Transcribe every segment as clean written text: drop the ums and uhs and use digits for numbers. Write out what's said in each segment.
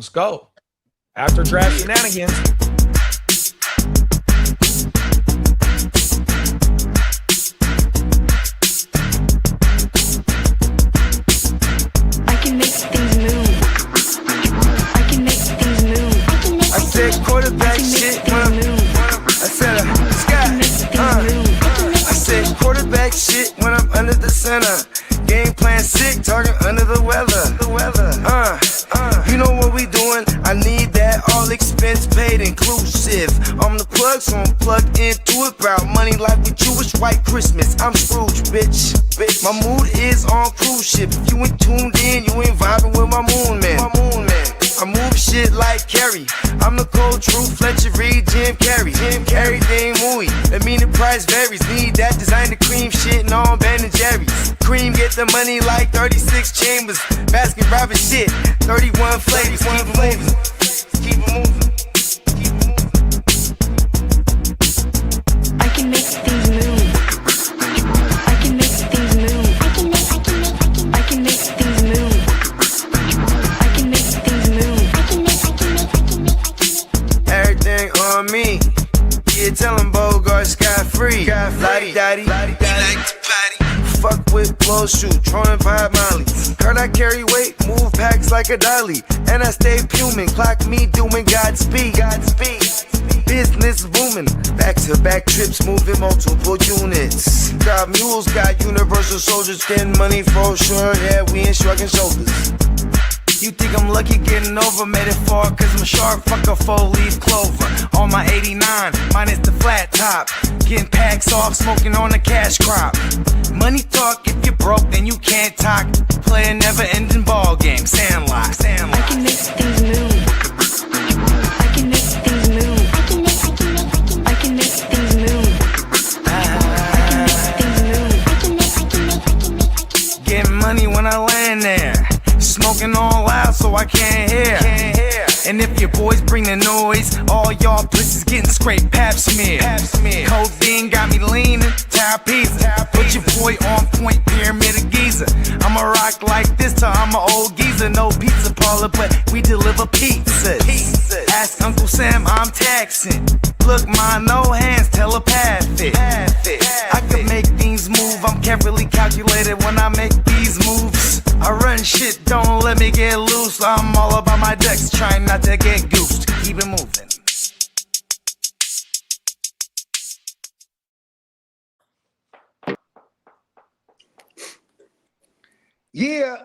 Let's go. After draft shenanigans. I can make things move. I can make things move. I said quarterback shit when I'm I said I said quarterback shit when I'm under the center. Game plan sick, talking under the weather. You know what we doing? I need that all expense paid inclusive. I'm the plug, so I'm plugged into it. About money like with Jewish white Christmas. I'm Scrooge, bitch. My mood is on cruise ship. If you ain't tuned in, you ain't vibing with my moon man. I move shit like Kerry. I'm the cold truth, Fletcher Reed, Jim Carrey. Everything movie, that mean the price varies. Need that designer cream shit and all Ben and Jerry's. Cream get the money like 36 chambers. Baskin Robbins shit, 31 flavors. Keep it moving. Keep it moving. I can make things move. I can make things move. I can make things move. I can make things move. Everything on me. Yeah, tell him Bogart scot-free. Lottie Dottie. Fuck with blow shoot, trolling 5 Molly. Heard I carry weight, move packs like a dolly. And I stay fuming, clock me doing Godspeed. Business booming, back-to-back trips moving multiple units. Got mules, got universal soldiers, getting money for sure. Yeah, we ain't shrugging shoulders. You think I'm lucky getting over, made it far cause I'm sharp, fuck a 4-leaf clover. On my 89, minus the flat top. Getting packs off, smoking on the cash crop. Money talk, if you're broke then you can't talk. Play a never ending ball game, Sandlot. I can make things move. I can make things move. I can make things move. Getting money when I land there. Smoking all loud so I can't hear. And if your boys bring the noise, all y'all places getting scraped pap smear. Codeine got me leaning, pizza. Put your boy on point, pyramid of Giza. I'ma rock like this till I'm an old geezer. No pizza parlor, but we deliver pizzas. Ask Uncle Sam, I'm taxing. Look, my no hands telepathic. I can make things move, I'm carefully calculated when I make these moves. I run shit, don't let me get loose. I'm all about my decks, trying not to get goosed. Keep it moving. Yeah.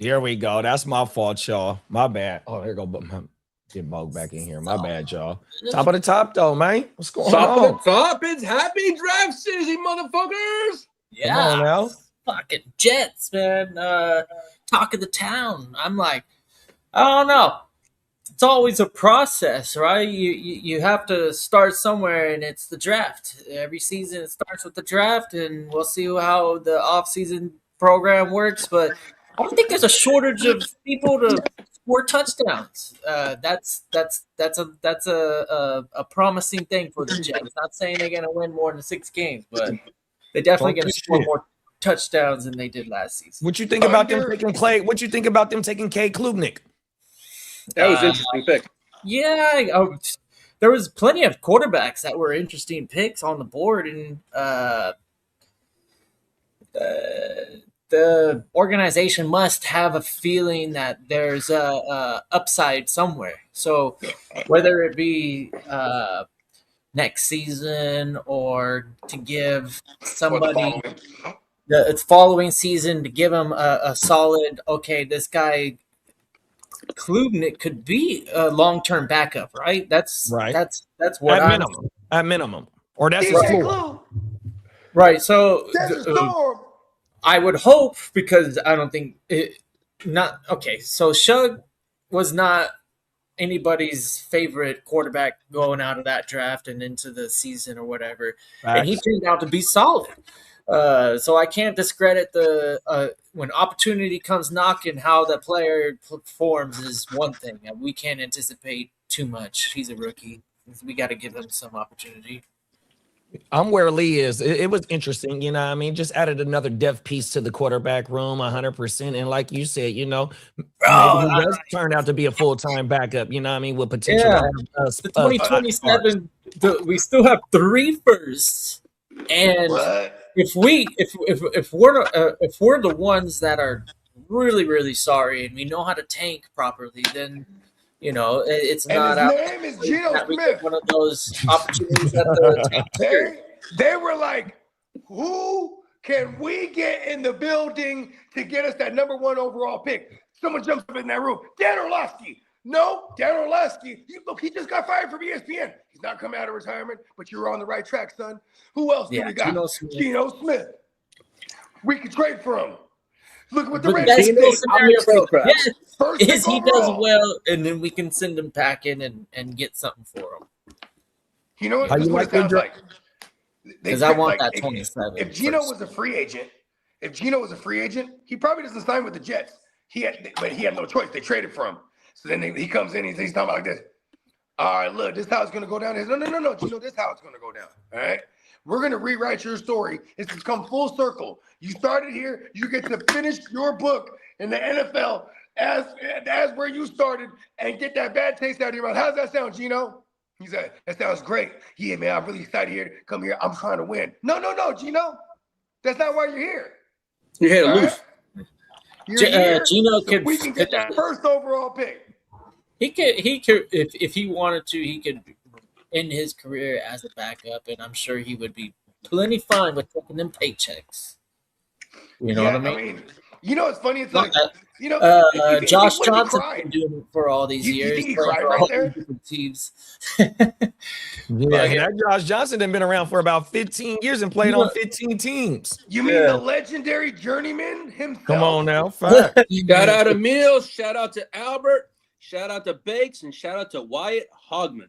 There we go. That's my fault, y'all. My bad. Oh, here go. Get Bug back in here. My bad, y'all. Top of the top, though, man. What's going Top on? of the top. It's happy draft season, motherfuckers. Yeah. Come on now. Fucking Jets, man. Talk of the town. I'm like, I don't know. It's always a process, right? You have to start somewhere, and it's the draft. Every season it starts with the draft, and we'll see how the offseason program works. But I don't think there's a shortage of people to score touchdowns. That's a promising thing for the Jets. Not saying they're gonna win more than 6 games, but they're definitely gonna score more touchdowns than they did last season. What you think about them taking Clay? What you think about them taking K. Klubnik? That was an interesting pick. Yeah, there was plenty of quarterbacks that were interesting picks on the board, and the organization must have a feeling that there's a upside somewhere. So whether it be next season or to give somebody the following season to give them a solid, okay, this guy Klubnik could be a long-term backup, right? That's Right. That's what At minimum, or that's his DJ floor. Clue, right. So Desert Storm. I would hope, because I don't think it not okay. So Shug was not anybody's favorite quarterback going out of that draft and into the season or whatever, and he turned out to be solid. So I can't discredit the when opportunity comes knocking, how the player performs is one thing, and we can't anticipate too much. He's a rookie. We got to give him some opportunity. I'm where Lee is. It was interesting, you know what I mean? Just added another depth piece to the quarterback room, 100%. And like you said, you know, maybe he does turn out to be a full-time backup, you know what I mean, with potential. Yeah. The 2027, we still have 3 firsts. And if we're the ones that are really, really sorry and we know how to tank properly, then you know, it's And not his out. name is Geno That we Smith. get one of those opportunities at the They were like, who can we get in the building to get us that number 1 overall pick? Someone jumps up in that room. Dan Orlovsky. No, Dan Orlovsky. Look, he just got fired from ESPN. He's not coming out of retirement, but you're on the right track, son. Who else do we got? Geno Smith. We could trade for him. Look what the But Reds that's did. still scenario. Yes, First is pick he does overall. well, and then we can send him packing and get something for him. You know what? How This you is what like it sounds your like. Because I want that 27. If Geno first. was a free agent, he probably doesn't sign with the Jets. But he had no choice. They traded for him. So then he comes in. He's talking about like this. All right, look, this is how it's going to go down. No, Geno, this is how it's going to go down. All right, we're going to rewrite your story. It's come full circle. You started here. You get to finish your book in the NFL as where you started and get that bad taste out of your mouth. How does that sound, Geno? He said, that sounds great. Yeah, man, I'm really excited here to come here. I'm trying to win. No, Geno. That's not why you're here. You're here to All lose. right? You're here Geno so could. we can get that first overall pick. He could if he wanted to, he could end his career as a backup, and I'm sure he would be plenty fine with taking them paychecks. You know what I mean? You know, it's funny. It's like, you know, Josh what if he Johnson cried? been doing it for all these You years. think he playing cried for right all there? these different teams. Yeah, and that Josh Johnson had been around for about 15 years and played on 15 teams. You mean the legendary journeyman himself? Come on now. Fact. Shout out to Mills. Shout out to Albert. Shout out to Bakes. And shout out to Wyatt Hogman.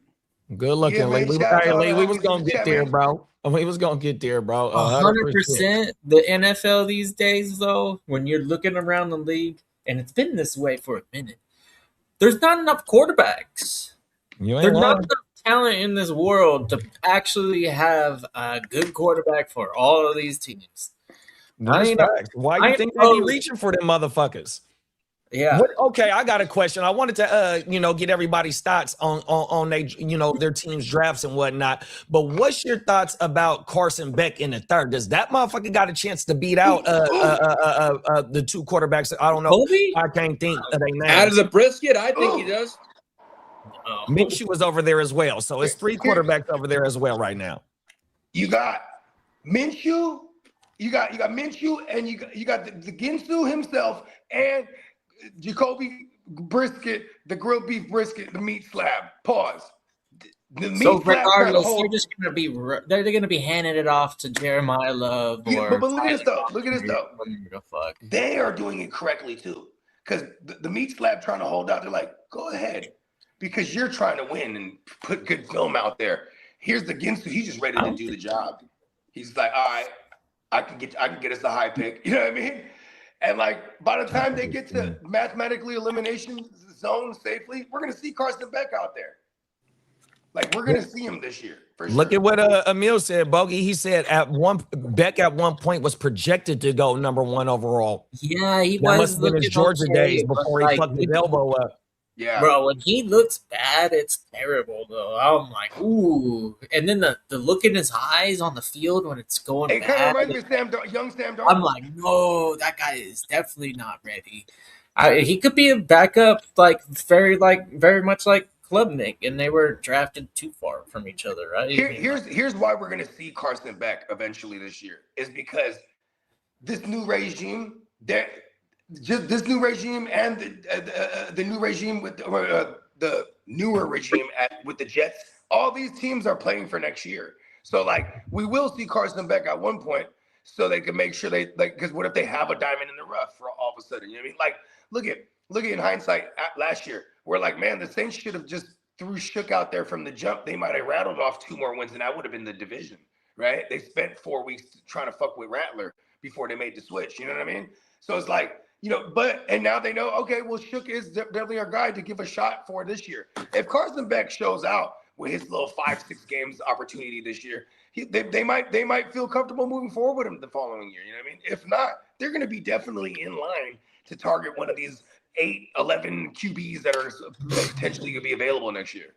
Good looking, Yeah, Lee. man, We, shout out Lee, we to was going to get chat, there, man. bro. We was going to get there, bro. 100%. The NFL these days, though, when you're looking around the league, and it's been this way for a minute, there's not enough quarterbacks. You ain't There's not lying. enough talent in this world to actually have a good quarterback for all of these teams. That's facts. Why you think they be reaching for them motherfuckers? Yeah. Okay, I got a question. I wanted to, get everybody's thoughts on they, their team's drafts and whatnot. But what's your thoughts about Carson Beck in the third? Does that motherfucker got a chance to beat out the 2 quarterbacks? I don't know. Kobe? I can't think of their names. Out of the brisket, I think he does. Minshew was over there as well. So it's 3 quarterbacks over there as well right now. You got Minshew, you got Minshew, and you got the Ginsu himself and Jacoby brisket, the grilled beef brisket, the meat slab. Pause. The meat So slab regardless, got a they're just gonna be they're gonna be handing it off to Jeremiah Love Yeah, or. but look at this though. Look at this though. Whatever the fuck. They are doing it correctly too, because the meat slab trying to hold out. They're like, go ahead, because you're trying to win and put good film out there. Here's the Ginsu. He's just ready to do the job. He's like, all right, I can get us a high pick. You know what I mean? And like by the time they get to mathematically elimination zone safely, we're gonna see Carson Beck out there. Like we're gonna see him this year. For Look sure. at what Emil said, Bogey. He said Beck at one point was projected to go number 1 overall. Yeah, he That was must have been his looking Georgia okay, days but, before he like, fucked his elbow up. Yeah. Bro, when he looks bad, it's terrible though. I'm like, ooh. And then the look in his eyes on the field when it's going It kind of bad. reminds me of young Sam Darnold. I'm like, no, that guy is definitely not ready. He could be a backup, very much like Klubnik, and they were drafted too far from each other, right? Here's why we're gonna see Carson Beck eventually this year is because this new regime, this new regime and the new regime with the newer regime with the Jets, all these teams are playing for next year. So like we will see Carson Beck at one point, so they can make sure they like because what if they have a diamond in the rough for all of a sudden? You know what I mean? Like look at in hindsight at last year, we're like, man, the Saints should have just threw Shook out there from the jump. They might have rattled off 2 more wins, and that would have been the division, right? They spent 4 weeks trying to fuck with Rattler before they made the switch. You know what I mean? So it's like, and now they know, okay, well, Shook is definitely our guy to give a shot for this year. If Carson Beck shows out with his little 5-6 games opportunity this year, they might feel comfortable moving forward with him the following year. You know what I mean? If not, they're going to be definitely in line to target one of these 8-11 QBs that are potentially going to be available next year.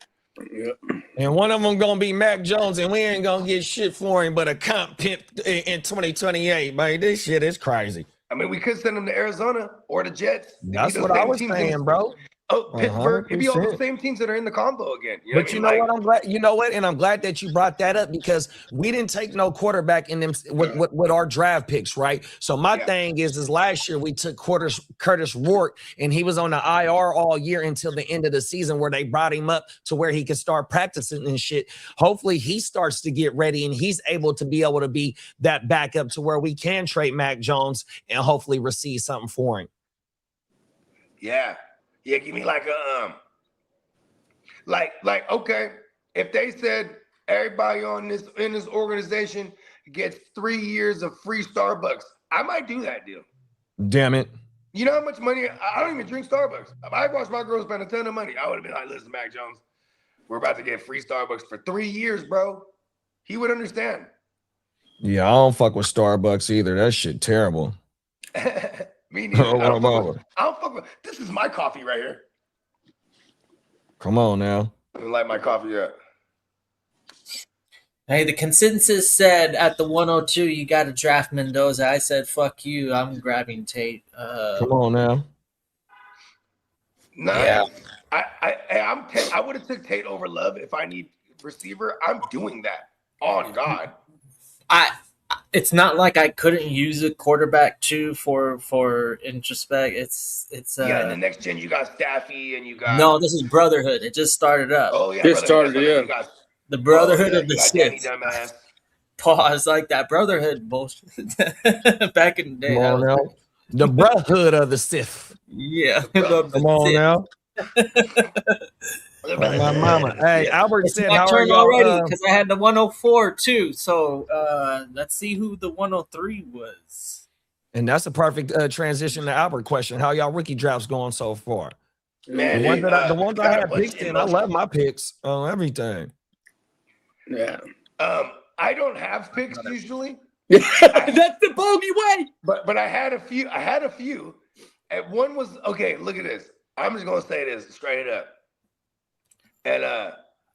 Yep. And one of them gonna be Mac Jones, and we ain't gonna get shit for him, but a comp pimp in 2028, man. This shit is crazy. I mean, we could send him to Arizona or the Jets. That's what I was saying, bro. Oh, Pittsburgh. It'd be all the 100%. same teams that are in the combo again. But you know what? I'm glad. You know what? And I'm glad that you brought that up because we didn't take no quarterback in them with our draft picks, right? So my thing is last year we took Curtis Rourke, and he was on the IR all year until the end of the season, where they brought him up to where he could start practicing and shit. Hopefully, he starts to get ready and he's able to be that backup to where we can trade Mac Jones and hopefully receive something for him. Yeah. Yeah, give me like a okay, if they said everybody in this organization gets 3 years of free Starbucks, I might do that deal. Damn it. You know how much money I don't even drink Starbucks. If I watched my girl spend a ton of money, I would have been like, listen, Mac Jones, we're about to get free Starbucks for 3 years, bro. He would understand. Yeah, I don't fuck with Starbucks either. That shit terrible. Me neither. I don't fuck with this is my coffee right here. Come on now. I don't light my coffee up. Hey, the consensus said at the 102 you got to draft Mendoza. I said, fuck you. I'm grabbing Tate. Come on now. Nice. Yeah. I would have took Tate over Love if I need receiver. I'm doing that. On God. It's not like I couldn't use a quarterback too for introspect. It's in the next gen you got Staffy and you got no. This is Brotherhood. It just started up. Oh yeah, Just started. Yeah, the Brotherhood of the Danny Sith. dumbass. Pause like that Brotherhood bullshit back in the day. Come on now. The Brotherhood of the Sith. Yeah, Come on now. My mama. Hey, Albert it's said, my "How are turn y'all?" already because I had the 104 too. So let's see who the 103 was. And that's a perfect transition to Albert question. How y'all rookie drafts going so far? Man, The ones I had picks in, I love my picks on everything. yeah. I don't have picks usually. That's the bogey way. But I had a few. And one was okay. Look at this. I'm just gonna say this straight up. And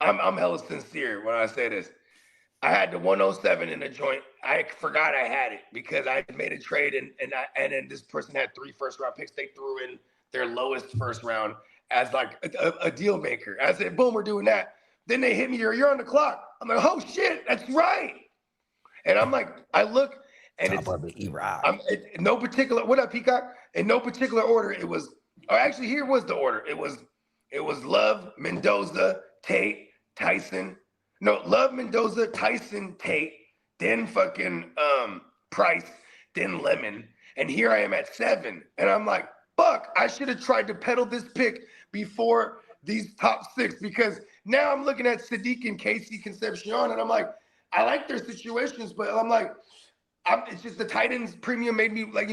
I'm hella sincere when I say this. I had the 107 in the joint. I forgot I had it because I made a trade and then this person had 3 first-round picks. They threw in their lowest first round as like a deal maker. I said, boom, we're doing that. Then they hit me, you're on the clock. I'm like, oh shit, that's right. And I'm like, I look and it's no particular, what up, Peacock? In no particular order, it was, actually here was the order. It was Love, Mendoza, Tate, Tyson. No, Love, Mendoza, Tyson, Tate, then fucking Price, then Lemon. And here I am at 7. And I'm like, fuck, I should have tried to peddle this pick before these top 6 because now I'm looking at Sadiq and Casey Concepcion and I'm like, I like their situations, but I'm like, it's just the Titans premium made me like,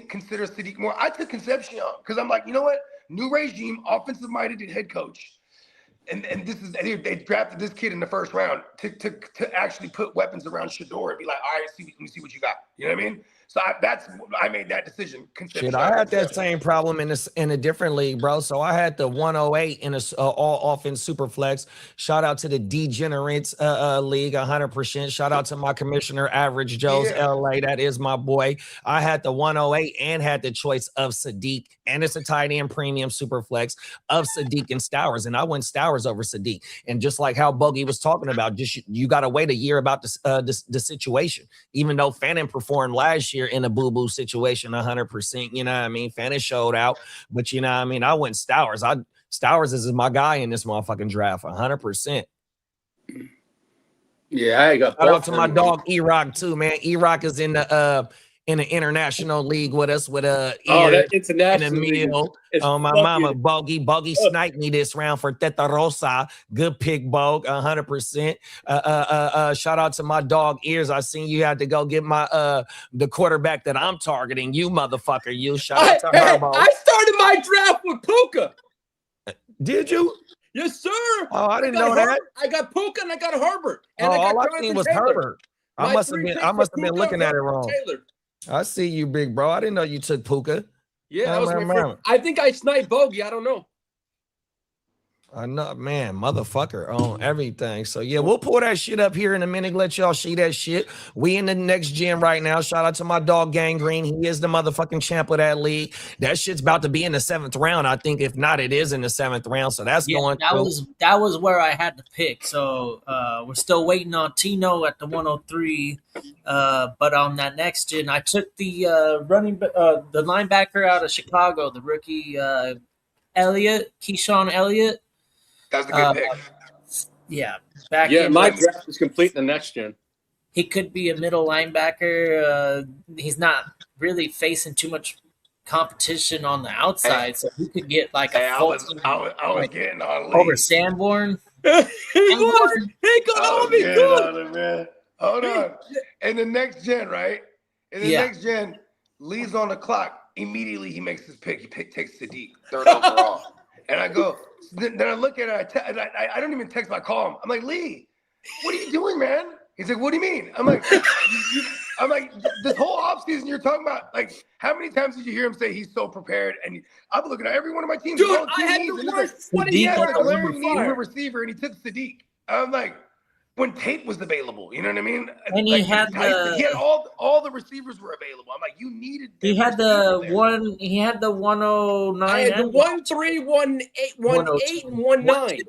consider Sadiq more. I took Concepcion because I'm like, you know what? New regime, offensive-minded head coach. And this is they drafted this kid in the first round to actually put weapons around Shador and be like, all right, let me see what you got. You know what I mean? So I made that decision. Shit, I had that same problem in a different league, bro. So I had the 108 in a all offense super flex. Shout out to the Degenerates league, 100%. Shout out to my commissioner, Average Joe's LA. That is my boy. I had the 108 and had the choice of Sadiq, and it's a tight end premium super flex of Sadiq and Stowers, and I went Stowers over Sadiq. And just like how Bogey was talking about, just you got to wait a year about the situation. Even though Fannin performed last year in a boo-boo situation 100%, you know what I mean? Fannin showed out, but you know what I mean? I went Stowers. Stowers is my guy in this motherfucking draft 100%. Yeah, I got shout out to my dog E-Rock too, man. E-Rock is in the international league with us with that international and a meal. Oh, my mama, Bogey sniped me this round for Teta Rosa. Good pick, Bog, 100%. Shout out to my dog Ears. I seen you had to go get my the quarterback that I'm targeting. You motherfucker, you. Shout out to Herbo. I started my draft with Puka. Did you? Yes, sir. Oh, I didn't know that. I got Puka and I got Herbert. And all I seen was Taylor. Herbert. I must have been looking at it wrong. Taylor. I see you, big bro. I didn't know you took Puka. Yeah, that was my first. I think I sniped Bogey. I don't know. I know, man, motherfucker on everything. So yeah, we'll pull that shit up here in a minute. Let y'all see that shit. We in the next gen right now. Shout out to my dog Gangrene. He is the motherfucking champ of that league. That shit's about to be in the 7th round. I think if not, it is in the 7th round. So that's going. That was where I had to pick. So we're still waiting on Tino at the 103. But on that next gen, I took the the linebacker out of Chicago, the rookie Keyshawn Elliott. That's a good pick. Yeah. My draft is complete in the next gen. He could be a middle linebacker. He's not really facing too much competition on the outside, so he could get like I was getting on late. over Sanborn. He was. He got on me good. Man. Hold on. In the next gen, right? In the next gen, Lee's on the clock. Immediately, he makes his pick. He takes Sadiq, 3rd overall. And I go, then I look at it. I don't even text him. I call him. I'm like, Lee, what are you doing, man? He's like, what do you mean? I'm like, this whole offseason you're talking about, like, how many times did you hear him say he's so prepared? And I'm looking at every one of my teams. Dude, I had the worst. He needed a receiver, and he took Sadiq. I'm like, when Tate was available, you know what I mean? And like, he had all the receivers were available. I'm like, you needed. He had the 109. I had the 13, 18, 18, and 19.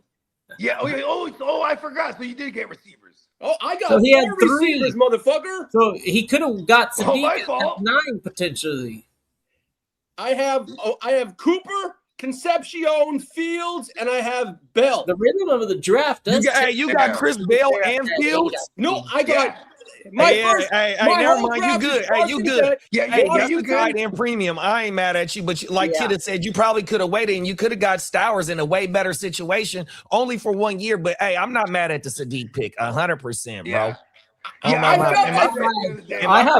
Yeah. Oh, I forgot. So you did get receivers. Oh, I got 4 receivers, motherfucker. So he could have got Sadiq at 9 potentially. I have Cooper, Concepcion, Fields, and I have Bell. The rhythm of the draft does. You got Chris Bell and Fields? No, I got never mind. You good. Hey, you good. You good. Tight end premium. I ain't mad at you, but Kid had said, you probably could have waited and you could have got Stowers in a way better situation only for 1 year. But hey, I'm not mad at the Sadiq pick 100%, bro. My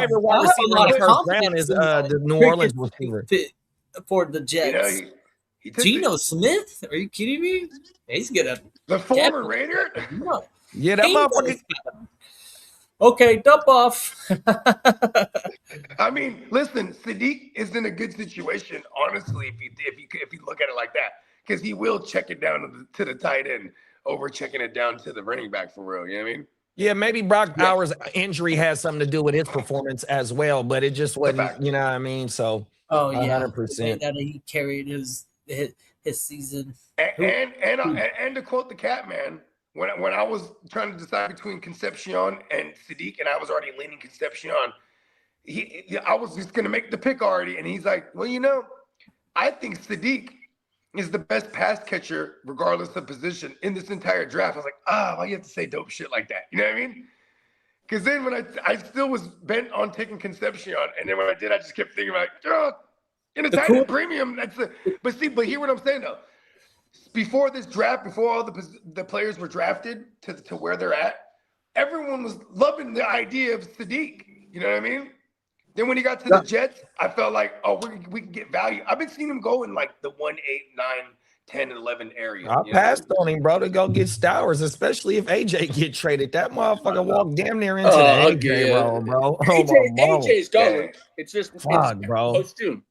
favorite wide receiver in the first round is the New Orleans receiver for the Jets. Geno Smith? Are you kidding me? He's gonna the former Raider. Yeah, that motherfucker. Okay, dump off. I mean, listen, Sadiq is in a good situation, honestly, if you look at it like that, because he will check it down to the tight end over checking it down to the running back for real. You know what I mean? Yeah, maybe Brock Bowers' injury has something to do with his performance as well, but it just wasn't. You know what I mean? So, 100%. That he carried his season. And to quote the cat man, when I was trying to decide between Concepcion and Sadiq, and I was already leaning Concepcion, I was just gonna make the pick already, and he's like, well, I think Sadiq is the best pass catcher regardless of position in this entire draft. I was like, why you have to say dope shit like that? You know what I mean? Because then when I still was bent on taking Concepcion, and then when I did, I just kept thinking in a tight end premium, but hear what I'm saying though. Before this draft, before all the players were drafted to where they're at, everyone was loving the idea of Sadiq. You know what I mean? Then when he got to the Jets, I felt like, we can get value. I've been seeing him go in like the 1, 8, 9 10 and 11 area. I passed on him, bro, to go get Stowers, especially if AJ get traded. That motherfucker walked damn near into the AJ role, bro. Oh, AJ's going. It's just fuck, bro. Post-June.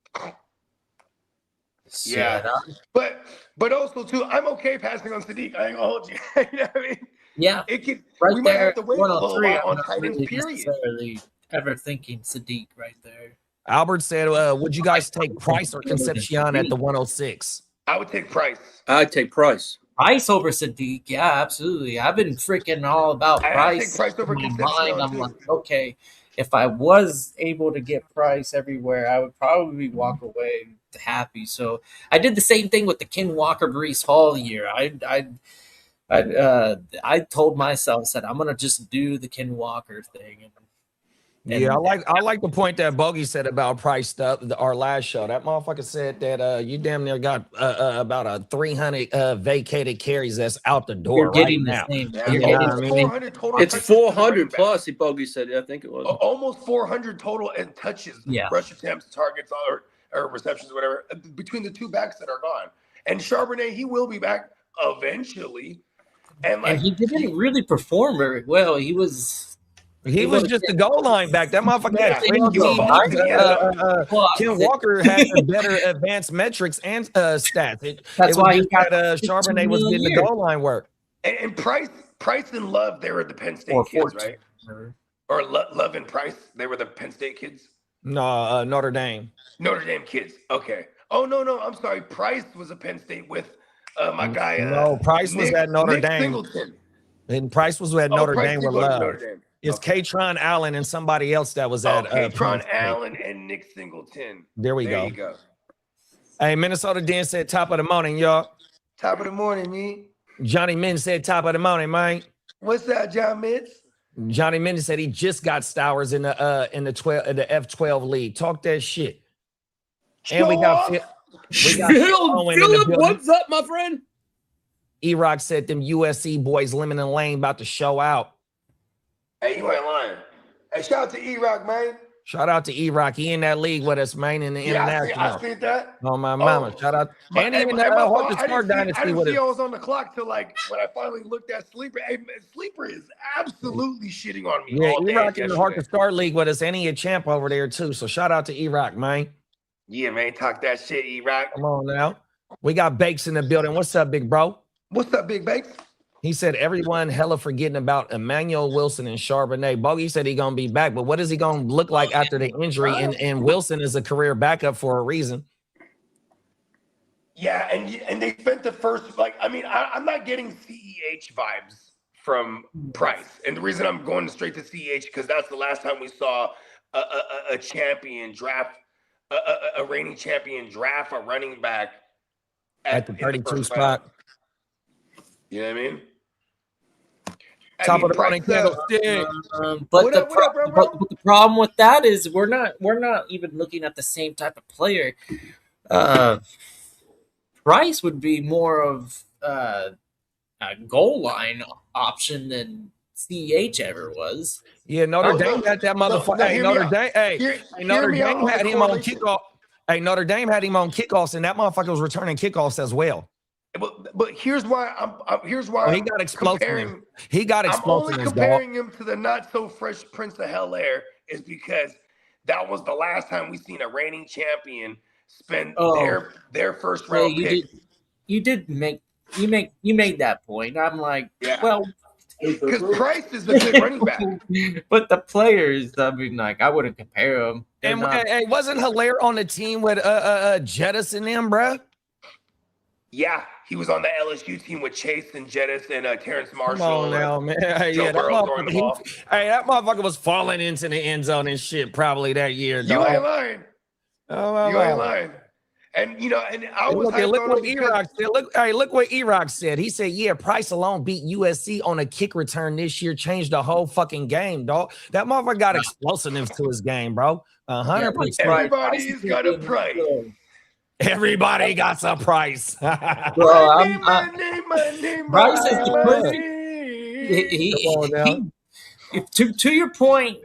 Yeah, but also too, I'm okay passing on Sadiq. I ain't gonna hold you. You know what I mean? Yeah, It could. right We might there, have to wait a little 103. while I'm on not tight ends. really Period. necessarily ever thinking Sadiq right there. Albert said, would you guys take Price or Concepcion at the 106? I would take Price. I'd take Price. Price over Sadiq, yeah, absolutely. I've been freaking all about I'd Price. take Price over In my Concepcion, mind, I'm too. like, okay, if I was able to get Price everywhere, I would probably walk away happy. So I did the same thing with the Ken Walker Brees Hall year. I told myself, I said, I'm gonna just do the Ken Walker thing. And Yeah, I like the point that Bogey said about Price stuff. Our last show, that motherfucker said that you damn near got about a 300 vacated carries that's out the door you're getting right now. the same. Yeah, You're You know getting what I the mean? 400 total. It's touches to the 400 running back. plus. Bogey said, I think it was. Almost 400 total and touches, Yeah. rush attempts, targets, or receptions, whatever, between the two backs that are gone. And Charbonnet, he will be back eventually. And And he didn't really perform very well. He was just a goal line back. That motherfucker had Yeah, 12 he was TDs. Well, Ken Walker had the better advanced metrics and stats. It That's was why he just got that 15 Charbonnet was getting the million. goal line work. and Price and Love, they were the Penn State Or kids, 14. right? Or Love and Price, they were the Penn State kids. No, Notre Dame. Notre Dame kids. Okay. Oh no, I'm sorry. Price was a Penn State with my guy. No, Price was at Notre Dame. Singleton. And Price was at Notre Price Dame did with go to Love. Notre Dame. It's Katron Allen and somebody else that was at Penn Tron State. Allen and Nick Singleton. There we There go. you go. Hey, Minnesota Dan said top of the morning, y'all. Top of the morning, me. Johnny Min said top of the morning, man. What's up, John Mitz? Johnny Min said he just got Stowers in the F12 league. Talk that shit. And we got Phil in the Philip, building. what's up, my friend? E-Rock said them USC boys Lemon and Lane about to show out. Hey, you ain't lying. Hey, shout out to E-Rock, man. Shout out to E-Rock. He in that league with us, man, in the international. I seen that. Oh, my mama. Shout out. And he in the Hard to Start I Dynasty didn't with see us. I was on the clock till like when I finally looked at Sleeper. Hey, man, Sleeper is absolutely shitting on me. Yeah, all day E-Rock in the Hard to yesterday. Start league with us, and he a champ over there, too. So shout out to E-Rock, man. Yeah, man, talk that shit, E-Rock. Come on now. We got Bakes in the building. What's up, big bro? What's up, Big Bakes? He said everyone hella forgetting about Emmanuel Wilson and Charbonnet. Bogey said he gonna be back, but what is he gonna look like after the injury? And Wilson is a career backup for a reason. Yeah, and they spent the first I'm not getting CEH vibes from Price, and the reason I'm going straight to CEH because that's the last time we saw a champion draft, a reigning champion draft a running back At the 32 spot. You know what I mean? Top of the morning Price, candlestick. But What the up, bro? but the problem with that is we're not even looking at the same type of player. Price would be more of a goal line option than CH ever was. Yeah, Notre No, Dame no, had that no, motherfucker. no, Hey, hear me Notre out. Dame. Hey, Hear Notre me out Dame on had the him on correlation. kickoff. Hey, Notre Dame had him on kickoffs, and that motherfucker was returning kickoffs as well. But here's why He got explosive. He got I'm only explosiveness, dog. comparing him to the not so fresh Prince of Hell Air is because that was the last time we seen a reigning champion spend their first Well, round pick. you made that point. I'm like, Yeah. well, Because Price is a good running back. but the players, I mean, like, I wouldn't compare them. And hey, wasn't Hilaire on the team with Jettis and them, bruh? Yeah, he was on the LSU team with Chase and Jettis and Terrence Marshall. Come on now, man. Hey, Joe yeah, Burrow throwing the ball. that motherfucker was falling into the end zone and shit probably that year, You dog. ain't lying. Oh, You ain't lying. And and I was Look what hyped E-Rock said. Look what E-Rock said. He said, yeah, Price alone beat USC on a kick return this year, changed the whole fucking game, dog. That motherfucker got explosiveness to his game, bro. 100%. Everybody's got a price. Everybody got some Price. Well, My name. Price is the perfect. Come on now. To your point,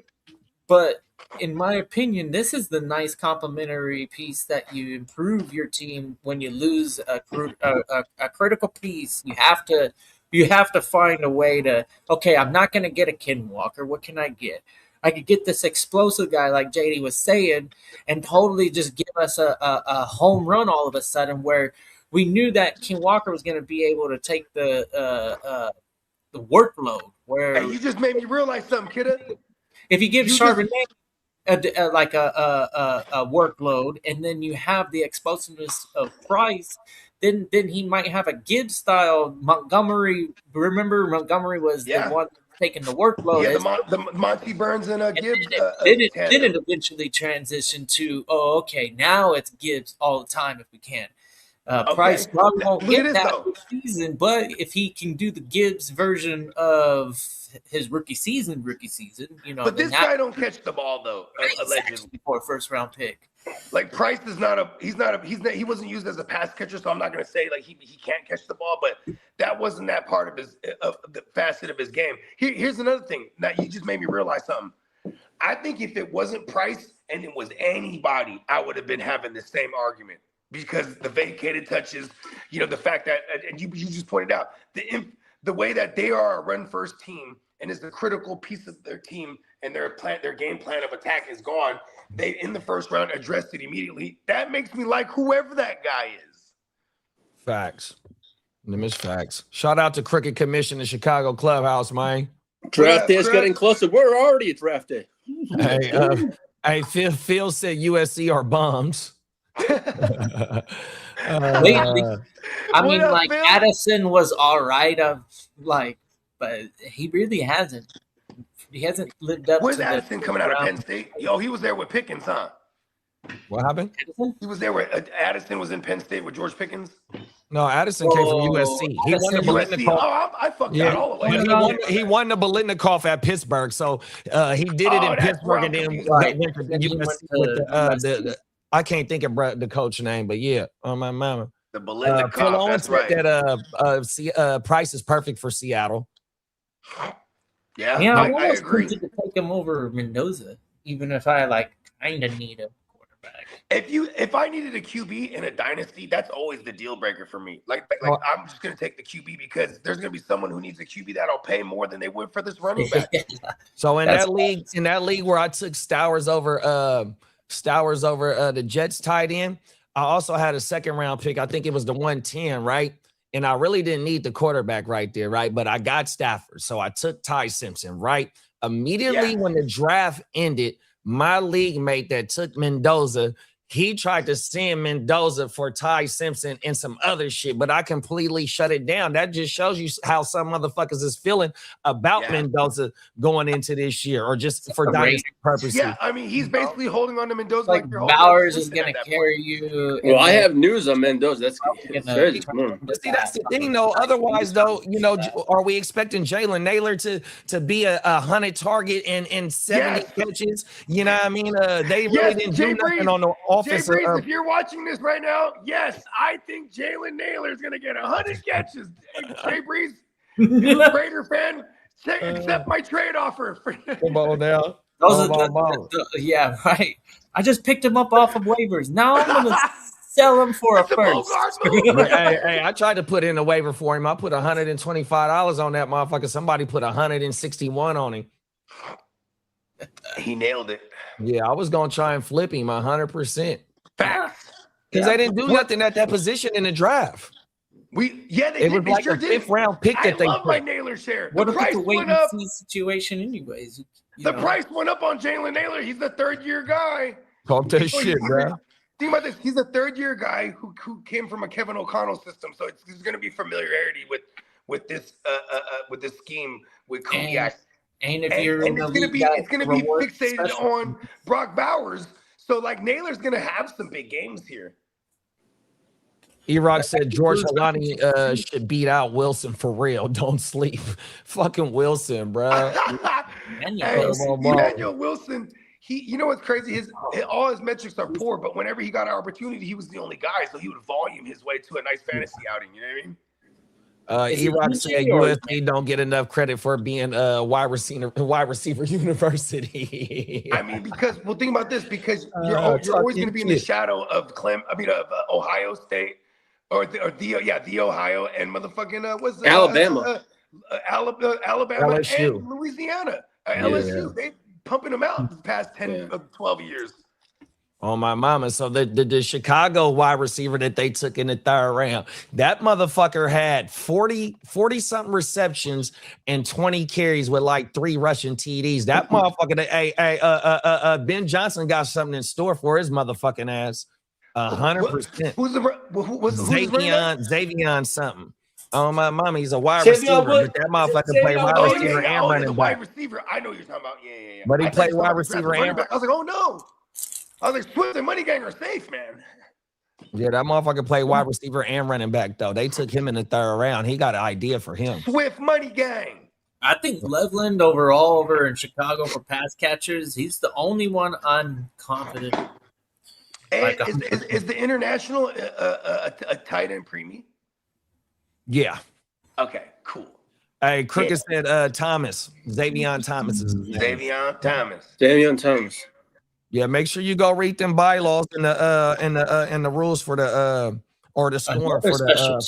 but in my opinion, this is the nice complementary piece that you improve your team when you lose a critical piece. You have to find a way to, okay, I'm not going to get a Ken Walker. What can I get? I could get this explosive guy like JD was saying and totally just give us a home run all of a sudden where we knew that Ken Walker was going to be able to take the workload. Where Hey, you just made me realize something, kidda. if you give You Charbonnet a workload, and then you have the explosiveness of Price, then he might have a Gibbs style Montgomery. Remember, Montgomery was the one taking the workload. Yeah, the Monty Burns and Gibbs. Then it eventually transitioned to, okay, now it's Gibbs all the time if we can. Price probably won't get that this season, but if he can do the Gibbs version of his rookie season, But this guy don't catch the ball though, allegedly, for a first round pick. Like Price is he wasn't used as a pass catcher, so I'm not gonna say like he can't catch the ball, but that wasn't that part of the facet of his game. Here's another thing. Now you just made me realize something. I think if it wasn't Price and it was anybody, I would have been having the same argument. Because the vacated touches, the fact that, and you just pointed out, the way that they are a run-first team and is the critical piece of their team and their game plan of attack is gone, they, in the first round, addressed it immediately. That makes me like whoever that guy is. Facts. Them is facts. Shout out to Cricket Commission in Chicago Clubhouse, man. Draft day is getting closer. We're already at draft day. Hey, Phil said USC are bombs. I mean, like Phil? Addison was all right, but he really hasn't. He hasn't lived up. Where's Addison coming out of Penn State? Yo, he was there with Pickens, huh? What happened? He was there with Addison was in Penn State with George Pickens. No, Addison came from USC. He won the Biletnikoff. I fucked that all the way. He won the Biletnikoff at Pittsburgh, so he did it in Pittsburgh and then went to USC with the I can't think of the coach name, but yeah, on my mama. The Biletnikoff, that's right. That Price is perfect for Seattle. Yeah, I agree. To take him over Mendoza, even if I kind of need a quarterback. If I needed a QB in a dynasty, that's always the deal breaker for me. I'm just gonna take the QB because there's gonna be someone who needs a QB that'll pay more than they would for this running back. So in that league where I took Stowers over the Jets tight end, I also had a second round pick. I think it was the 110, right? And I really didn't need the quarterback right there, right? But I got Stafford. So I took Ty Simpson, right? Immediately when the draft ended, my league mate that took Mendoza, he tried to send Mendoza for Ty Simpson and some other shit, but I completely shut it down. That just shows you how some motherfuckers is feeling about Mendoza going into this year or just for dynasty purposes. Yeah, I mean, he's basically holding on to Mendoza like Bowers is going to carry you. Well, I have news on Mendoza. That's crazy. See, that's the thing, though. Otherwise, though, are we expecting Jalen Naylor to be a 100 target and 70 catches? You know what I mean? They really didn't do nothing on the offense. If you're watching this right now, yes, I think Jalen Naylor is going to get 100 catches. Jay Breeze, you're a Raider fan. Accept my trade offer. Come on now. Yeah, right. I just picked him up off of waivers. Now I'm going to sell him for a first. Hey, I tried to put in a waiver for him. I put $125 on that motherfucker. Somebody put 161 on him. He nailed it. Yeah, I was going to try and flip him 100%. Fast. Because they didn't do nothing at that position in the draft. It was like a fifth round pick that they love my Naylor share. What about the wait and see situation anyways? The price went up on Jalen Naylor. He's the third-year guy. Talk that shit, bro. Think about this. He's a third-year guy who came from a Kevin O'Connell system. So there's going to be familiarity with this scheme with Kubiak. And if you're it's going to be fixated on Brock Bowers. So Naylor's going to have some big games here. E-Rock said George Holani should beat out Wilson for real. Don't sleep. Fucking Wilson, bro. Emmanuel Wilson, you know what's crazy? All his metrics are poor, but whenever he got an opportunity, he was the only guy, so he would volume his way to a nice fantasy outing. You know what I mean? Is it E-Rock UG said or- USC don't get enough credit for being a wide receiver university. I mean, because think about this, because you're Talking always going to be in the shit. shadow of Ohio State or the Ohio and motherfucking what's Alabama. Alabama LSU. and Louisiana, LSU. They pumping them out the past 10 12 years. On my mama. So the Chicago wide receiver that they took in the third round, that motherfucker had 40 something receptions and 20 carries with like 3 rushing TDs. That motherfucker, Ben Johnson got something in store for his motherfucking ass. 100%. Who's Xavion something. Oh my mama, he's a wide Xavion receiver, Wood- but that motherfucker play wide Xavion- receiver and running wide back. receiver. I know what you're talking about. Yeah. But he I thought played you were wide talking about receiver running and back. I was like, oh no. I was like, Swift and Money Gang are safe, man. Yeah, that motherfucker played wide receiver and running back, though. They took him in the third round. He got an idea for him. Swift Money Gang. I think Loveland overall over in Chicago for pass catchers, he's the only one I'm confident. And is the international a tight end premium? Yeah. Okay, cool. Hey, Crooked said Thomas. Xavion Thomas is his name. Davion Thomas. Damian Thomas. Yeah, make sure you go read them bylaws and the rules for the or the scoring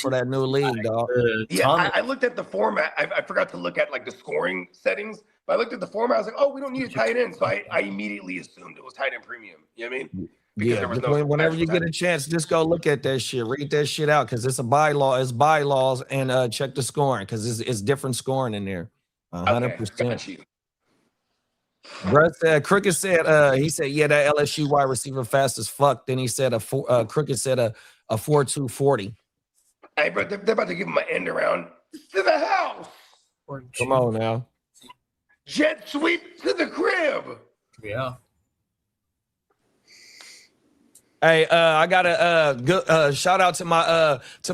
for that new league, dog. Yeah, I looked at the format. I forgot to look at like the scoring settings, but I looked at the format. I was like, oh, we don't need a tight end, so I immediately assumed it was tight end premium. You know what I mean? Because Yeah, there was no whenever you get a chance, just go look at that shit, read that shit out, because it's a bylaw, it's bylaws, and check the scoring, because it's different scoring in there. 100%. Bruh said, Crooked said, he said, yeah, that LSU wide receiver fast as fuck. Then he said Crooked said a 4.240. Hey, bro, they're about to give him an end around to the house. Come on now. Jet sweep to the crib. Yeah. Hey, I got a good shout out to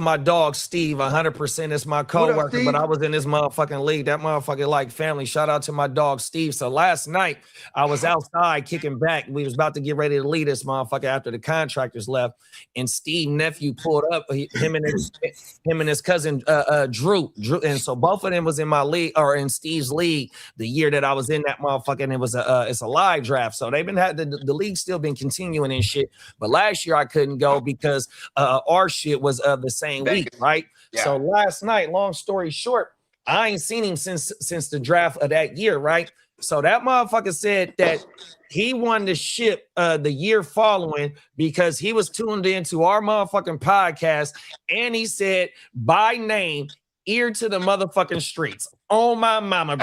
my dog Steve. 100%. It's my coworker, but I was in this motherfucking league. That motherfucker like family. Shout out to my dog Steve. So last night I was outside kicking back. We was about to get ready to leave this motherfucker after the contractors left, and Steve nephew pulled up. Him and his cousin Drew, and so both of them was in my league or in Steve's league the year that I was in that motherfucker. And it was it's a live draft. So they've been had the league still been continuing and shit, but last year I couldn't go because our shit was the same week, right? Yeah. So last night, long story short, I ain't seen him since the draft of that year, right? So that motherfucker said that he wanted to ship the year following because he was tuned into our motherfucking podcast, and he said by name, ear to the motherfucking streets. Oh my mama,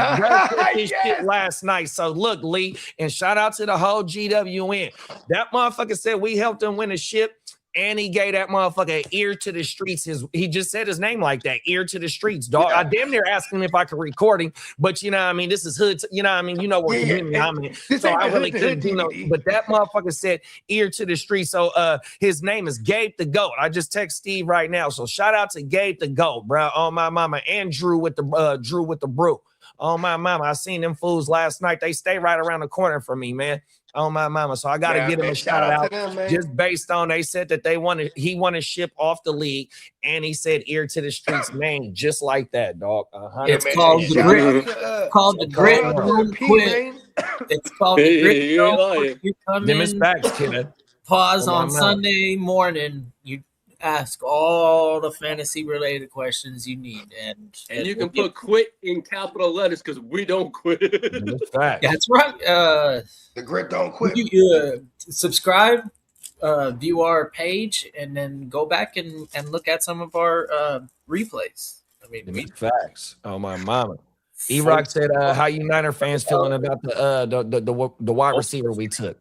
this shit last night. So look, Lee, and shout out to the whole GWN. That motherfucker said we helped him win a ship, and he gave that motherfucker ear to the streets. He just said his name like that, ear to the streets, dog. Yeah. I damn near asked him if I could record him, but you know what I mean? This is hood, you know what I mean? You know what community I'm in. So I really couldn't do no, but that motherfucker said ear to the streets. So his name is Gabe the GOAT. I just text Steve right now. So shout out to Gabe the GOAT, bro. Oh my mama, and Drew with the brew. Oh my mama, I seen them fools last night. They stay right around the corner from me, man. Oh my mama, so I gotta get him a shout out them, just based on they said that he wanted to ship off the league, and he said ear to the streets name just like that, dog. It's called the grit. Called the grit. Don't quit. It's called the grit. Don't quit. You come them in, is facts, kid. Pause on Sunday morning. You ask all the fantasy related questions you need, and you can put quit in capital letters because we don't quit. That's right. The grit don't quit. You subscribe, view our page, and then go back and look at some of our replays. I mean, facts. Oh my mama. E-Rock said, "How you Niner fans feeling about the wide receiver we took?"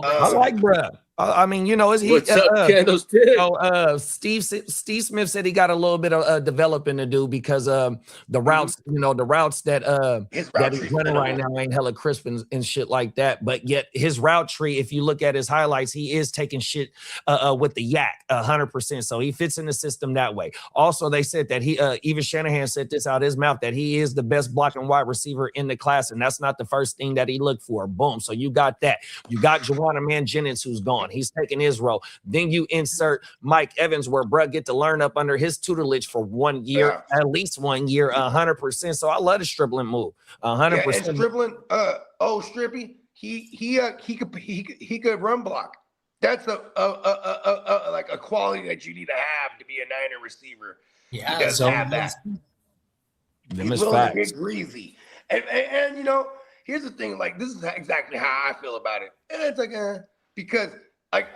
I like bruh. I mean, you know, what's up, Candlestick? Steve Smith said he got a little bit of developing to do because the routes, you know, the routes that he's running right now ain't hella crisp and shit like that. But yet his route tree, if you look at his highlights, he is taking shit with the yak 100%. So he fits in the system that way. Also, they said that even Shanahan said this out his mouth that he is the best blocking wide receiver in the class, and that's not the first thing that he looked for. Boom. So you got that. You got Juwan Man Jennings who's gone. gone. He's taking his role. Then you insert Mike Evans, where bruh get to learn up under his tutelage for 1 year, at least 1 year, 100%. So I love the Stribling move, 100%. Yeah, and Stribling, Strippy, he could run block. That's a like a quality that you need to have to be a Niner receiver. Yeah, he does have that. He's willing to get greasy, and you know, here's the thing. Like, this is exactly how I feel about it. And it's like, because like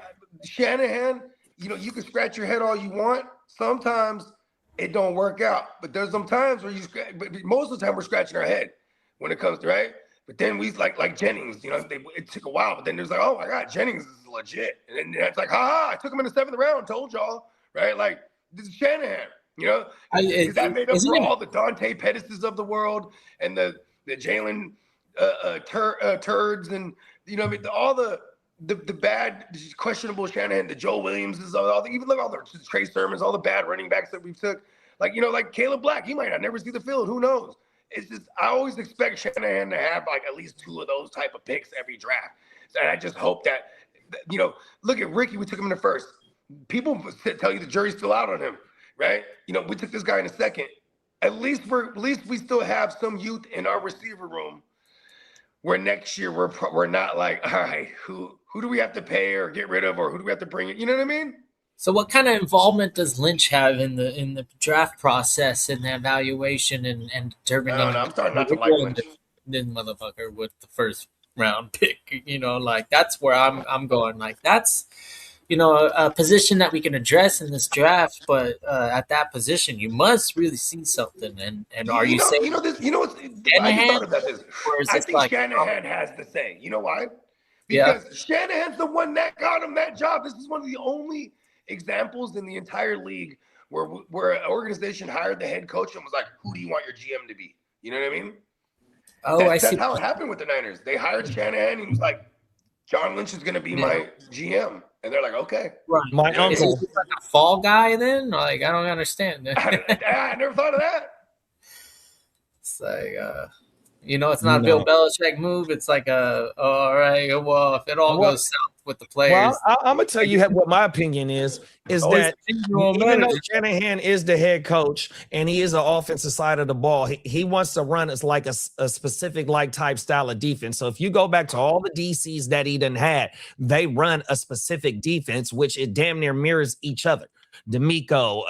Shanahan, you know, you can scratch your head all you want. Sometimes it don't work out, but there's some times where but most of the time we're scratching our head when it comes to right. But then we like Jennings, you know, it took a while, but then there's like, oh my God, Jennings is legit. And then it's like, I took him in the 7th round, told y'all, right? Like, this is Shanahan, you know? Because that made up for all the Dante Pettises of the world and the Jalen turds and, you know, all the bad, questionable Shanahan, the Joe Williamses, even look all the Trey Sermons, all the bad running backs that we took. Like, you know, like Caleb Black, he might not never see the field. Who knows? It's just, I always expect Shanahan to have like at least 2 of those type of picks every draft. And I just hope that, you know, look at Ricky, we took him in the 1st. People tell you the jury's still out on him, right? You know, we took this guy in the 2nd. At least we still have some youth in our receiver room where next year we're not like, all right, who do we have to pay or get rid of, or who do we have to bring in? You know what I mean? So what kind of involvement does Lynch have in the draft process and the evaluation and determining? I don't know. I'm starting not to like Lynch. This motherfucker with the 1st round pick, you know, like that's where I'm going. Like that's, you know, a position that we can address in this draft, but at that position, you must really see something. And are you saying, you know this? You know what's? I just thought about this. I think like, Shanahan has to say. You know why? Because Shanahan's the one that got him that job. This is one of the only examples in the entire league where an organization hired the head coach and was like, "Who do you want your GM to be?" You know what I mean? Oh, I see. That's how it happened with the Niners. They hired Shanahan. And he was like, "John Lynch is going to be my GM," and they're like, "Okay." Right. My uncle, is he like a fall guy then? Like, I don't understand. I never thought of that. It's like, you know, it's not a Bill Belichick move. It's like all right, well, if it all goes south with the players. Well, I'm gonna tell you what my opinion is that even though Shanahan is the head coach and he is the offensive side of the ball, he wants to run as like a specific like type style of defense. So if you go back to all the DCs that he done had, they run a specific defense, which it damn near mirrors each other. D'Amico,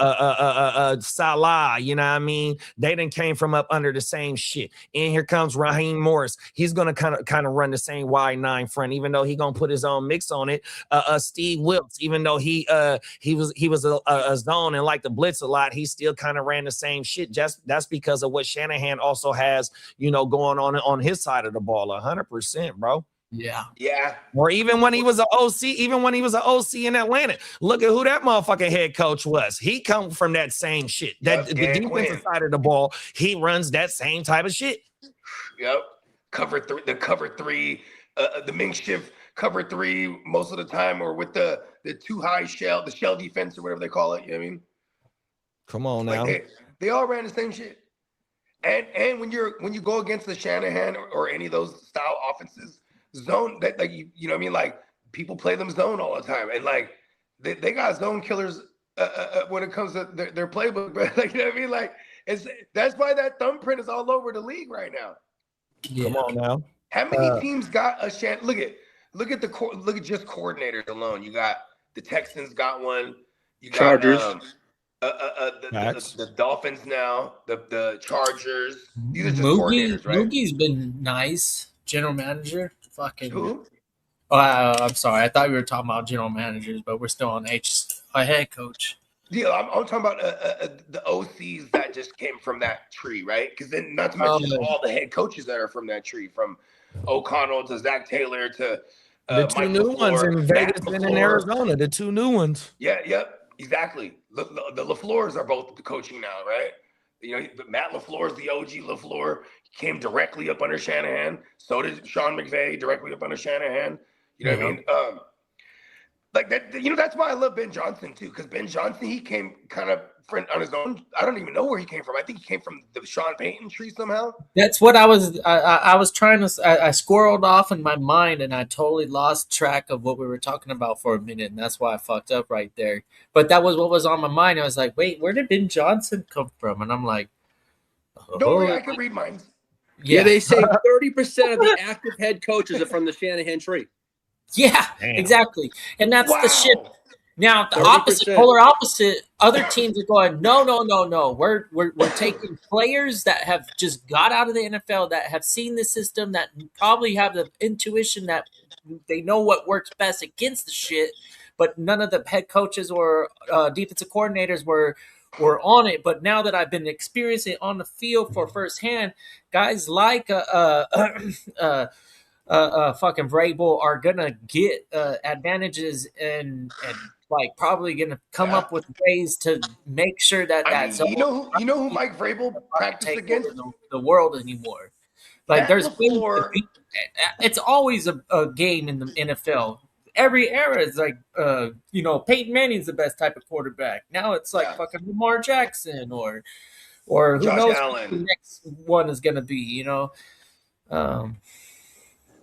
Salah, you know what I mean? They done came from up under the same shit. And here comes Raheem Morris. He's gonna kind of run the same Y9 front, even though he gonna put his own mix on it. Steve Wilkes, even though he was a zone and like the blitz a lot, he still kind of ran the same shit. Just that's because of what Shanahan also has, you know, going on his side of the ball. 100%, bro. Yeah. Or even when he was an OC, in Atlanta, look at who that motherfucking head coach was. He come from that same shit. That the defensive side of the ball, he runs that same type of shit. Yep. Cover 3, the makeshift cover 3 most of the time, or with the too high shell, the shell defense or whatever they call it. You know what I mean? Come on now. Like they all ran the same shit. And when you go against the Shanahan or any of those style offenses, zone that like you know what I mean, like people play them zone all the time, and like they got zone killers when it comes to their playbook, but like, you know what I mean, like that's why that thumbprint is all over the league right now. Come on now. How many teams got a look at just coordinators alone? You got the Texans got one, you got Chargers, the Dolphins now, the Chargers. These are just Moogie's, coordinators, right? Moogie's been nice, general manager. Fucking. Who? I'm sorry. I thought we were talking about general managers, but we're still on head coach. Yeah, I'm talking about the OCs that just came from that tree, right? Because then, not to mention all the head coaches that are from that tree, from O'Connell to Zach Taylor to the 2 new ones in Vegas and in Arizona. The 2 new ones. Yeah, yep, exactly. The LaFleurs are both coaching now, right? You know, Matt LaFleur is the OG LaFleur. He came directly up under Shanahan. So did Sean McVay, directly up under Shanahan. You know what I mean? Like that, that's why I love Ben Johnson too, because Ben Johnson, he came kind of on his own. I don't even know where he came from. I think he came from the Sean Payton tree somehow. That's what I was trying to. I squirreled off in my mind, and I totally lost track of what we were talking about for a minute, and that's why I fucked up right there. But that was what was on my mind. I was like, wait, where did Ben Johnson come from? And I'm like, Don't worry, I can read mine. Yeah, they say 30% of the active head coaches are from the Shanahan tree. Yeah, Damn. exactly. And that's the shit. Now the 30%. opposite, polar opposite, other teams are going, no. We're taking players that have just got out of the NFL, that have seen the system, that probably have the intuition that they know what works best against the shit, but none of the head coaches or defensive coordinators were on it. But now that I've been experiencing it on the field for firsthand, guys like fucking Vrabel are gonna get advantages and like probably gonna come up with ways to make sure that you know who Mike Vrabel practiced against? the world anymore. Like Matt there's LaFleur. it's always a game in the NFL. Every era is like Peyton Manning's the best type of quarterback. Now it's like fucking Lamar Jackson or who Josh knows Allen. who the next one is gonna be.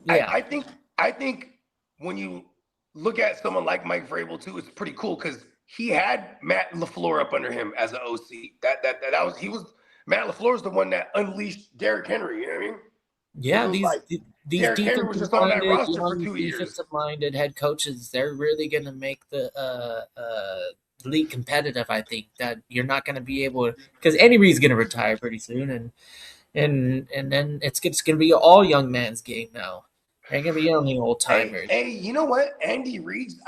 Yeah, I think when you look at someone like Mike Vrabel too, it's pretty cool because he had Matt LaFleur up under him as an OC. Matt LaFleur is the one that unleashed Derrick Henry. You know what I mean? Yeah, these Derrick Henry was just on that roster for 2 years. Defensive-minded head coaches, they're really going to make the league competitive. I think that you're not going to be able to, because Andy Reid's going to retire pretty soon, and then it's going to be an all young man's game now. Ain't gonna be only old timers. Hey, you know what? I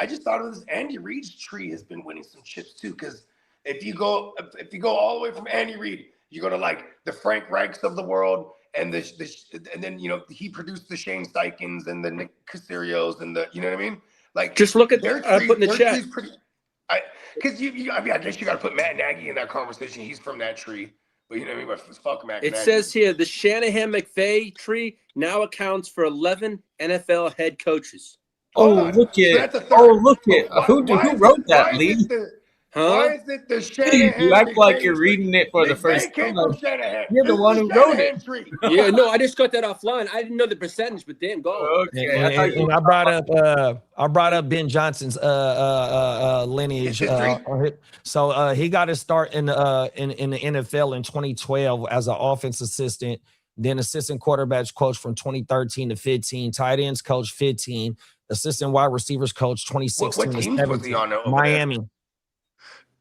just thought of this. Andy Reid's tree has been winning some chips too. Because if you go all the way from Andy Reid, you go to like the Frank Reichs of the world, and then he produced the Shane Steichens and the Nick Casarios and you know what I mean? Like just look at their tree, put in the chat. Because I guess you got to put Matt Nagy in that conversation. He's from that tree. But you know what I mean? But fuck Matt. It says here the Shanahan McVay tree now accounts for 11 NFL head coaches. Look at who wrote that, Lee? Why is it the Shanahan? You act like you're reading it for the first time. You're the one who wrote it. Yeah, no, I just got that offline. I didn't know the percentage, but damn, go. Okay, And I brought up Ben Johnson's lineage. So he got his start in the NFL in 2012 as an offense assistant, then assistant quarterbacks coach from 2013 to 15, tight ends coach 15, assistant wide receivers coach 2016 to 17. Miami. There?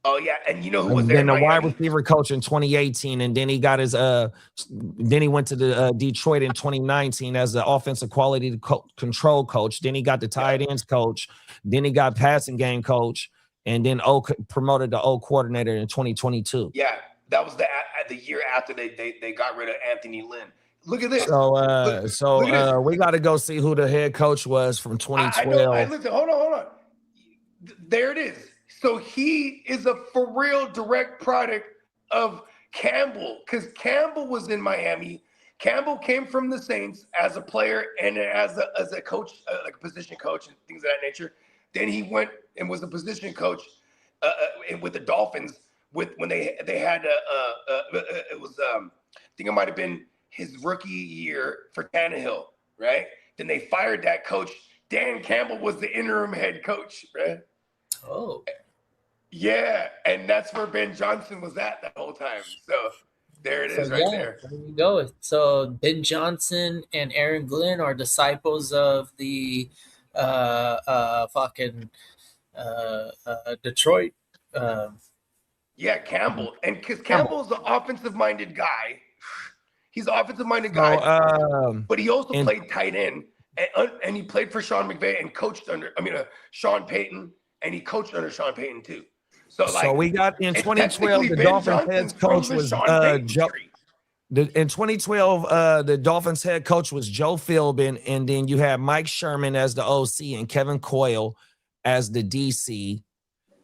Oh yeah, and you know who was there? Then the wide receiver coach in 2018, and then he got his then he went to the Detroit in 2019 as the offensive quality control coach. Then he got the tight ends coach. Then he got passing game coach, and then promoted to O coordinator in 2022. Yeah, that was the year after they got rid of Anthony Lynn. Look at this. So we got to go see who the head coach was from 2012. Listen, hold on. There it is. So he is a for real direct product of Campbell, because Campbell was in Miami. Campbell came from the Saints as a player and as a coach, like a position coach and things of that nature. Then he went and was a position coach with the Dolphins when they had it was I think it might have been his rookie year for Tannehill, right? Then they fired that coach. Dan Campbell was the interim head coach, right? Oh. Yeah, and that's where Ben Johnson was at the whole time. So there it is right there. There you go. So Ben Johnson and Aaron Glenn are disciples of the Detroit. Yeah, Campbell. And because Campbell's an offensive-minded guy. He's an offensive-minded guy, but he also played tight end. And he played for Sean McVay and coached under, Sean Payton, and he coached under Sean Payton too. So we got in 2012 the Dolphins head coach was Joe. In 2012, the Dolphins head coach was Joe Philbin, and then you had Mike Sherman as the OC and Kevin Coyle as the DC.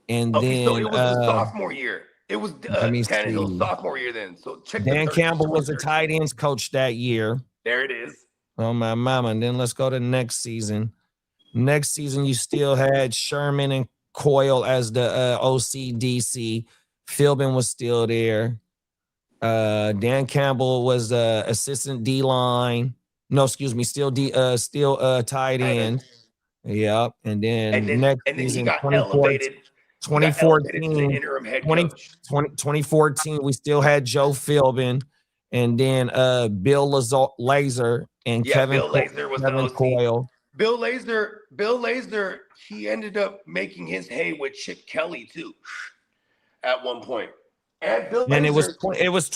And then so it was his sophomore year. It was Tannehill's sophomore year then. So Dan Campbell was the tight ends coach that year. There it is. Oh my mama! And then let's go to next season. Next season, you still had Sherman and Coyle as the OCDC. Philbin was still there. Dan Campbell was assistant D line. No, excuse me, still tight end. Yep. And then next and then he season, got 2014, elevated. He got elevated to the interim head coach. 2014, we still had Joe Philbin, and then Bill Laser and Bill Laser was Kevin the OC. Coyle. Bill Laser, he ended up making his hay with Chip Kelly too, at one point. And Bill And Laser, it was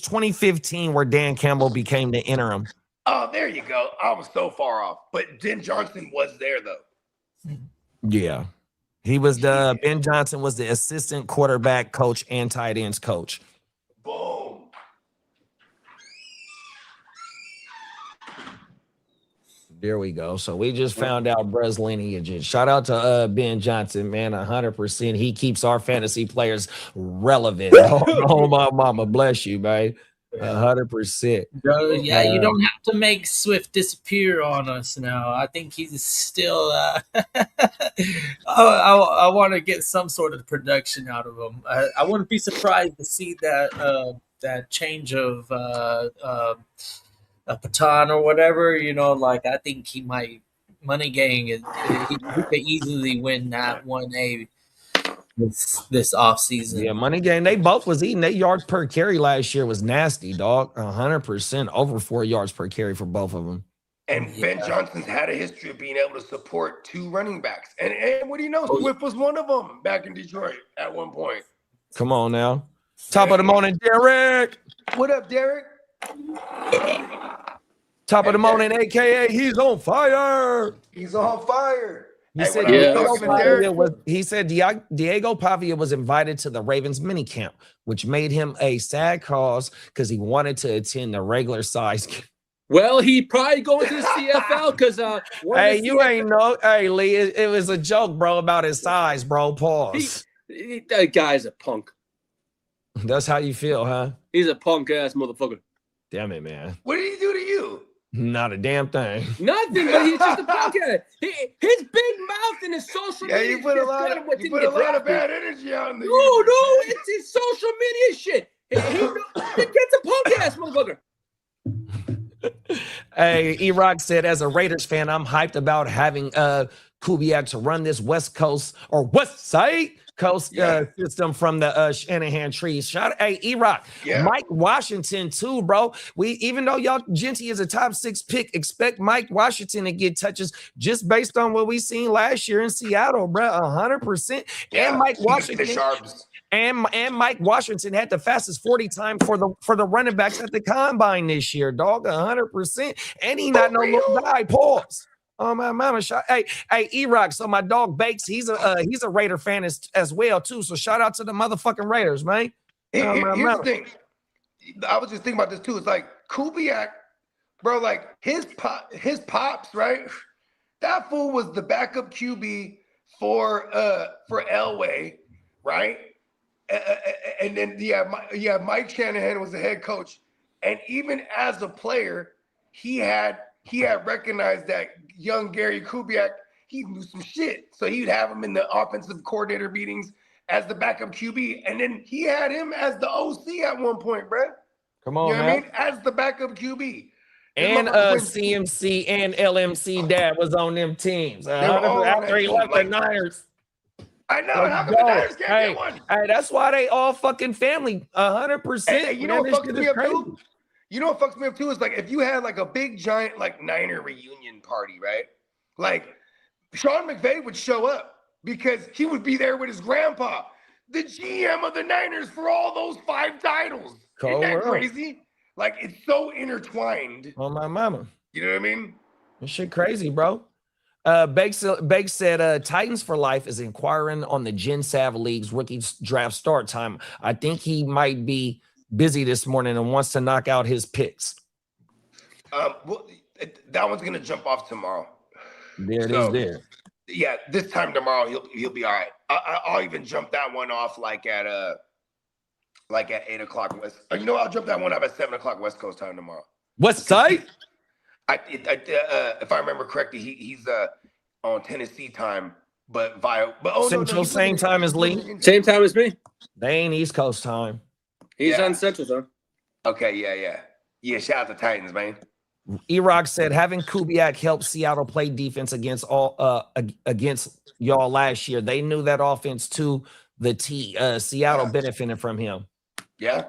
2015 where Dan Campbell became the interim. oh, there you go. I was so far off, but Ben Johnson was there though. Yeah. He was Ben Johnson was the assistant quarterback coach and tight ends coach. Boom. There we go. So we just found out Brez lineage. Shout out to Ben Johnson, man. 100%. He keeps our fantasy players relevant. Oh, my mama, bless you, man. 100%. Yeah, you don't have to make Swift disappear on us now. I think he's still. I want to get some sort of production out of him. I wouldn't be surprised to see that change of a baton or whatever. Like I think he might Money Gang he could easily win that 1A this offseason. Yeah, Money Gang, they both was eating. Their yards per carry last year was nasty, dog. 100% over 4 yards per carry for both of them. And Ben Johnson's had a history of being able to support 2 running backs. And what do you know? Swift was one of them back in Detroit at one point. Come on now. Top of the morning, Derek. What up, Derek? Top of the morning, a.k.a. he's on fire. He's on fire. He said Diego Pavia was invited to the Ravens minicamp, which made him a sad cause because he wanted to attend the regular size. Well, he probably going to the CFL because hey, you ain't know. Hey, Lee, it was a joke, bro, about his size, bro. Pause. That guy's a punk. That's how you feel, huh? He's a punk ass motherfucker. Damn it, man. What did he do to you? Not a damn thing. Nothing, but he's just a punk ass. His big mouth and his social media. Yeah, you put a lot of bad energy on there. No, it's his social media shit. He gets a punk ass motherfucker. Hey, E-Rock said, as a Raiders fan, I'm hyped about having Kubiak to run this West Coast or West Side Coast system from the Shanahan trees. Hey, E-Rock, Mike Washington too, bro. Even though y'all Genty is a top 6 pick, expect Mike Washington to get touches just based on what we seen last year in Seattle, bro. 100%. And Mike Washington. And Mike Washington had the fastest 40 time for the running backs at the combine this year, dog. 100%. And he not no little guy. Pause. Oh my mama! Hey, E-Rock. So my dog Bakes, he's a Raider fan as well too. So shout out to the motherfucking Raiders, man. Here's the thing. I was just thinking about this too. It's like Kubiak, bro. Like his pops, right? That fool was the backup QB for Elway, right? And then Mike Shanahan was the head coach, and even as a player, he had recognized that young Gary Kubiak, he knew some shit. So he'd have him in the offensive coordinator meetings as the backup QB. And then he had him as the OC at one point, bro. Come on, you know man. what I mean? As the backup QB. And CMC and LMC dad was on them teams. After he left the Niners. I know. How come the Niners can't get one? Hey, that's why they all fucking family. 100%. Hey, you know what fucks me up too? You know what fucks me up too is like if you had like a big giant like Niner reunion party, right? Like Sean McVay would show up because he would be there with his grandpa, the GM of the Niners for all those 5 titles. Isn't that crazy? Like it's so intertwined. Oh my mama. You know what I mean? This shit crazy, bro. Bakes said Titans for Life is inquiring on the Gen Sav League's rookie draft start time. I think he might be busy this morning and wants to knock out his picks. Well, that one's gonna jump off tomorrow. There. Yeah, this time tomorrow he'll be all right. I'll even jump that one off like at 8 o'clock West. I'll jump that one up at 7 o'clock West Coast time tomorrow. West side? If I remember correctly, he's on Tennessee time, but no, Central he's same time as Lee. Same time as me. They ain't East Coast time. He's on Central time. Okay, yeah. Shout out to Titans, man. E-Rock said having Kubiak help Seattle play defense against y'all last year. They knew that offense too. Seattle benefited from him. Yeah,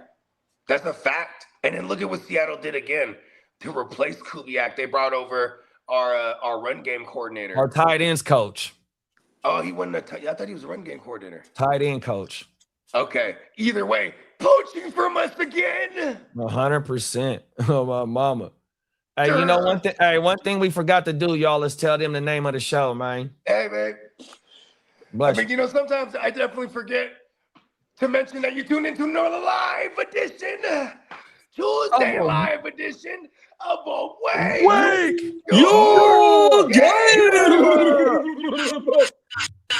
that's a fact. And then look at what Seattle did again to replace Kubiak. They brought over our run game coordinator, Our tight ends coach. Oh, he wasn't I thought he was a run game coordinator. Tight end coach. Okay. Either way, poaching from us again. 100%. Oh, my mama. Hey, you know one thing? Hey, one thing we forgot to do, y'all, is tell them the name of the show, man. Hey, man. Bless you know, sometimes I definitely forget to mention that you tune into another live edition, Tuesday live edition of a Wake Your Game.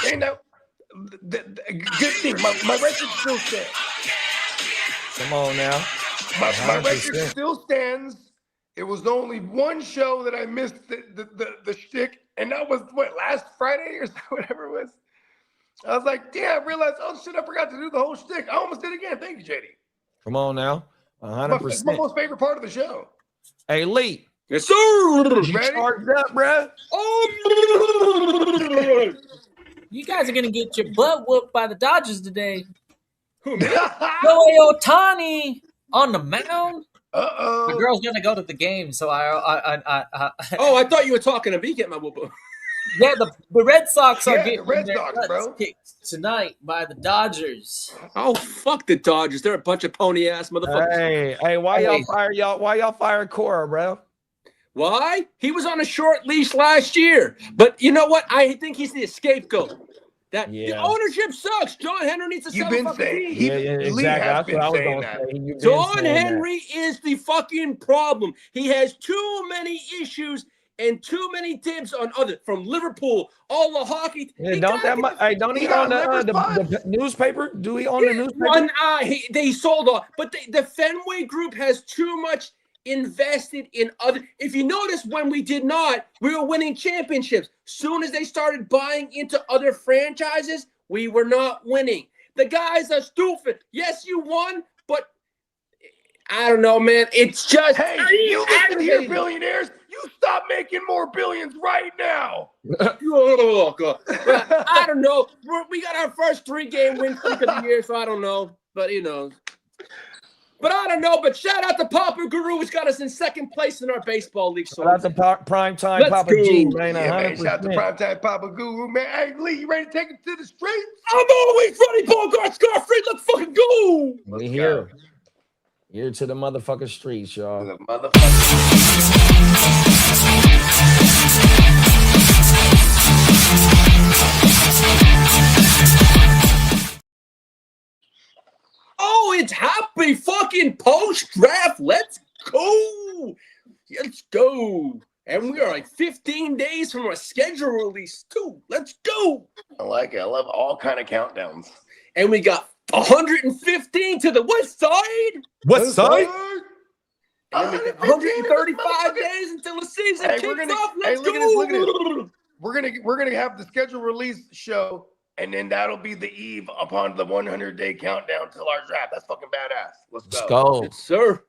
And the good thing, my record still stands. Come on now. My record still stands. It was only one show that I missed the shtick, and that was last Friday or whatever it was. I was like, damn, I realized, oh shit, I forgot to do the whole shtick. I almost did it again. Thank you, JD. Come on now. 100%. My most favorite part of the show. Hey, Lee. Yes, sir. You ready? charged up, bro? You guys are gonna get your butt whooped by the Dodgers today. Uh-oh. Joey Ohtani on the mound. Uh-oh. The girl's gonna go to the game, so Oh, I thought you were talking to me. Get my whoop. yeah, the Red Sox are getting the Red their Sox, butts bro. kicked tonight by the Dodgers. Oh, fuck the Dodgers. They're a bunch of pony ass motherfuckers. Hey, why y'all fire Cora, bro? Why? He was on a short leash last year. But you know what? I think he's the scapegoat. The ownership sucks. John Henry needs to sell the fucking team. Exactly. That's what I was going to say. John Henry is the fucking problem. He has too many issues and too many dibs on other from Liverpool, all the hockey. Yeah, don't he own the newspaper? Do he own the newspaper? One eye. They sold off. But the Fenway Group has too much invested in other. If you notice, when we did not, we were winning championships. Soon as they started buying into other franchises, we were not winning. The guys are stupid. Yes, you won, but I don't know, man. It's just you listen here, billionaires. You stop making more billions right now. I don't know. We got our first 3-game win streak of the year, so I don't know. But you know. But I don't know. But shout out to Papa Guru, who's got us in second place in our baseball league. So shout out to Primetime Papa G, man. Man, shout out to Primetime Papa Guru, man. Hey, Lee, you ready to take it to the streets? I'm always ready, Bogart Scarfree. Let's fucking go. We here. Here to the motherfucking streets, y'all. The motherfucker. Oh, it's happy fucking post-draft. Let's go. Let's go. And we are like 15 days from our schedule release, too. Let's go. I like it. I love all kind of countdowns. And we got 115 to the west side. West side? 135 days until the season kicks off. Let's go. Look at this. We're gonna have the schedule release show, and then that'll be the eve upon the 100-day countdown till our draft. That's fucking badass. Let's go. Yes, sir.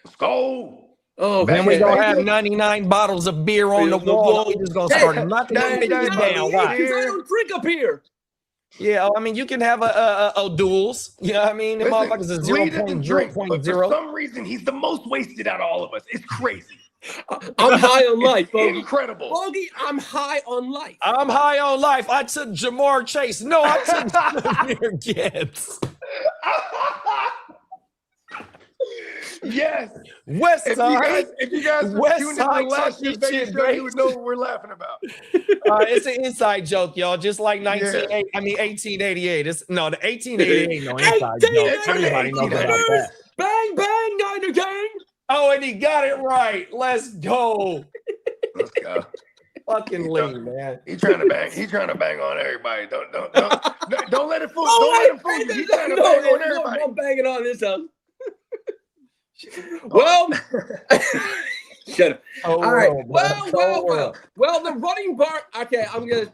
Let's go. Oh, then we gonna have 99 bottles of beer on the wall. We just gonna start knocking them down. I don't drink up here. Yeah, I mean, you can have a duels. You know what I mean? The motherfuckers is 0.0. For some reason, he's the most wasted out of all of us. It's crazy. I'm high on life, Bogey. Incredible. Bogey, I'm high on life. I'm high on life. I took Jamar Chase. No, I took Jameer Gibbs. Yes. West Side. If you guys West tuned into Side last year's Vegas show, you would know what we're laughing about. It's an inside joke, y'all. Just like 1888. It's the 1888. No inside joke. Everybody knows about that. Bang bang, Niner gang. Oh, and he got it right. Let's go. Let's go. Fucking Lee, man. He's trying to bang. He's trying to bang on everybody. Don't let it fool. Don't let him fool you. He's trying to bang on everybody. I'm banging on this house. Well, Shut up. Cold All right. world, bro. Cold world. Well, the running back. Okay,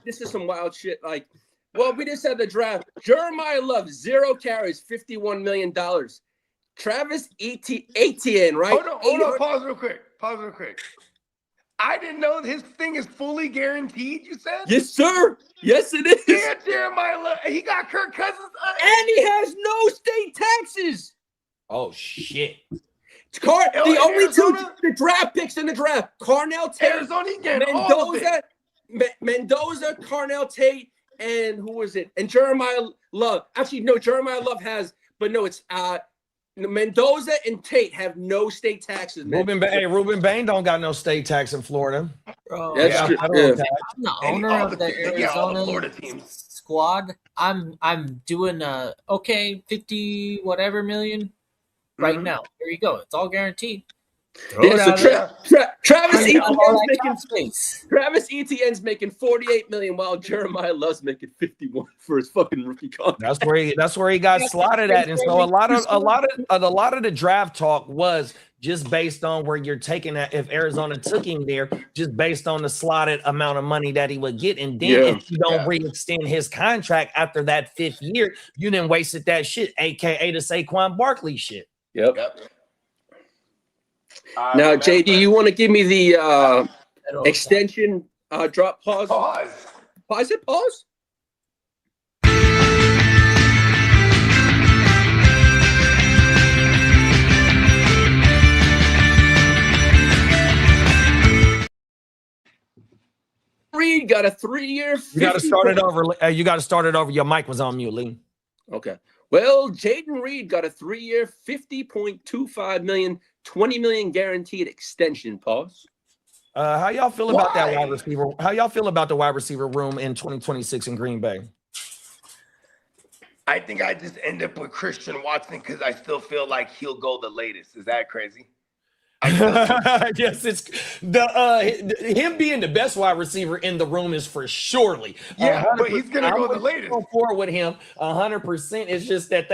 this is some wild shit. Like, well, we just had the draft. Jeremiah Love, 0 carries, $51 million. Travis Etienne, right? Hold on. Pause real quick. I didn't know his thing is fully guaranteed, you said? Yes, sir. Yes, it is. Yeah, Jeremiah Love. He got Kirk Cousins. And he has no state taxes. Oh shit. The only Arizona? two the draft picks in the draft: Carnell Tate, Arizona, he getting all of it. Mendoza, Carnell Tate, and who was it? And Jeremiah Love. Actually, no, Jeremiah Love has, but no, it's Mendoza and Tate have no state taxes. Man. Ruben Bain don't got no state tax in Florida. Bro, That's true. I Yeah. don't I'm the owner of the Arizona Florida teams. squad. I'm doing 50 whatever million right now. There you go. It's all guaranteed. Throw it out there. Travis All Etienne's that making cap space. Travis Etienne's making $48 million, while Jeremiah Love's making $51 for his fucking rookie contract. That's where he got slotted at. And so a lot of the draft talk was just based on where you're taking that. If Arizona took him there, just based on the slotted amount of money that he would get. And then if you don't re-extend his contract after that 5th year, you then wasted that shit, aka the Saquon Barkley shit. Yep. Now, JD, you want to give me the extension drop pause? Pause it, pause? Reed got a 3-year. You got to start it over. You got to start it over. Your mic was on mute, Lee. Okay. Well, Jaden Reed got a 3-year, $50.25 million, $20 million guaranteed extension. Pause. How y'all feel about that wide receiver? How y'all feel about the wide receiver room in 2026 in Green Bay? I think I just end up with Christian Watson because I still feel like he'll go the latest. Is that crazy? Yes, it's the him being the best wide receiver in the room is for surely. But he's gonna go the latest. Go forward with him 100%. It's just that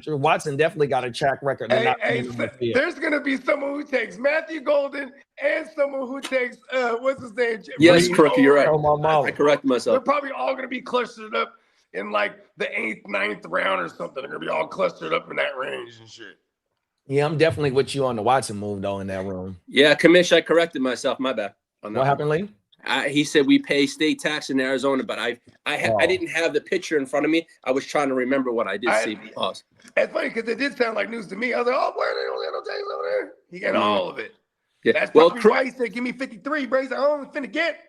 Watson definitely got a track record. There's gonna be someone who takes Matthew Golden and someone who takes what's his name? Yes, Crookie, you're right. Oh, my mom. I correct myself. They're probably all gonna be clustered up in like the 8th, 9th round or something. They're gonna be all clustered up in that range and shit. Yeah, I'm definitely with you on the Watson move though in that room. Yeah, Commish, I corrected myself. My bad. What happened, Lee? He said we pay state tax in Arizona, but I didn't have the picture in front of me. I was trying to remember what I did see. Pause. It's funny because it did sound like news to me. I was like, oh, where they don't got no tax over there? He got all of it. Yeah. That's probably why he said, give me 53, bro. He's like, oh, I'm finna get.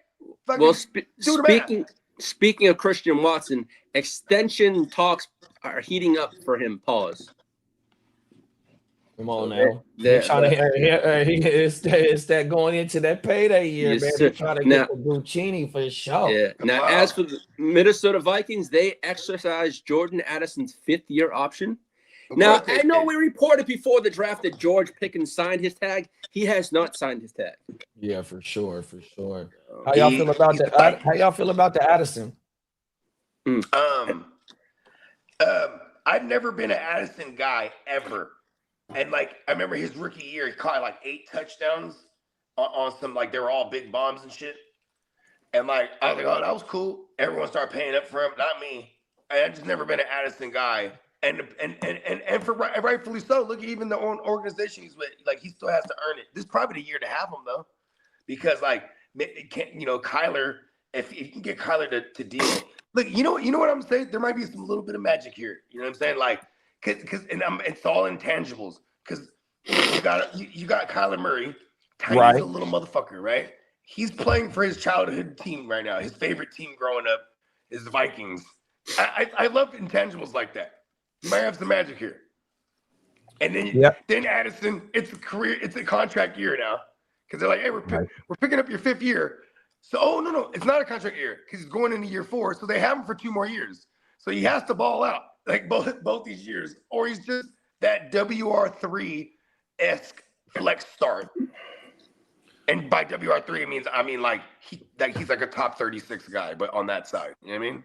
Well, speaking of Christian Watson, extension talks are heating up for him. Pause. Come on now. It's that going into that payday year, Yes, man. sir. Trying to get the Buccini for sure. Yeah. Now, as for the Minnesota Vikings, they exercised Jordan Addison's 5th-year option. Now, I know we reported before the draft that George Pickens signed his tag. He has not signed his tag. Yeah, for sure. How y'all feel about that? How y'all feel about the Addison? I've never been an Addison guy ever. And like I remember his rookie year, he caught like 8 touchdowns on some like they were all big bombs and shit. And like I was like, oh, that was cool. Everyone started paying up for him, not me. I just never been an Addison guy, and for rightfully so. Look, even the organization he's with, like he still has to earn it. This is probably the year to have him though, because like it can't, Kyler. If you can get Kyler to deal, look, you know what I'm saying. There might be some little bit of magic here. You know what I'm saying, like. Because it's all intangibles. Because you got Kyler Murray, tiny little motherfucker, right? He's playing for his childhood team right now. His favorite team growing up is the Vikings. I love intangibles like that. You might have some magic here. And then Addison, it's a contract year now. Because they're like, hey, we're picking up your 5th year. So no, it's not a contract year because he's going into year 4. So they have him for 2 more years. So he has to ball out. Like both these years, or he's just that WR3-esque flex start. And by WR3, I mean like he's like a top 36 guy, but on that side, you know what I mean?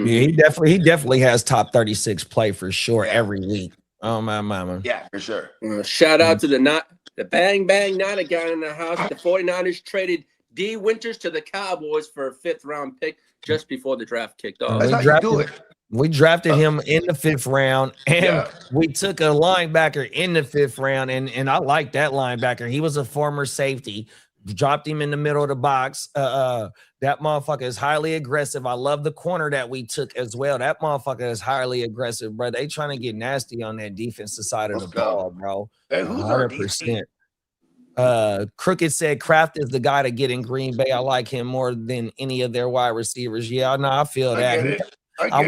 Yeah, he definitely has top 36 play for sure every week. Oh my mama. Yeah, for sure. Shout out to the The bang bang not a guy in the house. The 49ers traded D. Winters to the Cowboys for a 5th-round pick just before the draft kicked off. That's how you do it. We drafted him in the 5th round, and we took a linebacker in the 5th round, and I like that linebacker. He was a former safety. Dropped him in the middle of the box. That motherfucker is highly aggressive. I love the corner that we took as well. That motherfucker is highly aggressive, bro. They trying to get nasty on that defensive side of the ball, bro. Hey, who's our DC? Crooked said Kraft is the guy to get in Green Bay. I like him more than any of their wide receivers. Yeah, no, I feel that. I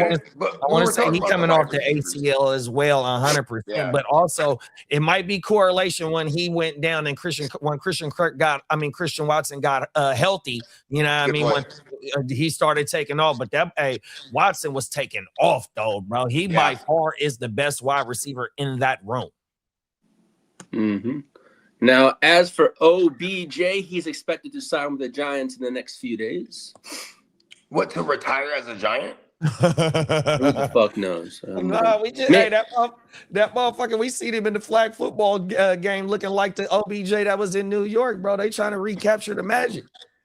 want to say he's coming off the ACL as well, 100%. Yeah. But also, it might be correlation when he went down and Christian Watson got healthy. You know what I mean? When he started taking off, but Watson was taking off though, bro. He by far is the best wide receiver in that room. Mm-hmm. Now, as for OBJ, he's expected to sign with the Giants in the next few days. What, to retire as a Giant? Who the fuck knows? No, we just that motherfucker. We seen him in the flag football game looking like the OBJ that was in New York, bro. They trying to recapture the magic.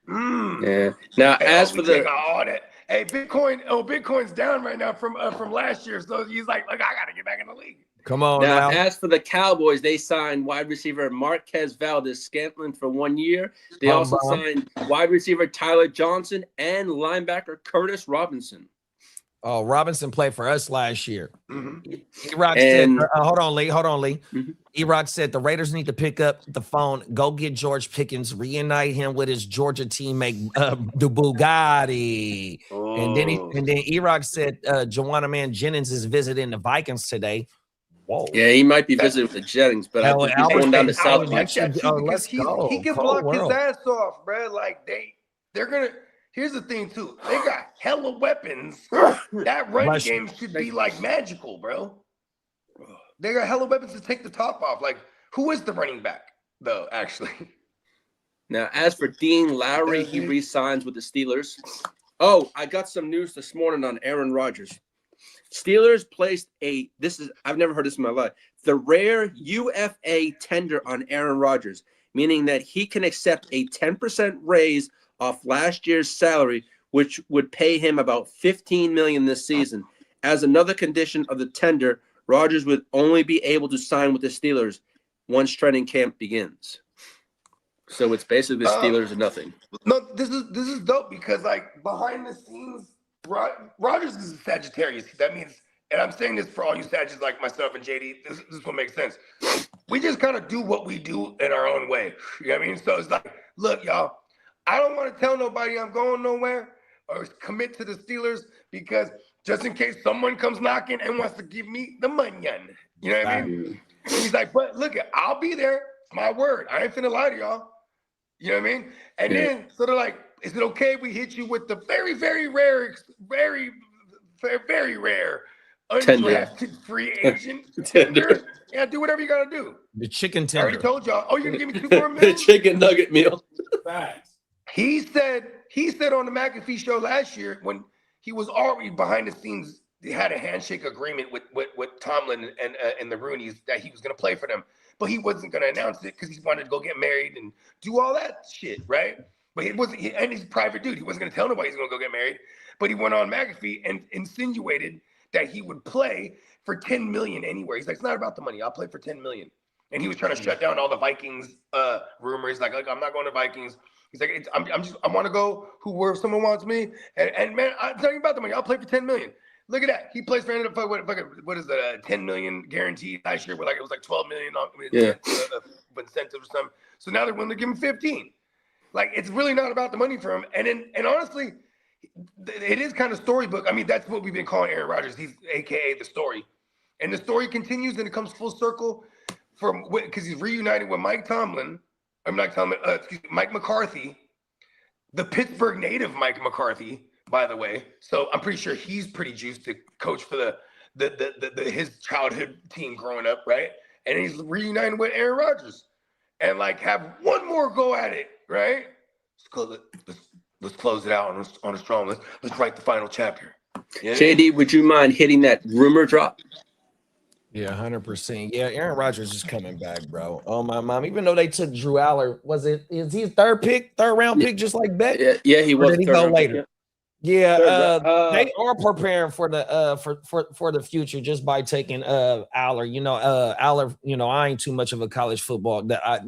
Yeah. Now, as for the audit, Bitcoin's down right now from last year, so he's like, I gotta get back in the league. Come on now. Now, As for the Cowboys, they signed wide receiver Marquez Valdez-Scantling for 1 year. They also signed wide receiver Tyler Johnson and linebacker Curtis Robinson. Oh, Robinson played for us last year. Mm-hmm. E-Rock said, hold on, Lee. Mm-hmm. E-Rock said the Raiders need to pick up the phone, go get George Pickens, reunite him with his Georgia teammate, the Bugatti. Oh. And then E-Rock said Joanna Man Jennings is visiting the Vikings today. Whoa. Yeah, he might be visiting with the Jennings, but I think he's going down to South. Let's go. He can block his ass off, bro. Like they're gonna. Here's the thing, too. They got hella weapons. That run game should be, like, magical, bro. They got hella weapons to take the top off. Like, who is the running back, though, actually? Now, as for Dean Lowry, he re-signs with the Steelers. Oh, I got some news this morning on Aaron Rodgers. Steelers placed I've never heard this in my life, the rare UFA tender on Aaron Rodgers, meaning that he can accept a 10% raise off last year's salary, which would pay him about $15 million this season. As another condition of the tender, Rodgers would only be able to sign with the Steelers once training camp begins. So it's basically the Steelers or nothing. No, this is dope because, like, behind the scenes, Rodgers is a Sagittarius. That means, and I'm saying this for all you Sagittarius like myself and JD, this is what makes sense. We just kind of do what we do in our own way. You know what I mean? So it's like, look, y'all, I don't want to tell nobody I'm going nowhere or commit to the Steelers because just in case someone comes knocking and wants to give me the money. You know what I mean? He's like, but look, I'll be there. It's my word. I ain't finna lie to y'all. You know what I mean? And then, so they're like, is it okay if we hit you with the very, very rare, very, very rare undrafted free agent tender? Yeah, do whatever you got to do. The chicken I tender. already told y'all. Oh, you're going to give me $2 more The million? chicken nugget meal. Facts. He said on the McAfee show last year when he was already behind the scenes, they had a handshake agreement with Tomlin and the Rooneys that he was going to play for them, but he wasn't going to announce it because he wanted to go get married and do all that shit, right? But and he's a private dude. He wasn't going to tell nobody he's going to go get married, but he went on McAfee and insinuated that he would play for $10 million anywhere. He's like, it's not about the money. I'll play for $10 million. And he was trying to shut down all the Vikings rumors. Like I'm not going to Vikings. He's like, I want to go where someone wants me. And man, I'm talking about the money. I'll play for $10 million. Look at that. He plays for what is it, $10 million guaranteed last year? Where it was like $12 million incentive or something. So now they're willing to give him 15. Like it's really not about the money for him. And honestly, it is kind of storybook. I mean, that's what we've been calling Aaron Rodgers. He's AKA the story, and the story continues and it comes full circle because he's reunited with Mike McCarthy, the Pittsburgh native Mike McCarthy, by the way. So I'm pretty sure he's pretty juiced to coach for his childhood team growing up, right? And he's reunited with Aaron Rodgers and like have one more go at it, right? Let's close it out on a strong. Let's write the final chapter. Yeah. JD, would you mind hitting that rumor drop? Yeah, 100%. Yeah, Aaron Rodgers is coming back, bro. Oh my mom. Even though they took Drew Aller, is he a third round pick, just like Beck? Yeah, he Or was did a he third go round pick, later? yeah. Yeah, Third they are preparing for the for the future just by taking Aller. Aller. I ain't too much of a college football that I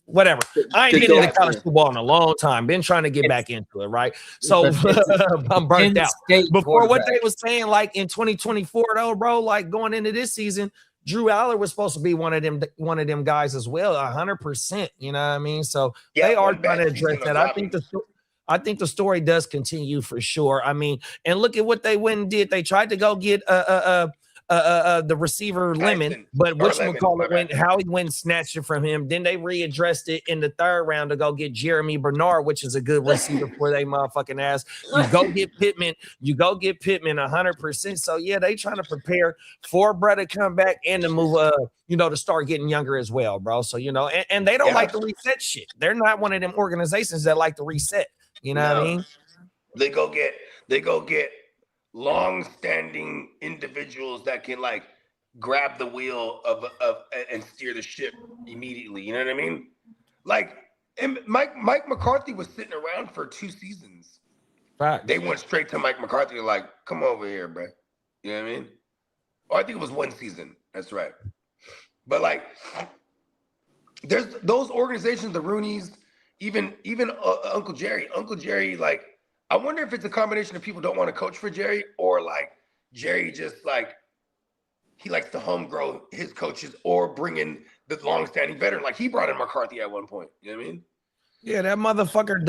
whatever. I ain't been into college football in a long time. Been trying to get back into it, right? So I'm burnt out. Before what they was saying, like in 2024, though, bro, like going into this season, Drew Aller was supposed to be one of them guys as well, 100%. You know what I mean? So they are trying to address that. I think the story does continue for sure. I mean, and look at what they went and did. They tried to go get the receiver Lemon, but Howie went and snatched it from him. Then they readdressed it in the third round to go get Jeremy Bernard, which is a good receiver for they motherfucking ass. You go get Pittman 100%. So yeah, they trying to prepare for Brett to come back and to move to start getting younger as well, bro. So and they don't like to reset shit. They're not one of them organizations that like to reset. You know what I mean? They go get long-standing individuals that can like grab the wheel of and steer the ship immediately. You know what I mean? Like, and Mike McCarthy was sitting around for 2 seasons. Right. They went straight to Mike McCarthy like, come over here, bro. You know what I mean? Or I think it was 1 season. That's right. But like, there's those organizations, the Rooneys, even Uncle Jerry, like, I wonder if it's a combination of people don't want to coach for Jerry, or like Jerry just like he likes to home grow his coaches or bring in the long-standing veteran. Like he brought in McCarthy at one point. You know what I mean? Yeah, that motherfucker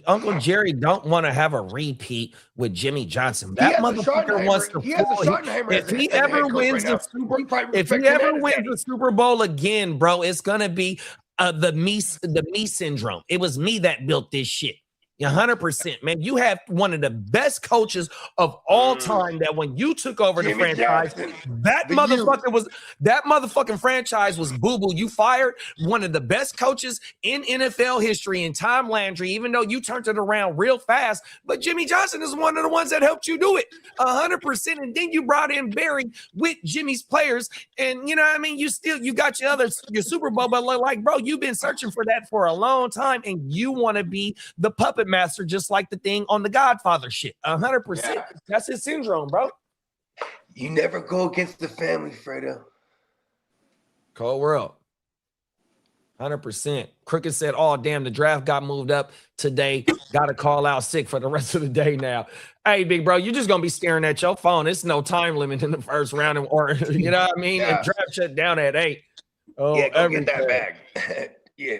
Uncle Jerry don't want to have a repeat with Jimmy Johnson. That motherfucker wants to if he ever wins the Super Bowl again, bro, it's gonna be the me syndrome. It was me that built this shit. 100%, man. You have one of the best coaches of all time. That when you took over the franchise, that motherfucking franchise was boo-boo. You fired one of the best coaches in NFL history, in Tom Landry, even though you turned it around real fast. But Jimmy Johnson is one of the ones that helped you do it 100%. And then you brought in Barry with Jimmy's players, and you know what I mean. You got your Super Bowl, but like, bro, you've been searching for that for a long time, and you want to be the puppet master, just like the thing on the Godfather shit. 100%. Yeah. That's his syndrome, bro. You never go against the family, Fredo. Cold world. 100%. Crooked said, oh, damn, the draft got moved up today. Got to call out sick for the rest of the day now. Hey, big bro, you're just going to be staring at your phone. It's no time limit in the first round. Or, you know what I mean? Yeah. The draft shut down at 8. Oh, yeah, go get that bag. Yeah.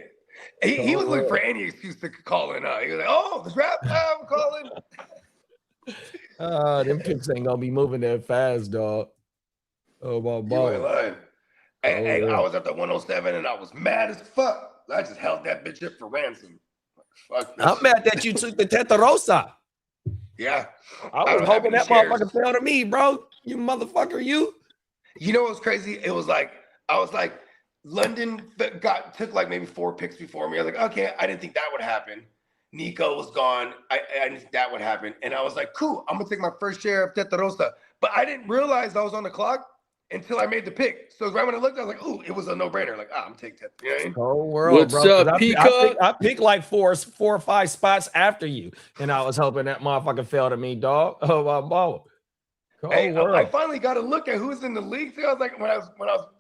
He was looking for any excuse to call in. He was like, oh, the draft, I'm calling. Them picks ain't going to be moving that fast, dog. Oh, my boy. Hey, I was at the 107 and I was mad as fuck. I just held that bitch up for ransom. Fuck I'm mad that you took the Testarossa. Yeah. I was hoping that motherfucker fell to me, bro. You motherfucker, you. You know what was crazy? It was like, I was like, London took like maybe 4 picks before me. I was like, okay, I didn't think that would happen. Nico was gone. I didn't think that would happen. And I was like, cool, I'm going to take my first share of Testarossa. But I didn't realize I was on the clock until I made the pick. So right when I looked, I was like, ooh, it was a no-brainer. Like, I'm taking Testarossa. You know what I mean? Oh, world, what's bro. up, Peacock? I picked like four or five spots after you. And I was hoping that motherfucker fell to me, dog. Oh, my boy. Hey, I finally got to look at who's in the league. I was like, when I was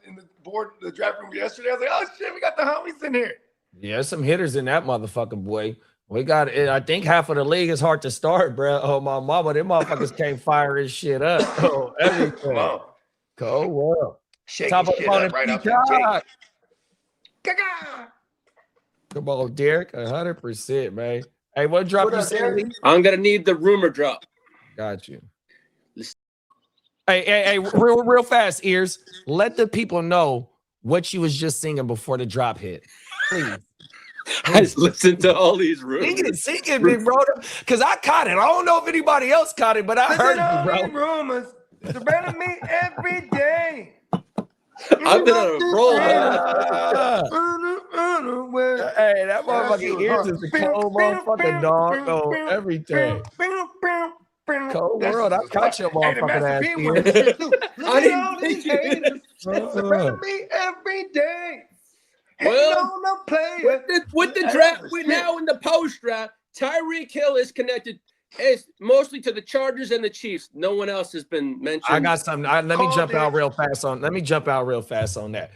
in the draft room yesterday, I was like, oh shit, we got the homies in here. Yeah, some hitters in that motherfucker, boy. We got it. I think half of the league is hard to start, bro. Oh, my mama, them motherfuckers can't fire his shit up. Oh, everything. Cold world. Shake shit up right up the gate. Come on, Derek. 100%, man. Hey, what drop you saying? I'm gonna need the rumor drop. Got you. Hey, real fast, ears. Let the people know what you was just singing before the drop hit. Please. I just listened to all these rumors. Sing it, big bro. Because I caught it. I don't know if anybody else caught it, but I heard you, bro. Rumors surrounding me every day. I've been on a roll. Hey, that motherfucking ears is a cold motherfucking dog. Oh, everything. Cold That's world. I just caught your and the motherfucking Master ass P here. went shit too. Look I at didn't all think these you- haters. It's around me every day. Well, Hating on the player. with the I draft, love the we're shit. now in the post draft. Tyreek Hill is connected as mostly to the Chargers and the Chiefs. No one else has been mentioned. I got something. Let me Called jump out it. real fast on. Let me jump out real fast on that.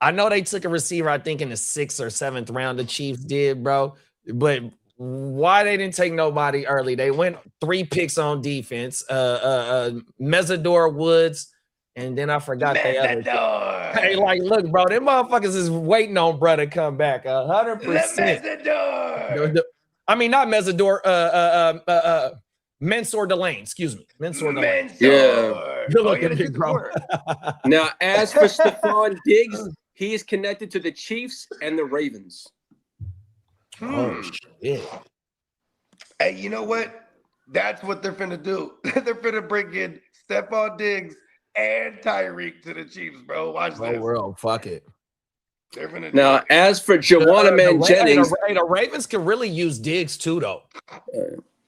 I know they took a receiver, I think, in the 6th or 7th round. The Chiefs did, bro. But why they didn't take nobody early? They went 3 picks on defense. Mesador Woods, and then I forgot the other. Matador. Hey, like, look, bro, them motherfuckers is waiting on brother to come back. The 100%. Matador. I mean, not Mesador. Mensor Delane. Excuse me, Mensor Delane. Mentor. Yeah. Good Oh, looking, yeah, they big shoot the bro. corner. Now, as for Stefon Diggs, he is connected to the Chiefs and the Ravens. Oh shit. Hey, you know what? That's what they're finna do. They're finna bring in Stefon Diggs and Tyreek to the Chiefs, bro. Watch Oh, this. world, fuck it. They're finna do Now, it. as for Joanna Jennings, The Ravens can really use Diggs too, though.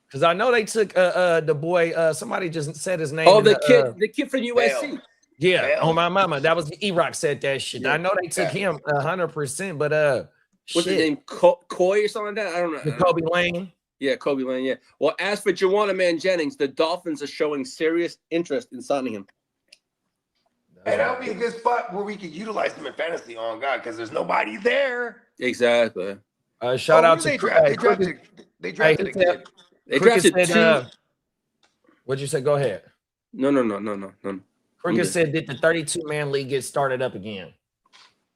Because I know they took the boy. Somebody just said his name. oh, in the kid from USC. Bell. Yeah, Bell. on my mama. That was E-Rock said that shit. Yeah. I know they took him 100%, but What's his name? Coy or something like that? I don't know. Jacoby Lane. Yeah, Kobe Lane. Yeah. Well, as for Joanna Jennings, the Dolphins are showing serious interest in signing him. And that'll be a good spot where we could utilize him in fantasy on God because there's nobody there. Exactly. Shout out who to they drafted. They drafted a kid. They Cricket drafted said, two. what'd you say? Go ahead. No. Cricket Okay. said, did the 32-man league get started up again?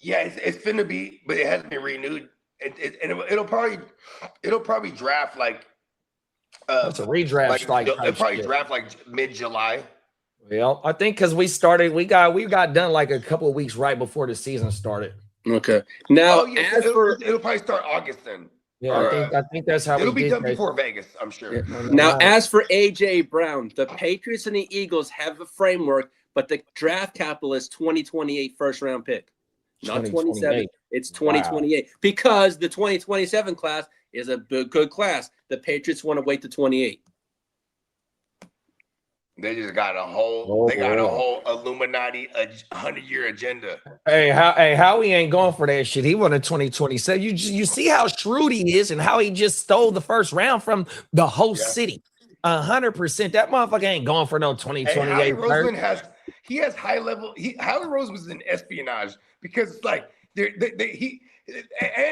Yeah, it's finna be, but it hasn't been renewed. It'll probably draft like It's a redraft it'll type probably shit. draft like mid-July. Well, I think because we got done like a couple of weeks right before the season started. Okay. Now, Oh yeah, as for it'll probably start August then. Yeah, Or, I think that's how It'll we be did done that. before Vegas, I'm sure. Now, as for AJ Brown, the Patriots and the Eagles have a framework, but the draft capital is 2028 first round pick, not 27. 2028. It's 2028 because the 2027 class is a good class. The Patriots want to wait to 28. They just got a whole Illuminati 100-year agenda. Hey, Howie ain't going for that shit. He wanted 2027. You see how shrewd he is and how he just stole the first round from the host city. 100%. That motherfucker ain't going for no 2028. Howie Roseman has high level. Howie Roseman's in espionage because it's like and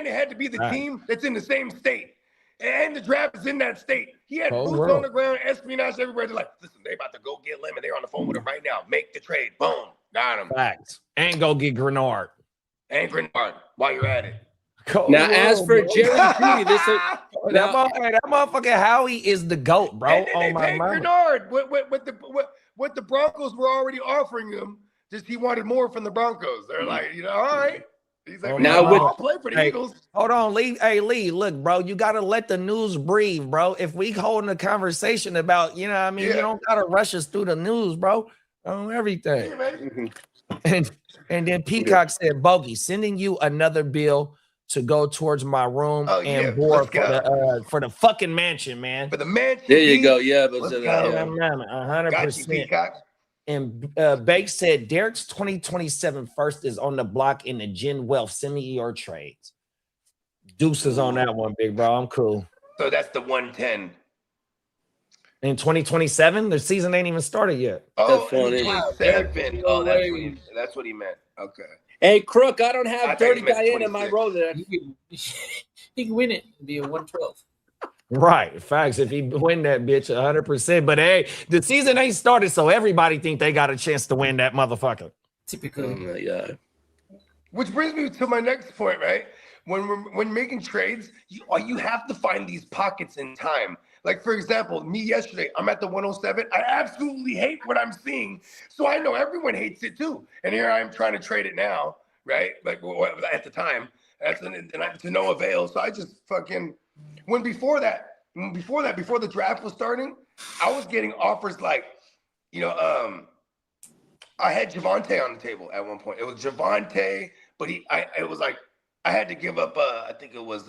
it had to be the team that's in the same state. And the draft is in that state. He had boots on the ground, espionage everywhere. They're like, listen, they about to go get Lemon. They're on the phone with him right now. Make the trade. Boom. Got him. Facts. And go get Grenard. And Grenard while you're at it. Now, as for Jerry Jeudy, that motherfucker Howie is the GOAT, bro. And then Oh they my paid mama. Grenard. What the Broncos were already offering him. Just he wanted more from the Broncos. They're like, all right. He's like, I'll play for the Eagles. Hold on, Lee. Hey, Lee, look, bro, you got to let the news breathe, bro. If we holding a conversation about, you know what I mean? You don't got to rush us through the news, bro, on everything. And then Peacock said, Bogey, sending you another bill to go towards my room and board for the fucking mansion, man. For the mansion. There you go. Yeah. Let's go. 100%. And Bake said Derek's 2027 first is on the block in the Gen Wealth semi-ER trades. Deuces on that one, big bro. I'm cool. So that's the 110. In 2027, the season ain't even started yet. Oh, 27. Oh, that's what he meant. Okay. Hey, Crook, I don't have Dirty Diane in my row there. He can win it. It'd be a 112. Right. Facts. If he win that bitch 100%. But hey, the season ain't started, so everybody think they got a chance to win that motherfucker. Typically. Yeah. Which brings me to my next point, right? When making trades, you have to find these pockets in time. Like, for example, me yesterday, I'm at the 107. I absolutely hate what I'm seeing. So I know everyone hates it too. And here I am trying to trade it now, right? Like at the time. To no avail. So I just fucking... Before the draft was starting, I was getting offers like, I had Javonte on the table at one point. It was Javonte, but it was like I had to give up. I think it was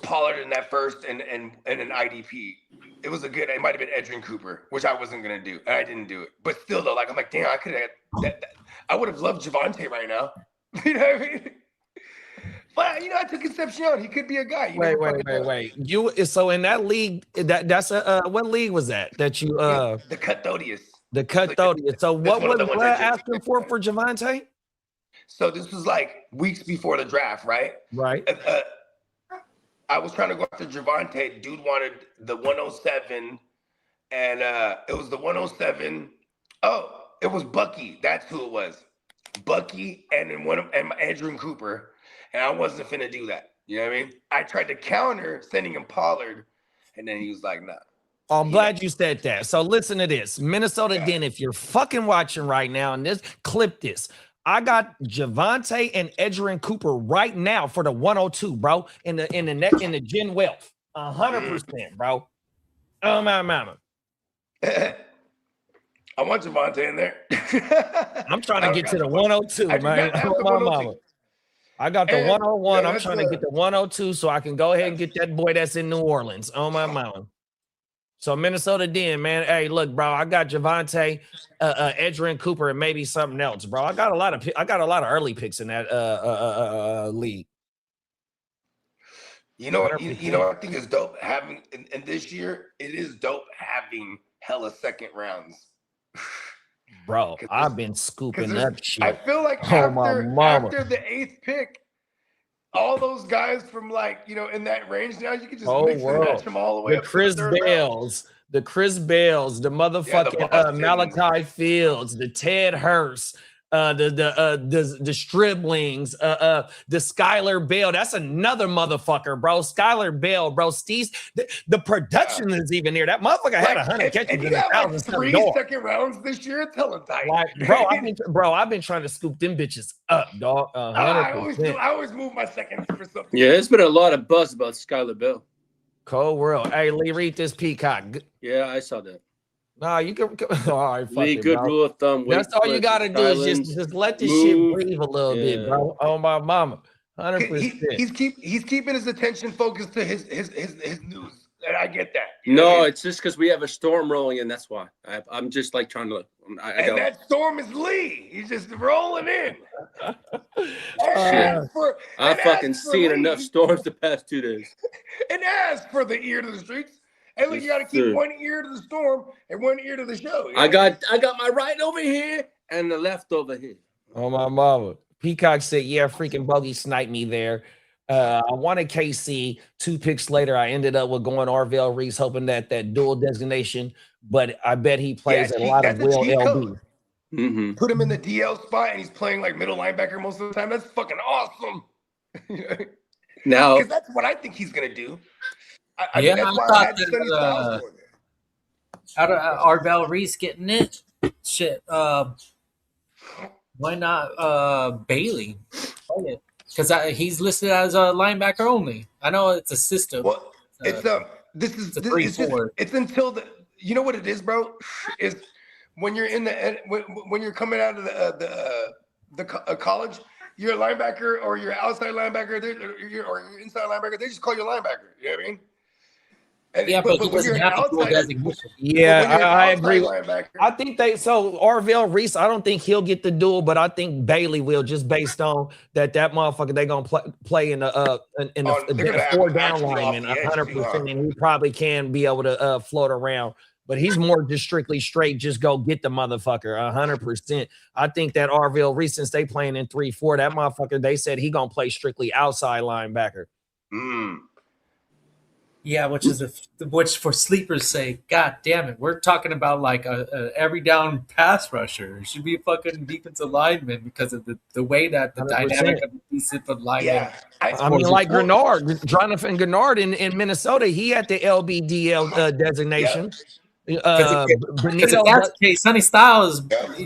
Pollard in that first and an IDP. It was a good. It might have been Edrin Cooper, which I wasn't gonna do, and I didn't do it. But still, though, like I'm like, damn, I could have. I would have loved Javonte right now. You know what I mean? But I took Concepcion. He could be a guy. Wait. You so in that league? That's a what league was that you the Cuthodius. The Cuthodius. So what was Brad asking for Javonte? So this was like weeks before the draft, right? Right. I was trying to go after Javonte. Dude wanted the 107, and it was the 107. Oh, it was Bucky. That's who it was. Bucky and Edrin Cooper. And I wasn't finna do that. You know what I mean? I tried to counter sending him Pollard, and then he was like, nah. Oh, I'm glad you said that. So listen to this. Minnesota Den, if you're fucking watching right now, and clip this. I got Javonte and Edrin Cooper right now for the 102, bro. In the Gen Wealth. 100%, bro. Oh my mama. I want Javonte in there. I'm trying to get to the 102, man. Oh my mama. I got the 101. I'm trying to get the 102 so I can go ahead and get that boy that's in New Orleans. Oh my mama. So Minnesota Den, man. Hey, look, bro. I got Javonte, Edrin Cooper, and maybe something else, bro. I got a lot of early picks in that league. You know what I think is dope having, and this year it is dope having hella second rounds. Bro, I've been scooping up shit. I feel like after the 8th pick, all those guys from in that range now, you can just mix and match them all the way up. The Chris Bells, the motherfucking Malachi Fields, the Ted Hurst, the Striblings, the Skylar Bell. That's another motherfucker, bro. Skylar Bell, bro. Steve's the production is even there. That motherfucker had 100 catches in 1,000. 3 second rounds this year. It's hella tight. I've been trying to scoop them bitches up, dog. I always move my seconds for something. Yeah, there's been a lot of buzz about Skylar Bell. Cold world. Hey, Lee, read this Peacock. Yeah, I saw that. Nah, you can. All right, Lee, good rule of thumb. That's all you gotta do is just let this shit breathe a little bit, bro. Oh my mama, 100%. He's keeping his attention focused to his news, and I get that. It's just because we have a storm rolling in. That's why I'm just like trying to. That storm is Lee. He's just rolling in. I've fucking seen enough storms the past 2 days. And as for the ear to the streets. Hey, look, you got to keep one ear to the storm and one ear to the show. I got my right over here and the left over here. Oh, my mama. Peacock said, yeah, freaking Bogey sniped me there. I wanted KC. 2 picks later, I ended up with going Arvell Reese, hoping that dual designation, but I bet he plays a lot of Will LB. Mm-hmm. Put him in the DL spot, and he's playing like middle linebacker most of the time. That's fucking awesome. Now, because that's what I think he's going to do. I thought that out of Arvell Reese getting it, shit. Why not Bailey? Because he's listed as a linebacker only. I know it's a system. Well, it's until the. You know what it is, bro? Is when you're when you're coming out of the college, you're a linebacker or you're outside linebacker, or you're inside linebacker. They just call you a linebacker. You know what I mean? But he doesn't have to do a designation. Yeah, I agree. I think Arvell Reese, I don't think he'll get the duel, but I think Bailey will, just based on that motherfucker they're gonna play in the 4 down lineman 100%, and he probably can be able to float around. But he's more just strictly straight, just go get the motherfucker 100%. I think that Arvell Reese, since they playing in 3-4, that motherfucker, they said he gonna play strictly outside linebacker. Yeah, which for sleepers' sake, god damn it, we're talking about like a every down pass rusher. It should be a fucking defensive lineman because of the way that the 100%. Dynamic of the defensive lineman. Yeah. I mean, like Jonathan Grenard in Minnesota, he had the LBDL designation. Because in that case, Sonny Styles,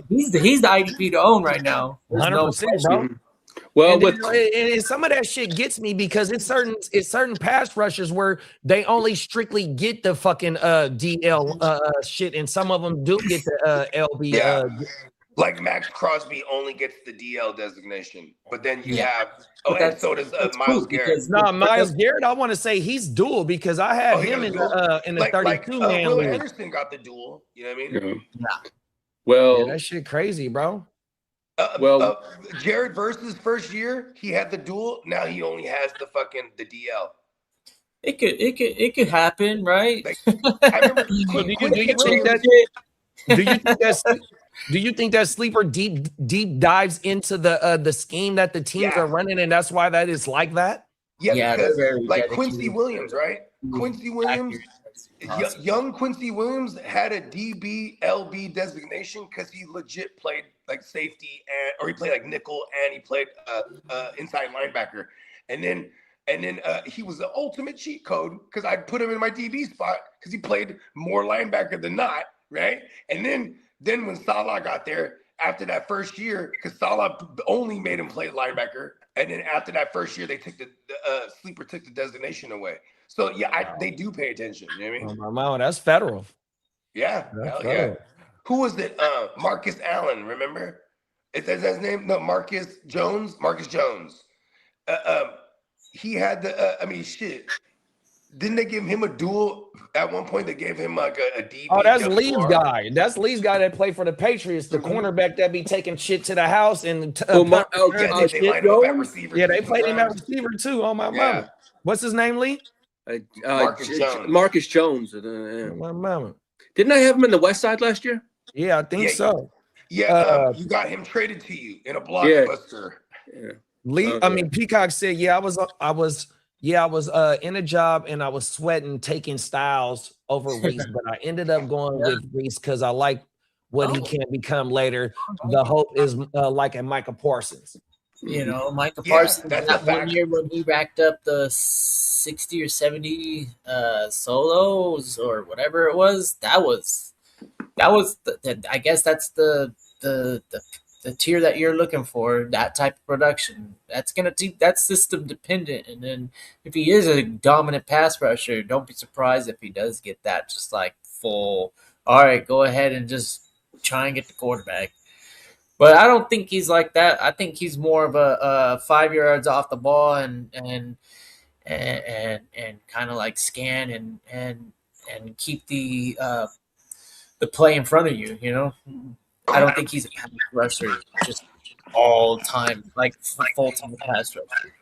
he's the IDP to own right now. 100%, bro. Well, and some of that shit gets me because it's certain pass rushers where they only strictly get the fucking DL shit, and some of them do get the LB. Like Max Crosby only gets the DL designation, but then you have and so does that's Miles cool Garrett. because Nah, Miles Garrett, I want to say he's dual because I had he him got a in dual? the 32 man Will league. Anderson got the duel. You know what I mean? Yeah. Well, Yeah, that shit crazy, bro. Jared versus first year, he had the duel. Now he only has the DL. it could happen, right? I remember Do you Quincy think Williams. do you think that sleeper deep dives into the scheme that the teams are running, and that's why that is like that? Yeah, because they're very like dedicated. Quincy Williams, right? Quincy Williams, Awesome. young Quincy Williams had a DB/LB designation because he legit played like safety or he played like nickel and he played inside linebacker, and then he was the ultimate cheat code because I'd put him in my DB spot because he played more linebacker than not, right? And then when Salah got there after that first year, because Salah only made him play linebacker, and then after that first year, they took the sleeper took the designation away. So yeah, they do pay attention. You know what I mean? Oh, my mama, that's federal. Yeah, hell yeah. Who was it? Marcus Allen. Remember? Is that his name? No, Marcus Jones. Marcus Jones. He had the. I mean, shit. Didn't they give him a duel at one point? They gave him like a DB. Oh, that's Lee's guy. That's Lee's guy that played for the Patriots, the cornerback that be taking shit to the house and they line up at receiver. Yeah, they played him at receiver too. Oh my mama. What's his name, Lee? Marcus Jones. Marcus Jones. Oh, my mama. Didn't I have him in the West Side last year? Yeah, I think so. Yeah, you got him traded to you in a blockbuster. Yeah. Lee, I mean, Peacock said, I was in a job and I was sweating taking Styles over Reese, but I ended up going with Reese because I like what he can become later. The hope is like a Micah Parsons. You know, Micah Parsons, that one year when he racked up the 60 or 70 solos or whatever it was, that was I guess that's the tier that you're looking for, that type of production. That's system dependent. And then if he is a dominant pass rusher, don't be surprised if he does get that just like full, all right, go ahead and just try and get the quarterback. But I don't think he's like that. I think he's more of a 5 yards off the ball and kind of like scan and keep the play in front of you, you know? I don't think he's a pass rusher just all time, like full-time pass rusher.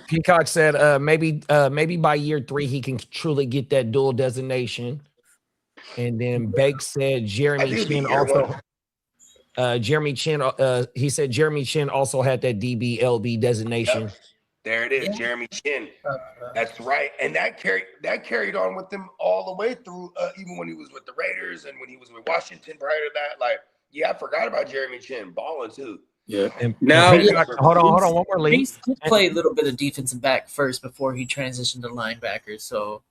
Peacock said maybe by year 3 he can truly get that dual designation. And then Bake said Jeremy Chin also. Jeremy Chin. He said Jeremy Chin also had that DB/LB designation. Yep. There it is, Jeremy Chin. That's right, and that carried on with him all the way through, even when he was with the Raiders and when he was with Washington prior to that. Like, I forgot about Jeremy Chin balling too. Yeah. And now, hold on, one more lead. He did play a little bit of defensive back first before he transitioned to linebacker. So.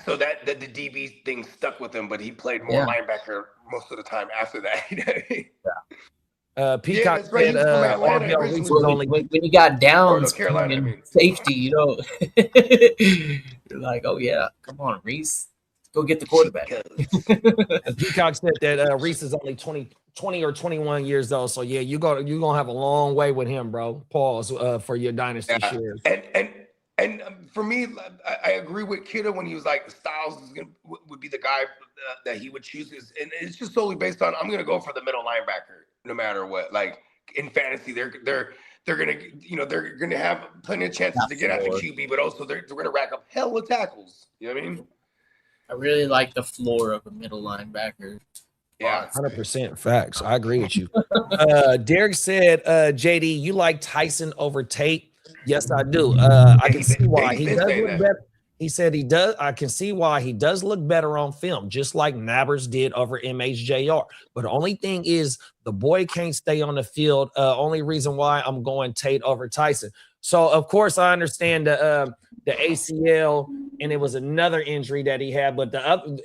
So that the DB thing stuck with him, but he played more linebacker most of the time after that. Peacock said when you got downs in safety, you know, you're like, oh yeah, come on, Reese, go get the quarterback. Peacock said that Reese is only 20 or 21 years old, so yeah, you're gonna have a long way with him, bro. Pause for your dynasty shares. And for me, I agree with Kidda when he was like, Styles would be the guy that he would choose. And it's just solely based on, I'm going to go for the middle linebacker no matter what. Like in fantasy, they're going to have plenty of chances to get after QB, but also they're going to rack up hella tackles. You know what I mean? I really like the floor of a middle linebacker. Yeah, 100% facts. I agree with you. Derek said, JD, you like Tyson over Tate? Yes, I do. I can see why he does look better. He said he does. I can see why he does look better on film, just like Nabbers did over MHJR. But the only thing is the boy can't stay on the field. Only reason why I'm going Tate over Tyson. So, of course, I understand the ACL, and it was another injury that he had, but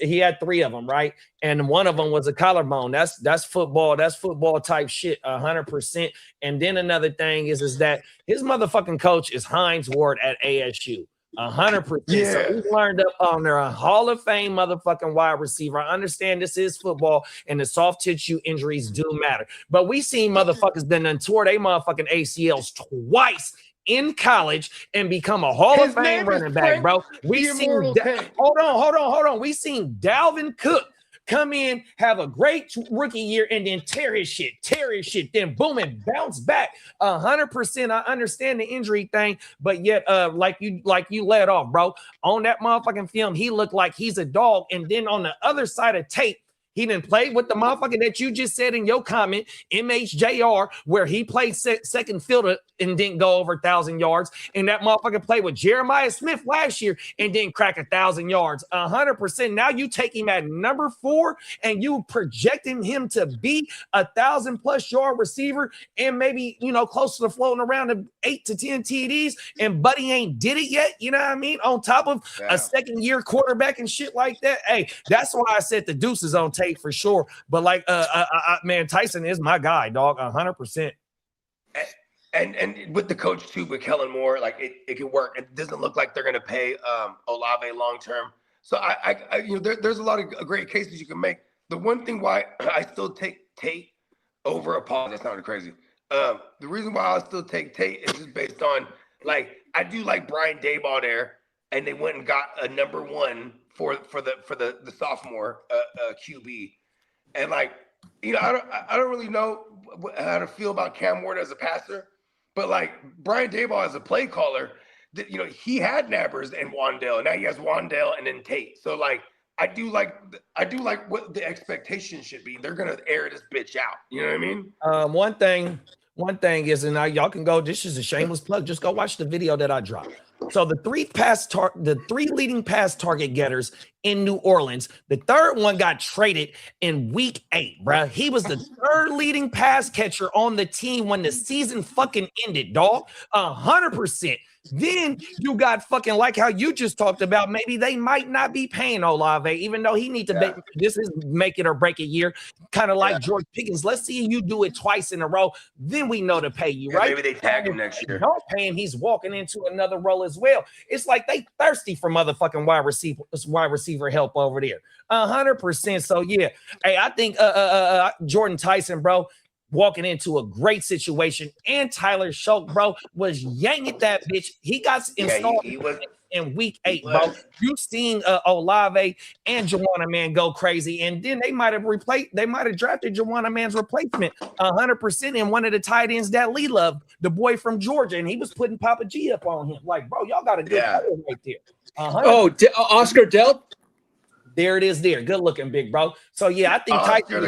he had 3 of them, right? And one of them was a collarbone. That's football. That's football type shit, 100%. And then another thing is that his motherfucking coach is Hines Ward at ASU. 100%. So Yeah. we learned up on there a Hall of Fame motherfucking wide receiver. I understand this is football and the soft tissue injuries do matter, but we seen motherfuckers that done tore they motherfucking ACLs twice in college and become a Hall of Fame running back, bro. We seen hold on. We seen Dalvin Cook come in, have a great rookie year, and then tear his shit, then boom, and bounce back 100%. I understand the injury thing, but yet, like you let off, bro. On that motherfucking film, he looked like he's a dog. And then on the other side of tape, he didn't play with the motherfucker that you just said in your comment, MHJR, where he played second fielder and didn't go over 1,000 yards. And that motherfucker played with Jeremiah Smith last year and didn't crack 1,000 yards. 100%. Now you take him at number 4 and you projecting him to be 1,000+ yard receiver and maybe, close to floating around to 8 to 10 TDs. And Buddy ain't did it yet. You know what I mean? On top of a second-year quarterback and shit like that. Hey, that's why I said the deuces on tape for sure. But man, Tyson is my guy, dog. 100%. And with the coach too, with Kellen Moore, like it can work. It doesn't look like they're going to pay Olave long term. So there's a lot of great cases you can make. The one thing why I still take Tate over a Paul, that sounded crazy. The reason why I still take Tate is just based on I do like Brian Daboll there, and they went and got a number 1 for the sophomore QB, and I don't really know how to feel about Cam Ward as a passer. But Brian Daboll as a play caller, he had Nabbers and Wandale, and now he has Wandale and then Tate. So I do like what the expectation should be. They're gonna air this bitch out. You know what I mean? One thing is, and now y'all can go. This is a shameless plug. Just go watch the video that I dropped. So the three leading pass target getters in New Orleans, the third one got traded in week 8, bro. He was the third leading pass catcher on the team when the season fucking ended, dog. 100%. Then you got fucking like how you just talked about. Maybe they might not be paying Olave, even though he need to this is make it or break it year, kind of like George Pickens. Let's see you do it twice in a row, then we know to pay you, right? Maybe they tag him next year. Don't pay him, he's walking into another role as well. It's like they thirsty for motherfucking wide receiver help over there. 100%. So yeah, hey, I think Jordan Tyson, bro, walking into a great situation, and Tyler Shoke, bro, was yanking that bitch. He got installed in week 8, bro. You seen Olave and Juwanna Mann go crazy, and then they might have drafted Juwanna Mann's replacement 100% in one of the tight ends that Lee loved, the boy from Georgia, and he was putting Papa G up on him. Bro, y'all got a good player right there. Oscar Delp. There it is there. Good looking, big bro. So, yeah, I think Tyson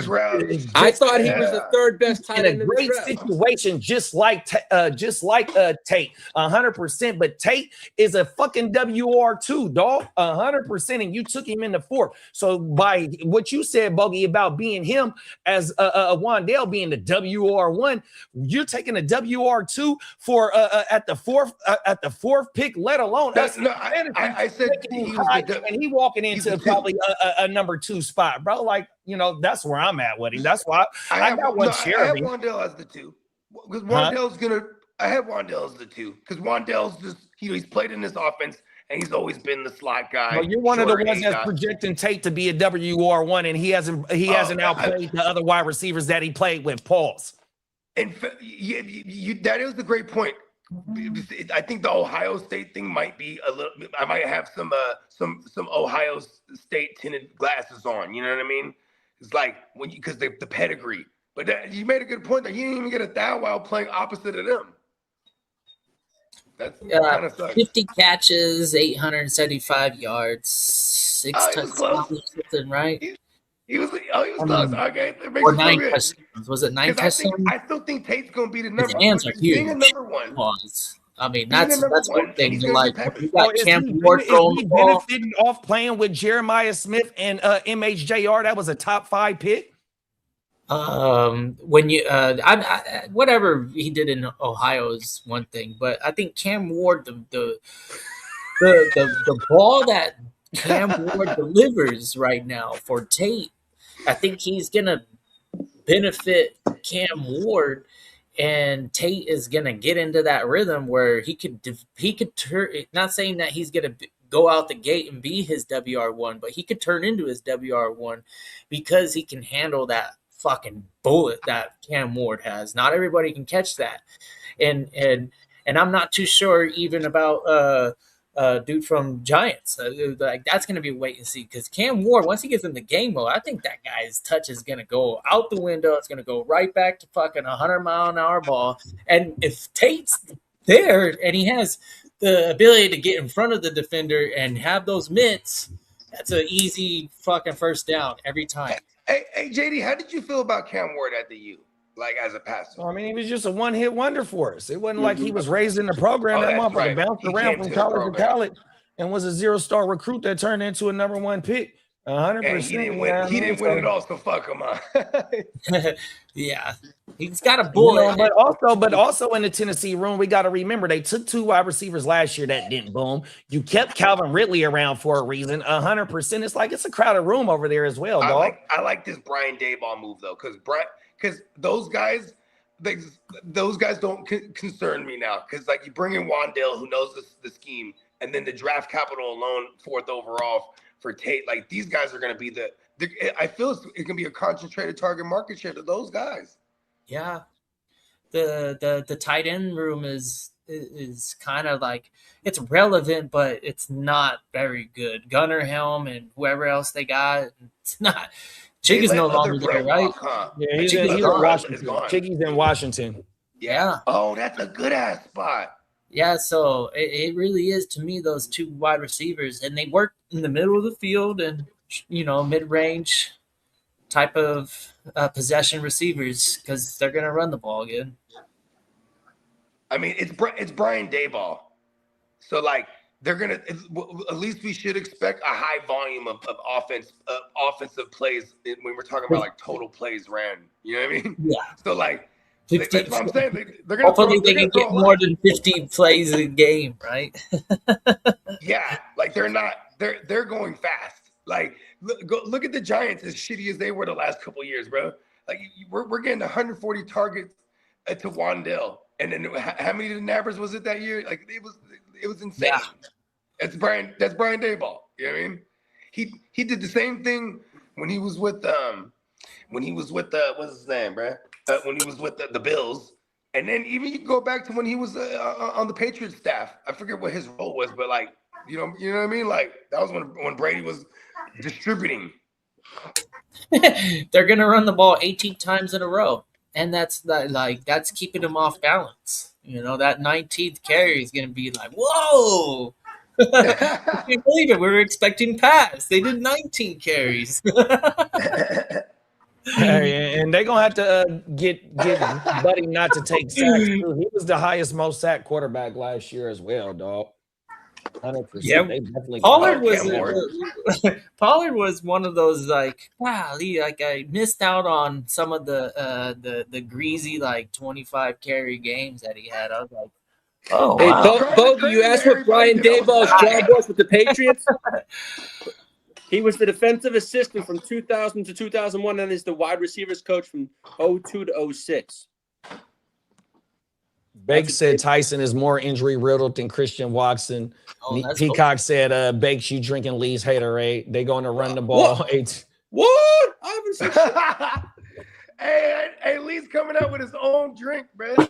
is I thought he was the third best tight end in a great situation, just like Tate, 100%. But Tate is a fucking WR2, dog, 100%. And you took him in the 4th. So, by what you said, Bogey, about being him as Wandale being the WR1, you're taking a WR2 for at the 4th pick, let alone us. No, I said and he walking into probably a number 2 spot, bro. That's where I'm at with him. That's why I got one share. I have Wandale as the 2 because Wandale's I have Wandale as the 2 because Wandale's just he's played in this offense and he's always been the slot guy. Well, you're one of the ones that's projecting Tate to be a WR1, and he hasn't outplayed the other wide receivers that he played with. Pause. And that is the great point. I think the Ohio State thing might be a little. I might have some Ohio State tinted glasses on. You know what I mean? It's because the pedigree. But you made a good point that you didn't even get a thou while playing opposite of them. That's kind of sucks. 50 catches, 875 yards, 6 touchdowns, something, right? He was close. Okay, or 9 touchdowns. Was it 9 touchdowns? I still think Tate's going to be the number. His hands are huge. Being a number 1. I mean, that's one thing. You got is Cam he Ward throwing the ball. Benefiting off playing with Jeremiah Smith and MHJR? That was a top 5 pick. When you whatever he did in Ohio is one thing, but I think Cam Ward, the ball that Cam Ward delivers right now for Tate, I think he's gonna benefit Cam Ward and Tate is gonna get into that rhythm where he could turn. Not saying that he's gonna go out the gate and be his WR1, but he could turn into his WR1 because he can handle that fucking bullet that Cam Ward has. Not everybody can catch that, and I'm not too sure even about dude from Giants. Like that's gonna be a wait and see because Cam Ward, once he gets in the game mode, I think that guy's touch is gonna go out the window. It's gonna go right back to fucking 100-mile-an-hour ball. And if Tate's there and he has the ability to get in front of the defender and have those mitts, that's an easy fucking first down every time. Hey, JD, how did you feel about Cam Ward at the U? Like as a passer? I mean, he was just a one-hit wonder for us. It wasn't like he was raised in the program. That that's motherfucker right. bounced He around came from to the college to program. college and was a 0-star recruit that turned into a number 1 pick. 100%. And he didn't win. He didn't win it all, so fuck him, huh? Yeah, he's got a bullet. But also in the Tennessee room, we got to remember they took 2 wide receivers last year that didn't boom. You kept Calvin Ridley around for a reason. 100%. It's like it's a crowded room over there as well, dog. I like this Brian Daboll move though, because those guys don't concern me now. Because like you bring in Wandale, who knows the scheme, and then the draft capital alone, 4th overall for Tate. Like these guys are going to be I feel it's going to be a concentrated target market share to those guys. Yeah, the tight end room is kind of like it's relevant, but it's not very good. Gunnar Helm and whoever else they got, it's not. Chiggy's no longer there, right? Yeah, he's in Washington. Chiggy's in Washington. Yeah. Oh, that's a good ass spot. Yeah, so it really is to me those 2 wide receivers, and they work in the middle of the field and mid-range type of possession receivers because they're gonna run the ball good. I mean, it's Brian Daboll, so like they're gonna at least we should expect a high volume of offensive plays when we're talking about like total plays ran. You know what I mean? Yeah. So like. 50, That's what I'm saying. They're gonna hopefully they can get more than 50 plays a game, right? Yeah, like they're going fast. Like look at the Giants, as shitty as they were the last couple of years, bro. Like we're getting 140 targets to Wandale, and then how many of the nabbers was it that year? Like it was insane. Yeah. That's Brian Daboll. You know what I mean? He did the same thing when he was with what's his name, bro? When he was with the Bills, and then even you go back to when he was on the Patriots staff. I forget what his role was, but like you know what I mean. Like that was when Brady was distributing. They're gonna run the ball 18 times in a row, and that's keeping them off balance. That 19th carry is gonna be like, whoa. I can't believe it. We were expecting pass. They did 19 carries. And they're gonna have to get Buddy not to take sacks too. He was the highest most sacked quarterback last year as well, dog. 100%. Yeah, Pollard was one of those like, wow, I missed out on some of the greasy like 25 carry games that he had. I was like, oh, hey, wow. Bogey, you asked what Brian Daboll's job was with the Patriots. He was the defensive assistant from 2000 to 2001, and is the wide receivers coach from 02 to 06. Bake said Tyson is more injury riddled than Christian Watson. Peacock said Bakes you drinking Lee's haterade. They going to run the ball. What? I haven't seen shit. Hey, Lee's coming out with his own drink, man.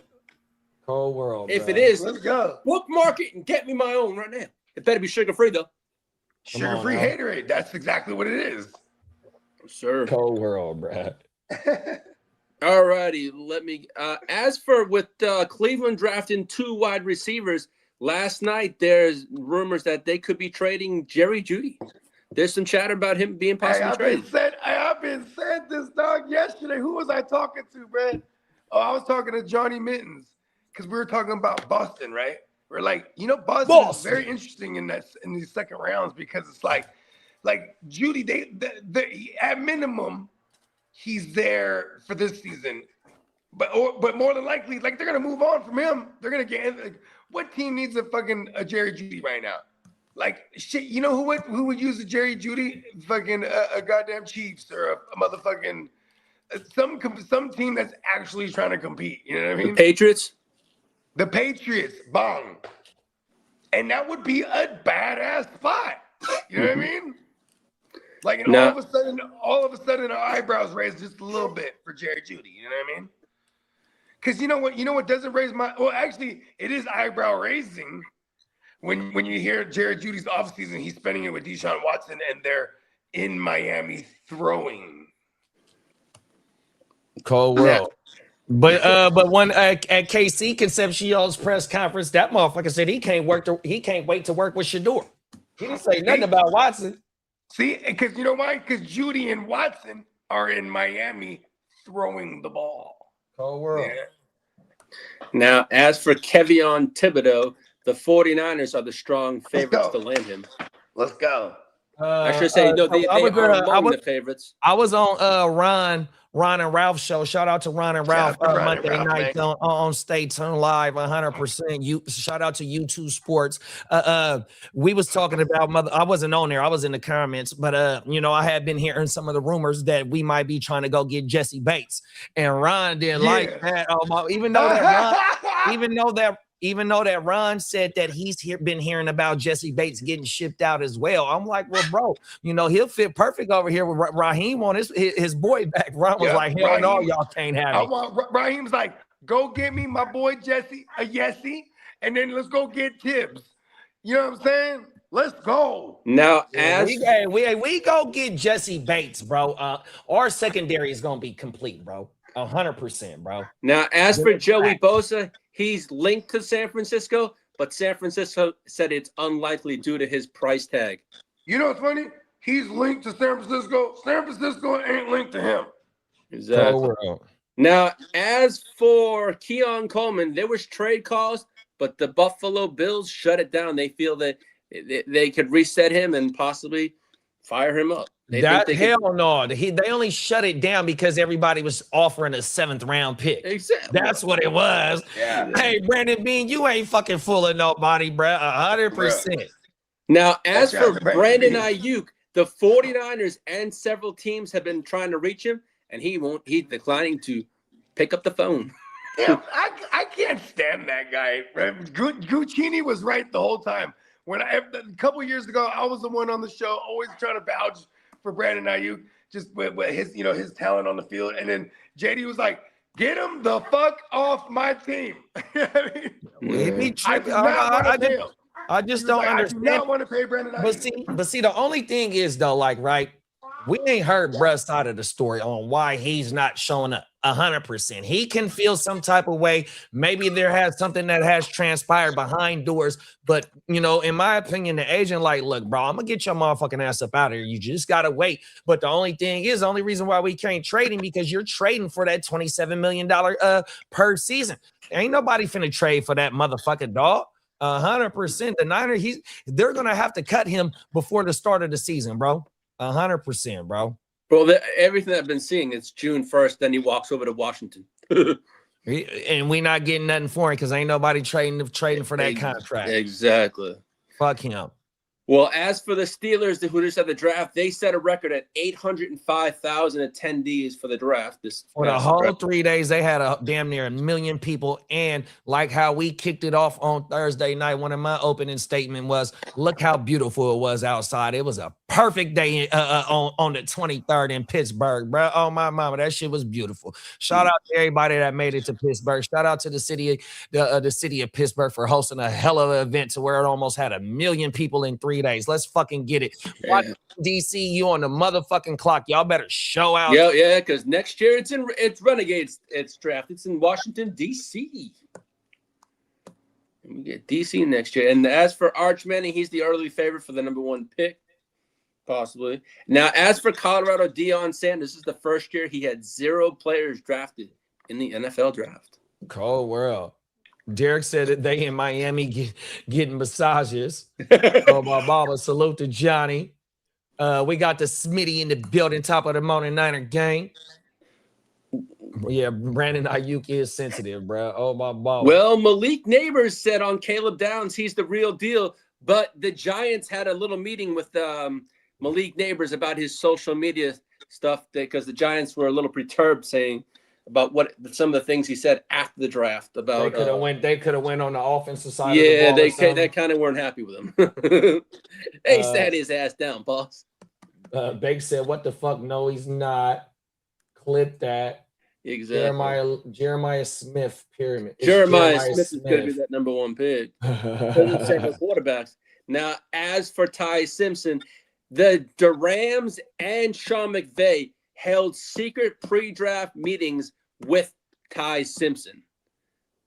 Cold world. If bro. it is, let's go. Bookmark it and get me my own right now. It better be sugar free though. Sugar-free haterade. That's exactly what it is. Sure. Cold world, bro. All righty. Let me. As for with Cleveland drafting 2 wide receivers last night, there's rumors that they could be trading Jerry Jeudy. There's some chatter about him being possibly traded. I've been saying this, dog. Yesterday, who was I talking to, man? Oh, I was talking to Johnny Mittens because we were talking about Boston, right? We're like, Boston is very interesting in these second rounds because it's like Jeudy, they at minimum, he's there for this season, but more than likely, like they're gonna move on from him. They're gonna get what team needs a Jerry Jeudy right now? Like shit, who would use a Jerry Jeudy? Fucking a goddamn Chiefs or a motherfucking some team that's actually trying to compete. You know what I mean? Patriots. The Patriots, bong. And that would be a badass spot. You know what I mean? Like, and No. all of a sudden, our eyebrows raise just a little bit for Jerry Jeudy. You know what I mean? Because you know what doesn't raise well, actually, it is eyebrow raising when you hear Jerry Jeudy's offseason, he's spending it with Deshaun Watson, and they're in Miami throwing. Cold world. But when at KC Concepcion's press conference, that motherfucker said he can't wait to work with Shador. He didn't say nothing about Watson. See, because you know why? Because Jeudy and Watson are in Miami throwing the ball. Cold world. Yeah. Now, as for Kevion Thibodeau, the 49ers are the strong favorites to land him. Let's go. I should say, no, they are among the favorites. I was on Ron and Ralph show. Shout out to Ron and Ralph Monday night on Stay Tuned Live 100%. Shout out to YouTube Sports. We was talking about I wasn't on there. I was in the comments, but I had been hearing some of the rumors that we might be trying to go get Jesse Bates, and Ron didn't like that. Even though that Ron said that he's been hearing about Jesse Bates getting shipped out as well. I'm like, well, bro, he'll fit perfect over here with Raheem on his boy back. Ron was like, hell no, y'all can't have it. Raheem's like, go get me my boy Jesse, and then let's go get Tibbs. You know what I'm saying? Let's go. Now, we go get Jesse Bates, bro. Our secondary is gonna be complete, bro. 100%, bro. Now, as for Joey Bosa, he's linked to San Francisco, but San Francisco said it's unlikely due to his price tag. You know what's funny? He's linked to San Francisco. San Francisco ain't linked to him. Exactly. Now, as for Keon Coleman, there was trade calls, but the Buffalo Bills shut it down. They feel that they could reset him and possibly fire him up. No. They only shut it down because everybody was offering a 7th round pick. Exactly. That's what it was. Yeah. Hey, Brandon Bean, you ain't fucking fooling nobody, bro. 100%. Now, as for Brandon Ayuk, the 49ers and several teams have been trying to reach him, and he's declining to pick up the phone. Yeah, I can't stand that guy. Guccini was right the whole time. A couple years ago, I was the one on the show always trying to vouch for Brandon Ayuk, just with his talent on the field. And then JD was like, get him the fuck off my team. I just don't understand. I do not want to pay Brandon Ayuk. But see, the only thing is though, like, right, we ain't heard Bruh's side of the story on why he's not showing up 100%. He can feel some type of way. Maybe there has something that has transpired behind doors. But, in my opinion, the agent like, look, bro, I'm going to get your motherfucking ass up out of here. You just got to wait. But the only reason why we can't trade him because you're trading for that $27 million per season. Ain't nobody finna trade for that motherfucking dog. 100%. The Niners, they're going to have to cut him before the start of the season, bro. 100%, bro. Bro, everything I've been seeing, it's June 1st, then he walks over to Washington. And we not getting nothing for him because ain't nobody trading for that contract. Exactly. Fuck him. Well, as for the Steelers, who just had the draft, they set a record at 805,000 attendees for the draft. For the whole 3 days, they had a damn near 1 million people. And like how we kicked it off on Thursday night, one of my opening statement was, look how beautiful it was outside. It was a perfect day on the 23rd in Pittsburgh, bro. Oh, my mama, that shit was beautiful. Shout out to everybody that made it to Pittsburgh. Shout out to the city of Pittsburgh for hosting a hell of an event to where it almost had 1 million people in 3 days. Let's fucking get it. Watch DC, you on the motherfucking clock. Y'all better show out. Yeah, because next year it's Renegades. It's draft. It's in Washington, D.C. And we get D.C. next year. And as for Arch Manning, he's the early favorite for the number 1 pick, possibly. Now, as for Colorado, Deion Sanders, this is the first year he had 0 players drafted in the NFL draft. Cold world. Derek said that they in Miami getting massages. Oh, my mama. Salute to Johnny. We got the Smitty in the building, top of the morning Niner gang. Yeah, Brandon Ayuk is sensitive, bro. Oh, my mama. Well, Malik Neighbors said on Caleb Downs he's the real deal, but the Giants had a little meeting with Malik Neighbors about his social media stuff because the Giants were a little perturbed saying about what some of the things he said after the draft about They could have went on the offensive side. yeah, of the ball they kind of weren't happy with him. They sat his ass down, boss. Bake said, "What the fuck? No, he's not." Clip that. Exactly. Jeremiah Smith. Pyramid. It's Jeremiah Smith is going to be that number one pick. Smith. Several quarterbacks. Now, as for Ty Simpson, the Rams and Sean McVay held secret pre-draft meetings with Ty Simpson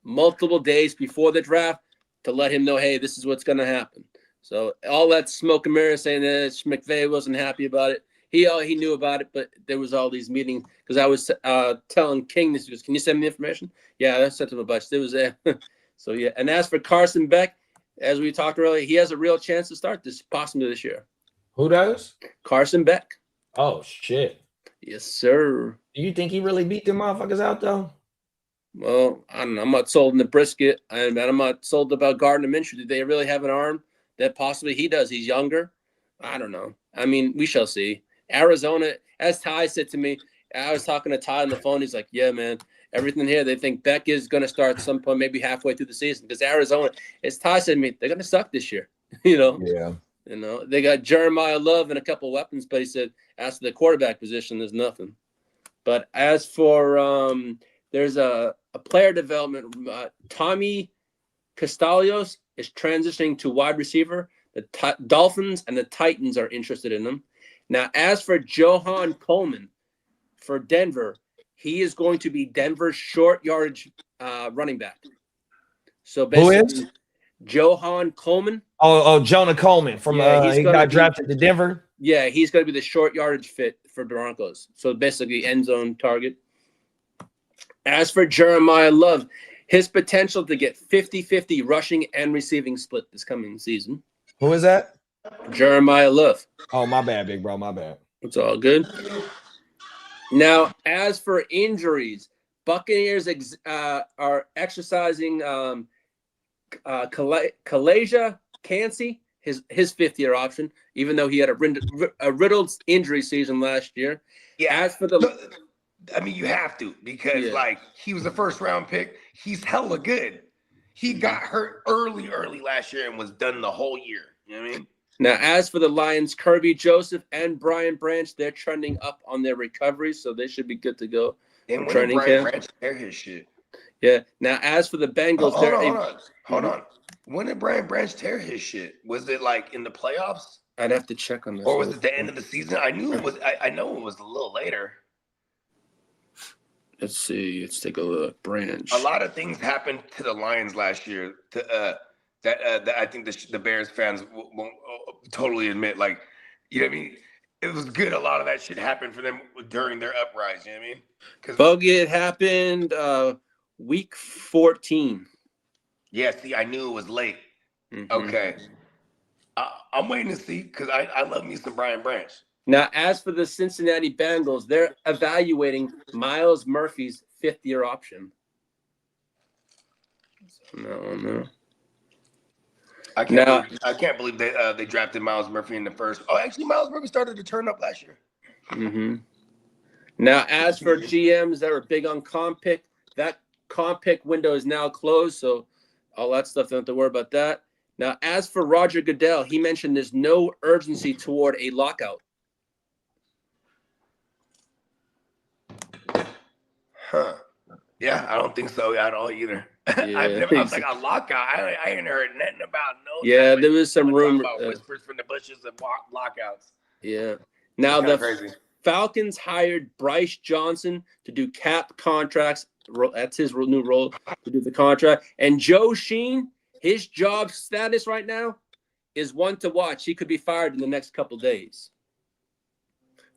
multiple days before the draft to let him know, hey, this is what's going to happen. So all that smoke and mirror saying that McVay wasn't happy about it. He knew about it, but there was all these meetings because I was telling King this. He goes, "Can you send me the information?" Yeah, I sent him a bunch. There was so yeah. And as for Carson Beck, as we talked earlier, he has a real chance to start this possibly this year. Who does? Carson Beck. Oh shit. Yes, sir. Do you think he really beat them motherfuckers out though? Well, I don't know. I'm not sold in the brisket, and I'm not sold about Gardner Minshew. Do they really have an arm that possibly he does? He's younger. I don't know. I mean, we shall see. Arizona, as Ty said to me, I was talking to Ty on the phone. He's like, yeah, man, everything here, they think Beck is going to start at some point, maybe halfway through the season. Because Arizona, as Ty said to me, they're going to suck this year. Yeah. They got Jeremiah Love and a couple weapons, but he said, as for the quarterback position, there's nothing. But as for, there's a player development, Tommy Castellios is transitioning to wide receiver. The Dolphins and the Titans are interested in him. Now, as for Johan Coleman for Denver, he is going to be Denver's short yardage running back. So basically, who is? Johan Coleman. Oh, Jonah Coleman from he got drafted to Denver. Yeah, he's going to be the short yardage fit for Broncos. So basically, end zone target. As for Jeremiah Love, his potential to get 50-50 rushing and receiving split this coming season. Who is that? Jeremiah Love. Oh, my bad, big bro. My bad. It's all good. Now, as for injuries, Buccaneers are exercising Kalaja Cansey, his fifth-year option, even though he had a riddled injury season last year. Yeah. As for the, I mean, you have to because he was a first-round pick. He's hella good. He got hurt early last year and was done the whole year. You know what I mean? Now, as for the Lions, Kirby Joseph and Brian Branch, they're trending up on their recovery, so they should be good to go. And when did Brian Branch tear his shit? Yeah. Now, as for the Bengals, hold on. When did Brian Branch tear his shit? Was it like in the playoffs? I'd have to check on this. Or was it the end of the season? I knew it was. I know it was a little later. Let's see. Let's take a look. Branch. A lot of things happened to the Lions last year. That I think the Bears fans won't totally admit. Like, you know what I mean? It was good. A lot of that shit happened for them during their uprise. You know what I mean? Bogey, it happened week 14. Yeah, see, I knew it was late. Mm-hmm. Okay. I'm waiting to see because I love me some Brian Branch. Now, as for the Cincinnati Bengals, they're evaluating Myles Murphy's fifth-year option. No. I can't believe they drafted Myles Murphy in the first. Oh, actually, Myles Murphy started to turn up last year. Mm-hmm. Now, as for GMs that were big on comp pick, that comp pick window is now closed, so all that stuff, don't have to worry about that. Now, as for Roger Goodell, he mentioned there's no urgency toward a lockout. Huh. Yeah, I don't think so at all either. Yeah, I was like, a lockout? I ain't heard nothing about no. Yeah, there was some rumor. About whispers from the bushes of lockouts. Yeah. Now, the crazy. Falcons hired Bryce Johnson to do cap contracts. That's his new role, to do the contract. And Joe Sheen, his job status right now is one to watch. He could be fired in the next couple days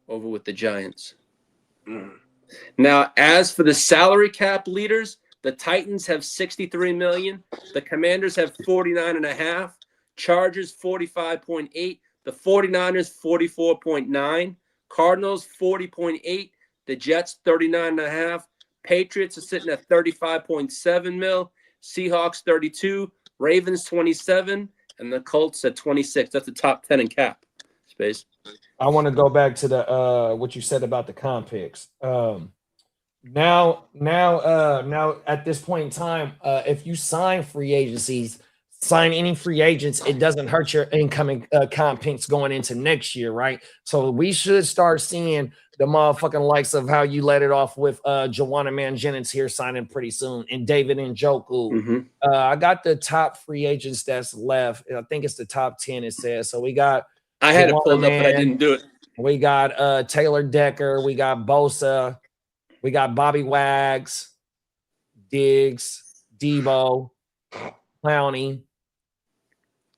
over with the Giants. Mm. Now, as for the salary cap leaders, the Titans have $63 million. The Commanders have $49.5. Chargers, $45.8. The 49ers, $44.9. Cardinals, $40.8. The Jets, $39.5. Patriots are sitting at $35.7 million. Seahawks, $32. Ravens, $27. And the Colts at $26. That's the top 10 in cap space. I want to go back to the what you said about the comp picks. Now at this point in time, if you sign free agencies, sign any free agents, it doesn't hurt your incoming comp picks going into next year, right? So we should start seeing the motherfucking likes of how you let it off with Joanna Man Jennings here signing pretty soon, and David Njoku. Mm-hmm. I got the top free agents that's left. I think it's the top 10, it says. So we got I had it Juwan pulled up, but I Man. didn't do it. We got Taylor Decker. We got Bosa. We got Bobby Wags, Diggs, Debo, Clowney.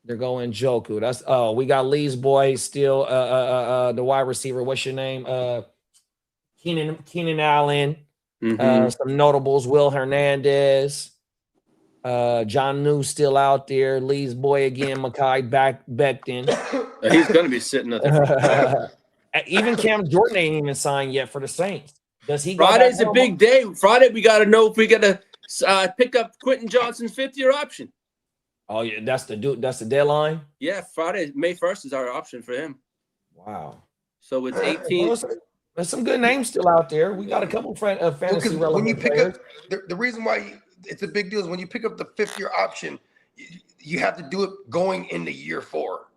They're going Joku. That's we got Lee's boy still. The wide receiver. What's your name? Keenan Allen. Mm-hmm. Some notables. Will Hernandez. John New still out there. Lee's boy again. Mekhi Becton. He's going to be sitting up there. Even Cam Jordan ain't even signed yet for the Saints. Does he? Friday's a big day. Friday, we got to know if we got to pick up Quentin Johnson's 5th-year option. Oh yeah, that's the deadline. Yeah, Friday, May 1st is our option for him. Wow. So it's 18. Well, there's some good names still out there. We got a couple fantasy relevant when you pick players. up the reason why it's a big deal is when you pick up the 5th-year option, you have to do it going into year 4,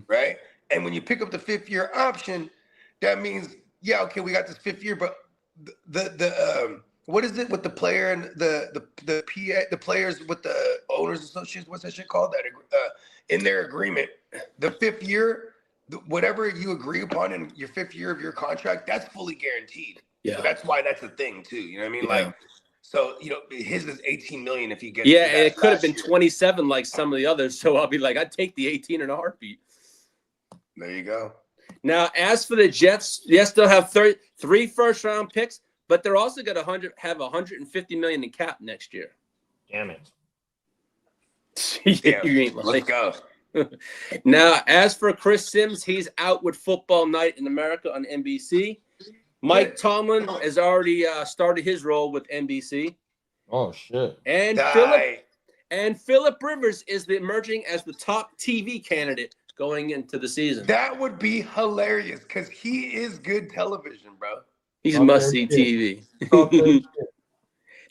right? And when you pick up the 5th-year option, that means okay, we got this 5th year, but the what is it with the player and the players with the owners associations? What's that shit called? That in their agreement, the 5th year, whatever you agree upon in your 5th year of your contract, that's fully guaranteed. Yeah, so that's why that's a thing too. You know what I mean? Yeah. Like, so his is 18 million if he gets. Yeah, and it could have been 27 like some of the others. So I'll be like, I'd take the 18 in a heartbeat. There you go. Now, as for the Jets, yes, they'll have 3 first-round picks, but they're also going to have 150 million in cap next year. Damn it! Yeah, You ain't let's like. go. Now, as for Chris Sims, he's out with Football Night in America on NBC. Mike Tomlin has already started his role with NBC. Oh shit! And Philip Rivers is emerging as the top TV candidate going into the season. That would be hilarious because he is good television, bro. He's must-see TV.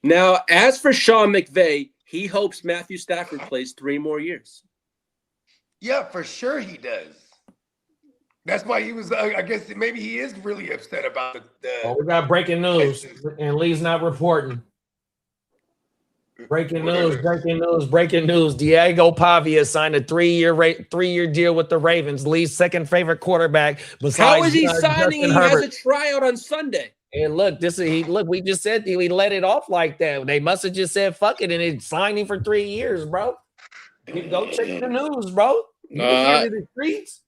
Now, as for Sean McVay, he hopes Matthew Stafford plays 3 more years. Yeah, for sure he does. That's why he was. I guess maybe he is really upset about the. We got breaking news, and Lee's not reporting. Breaking news. Diego Pavia signed a 3-year deal with the Ravens. Lee's second favorite quarterback. How is he signing? He has a tryout on Sunday. And look, we just said we let it off like that. They must have just said fuck it and it signed him for 3 years, bro. Go check the news, bro. You can the streets.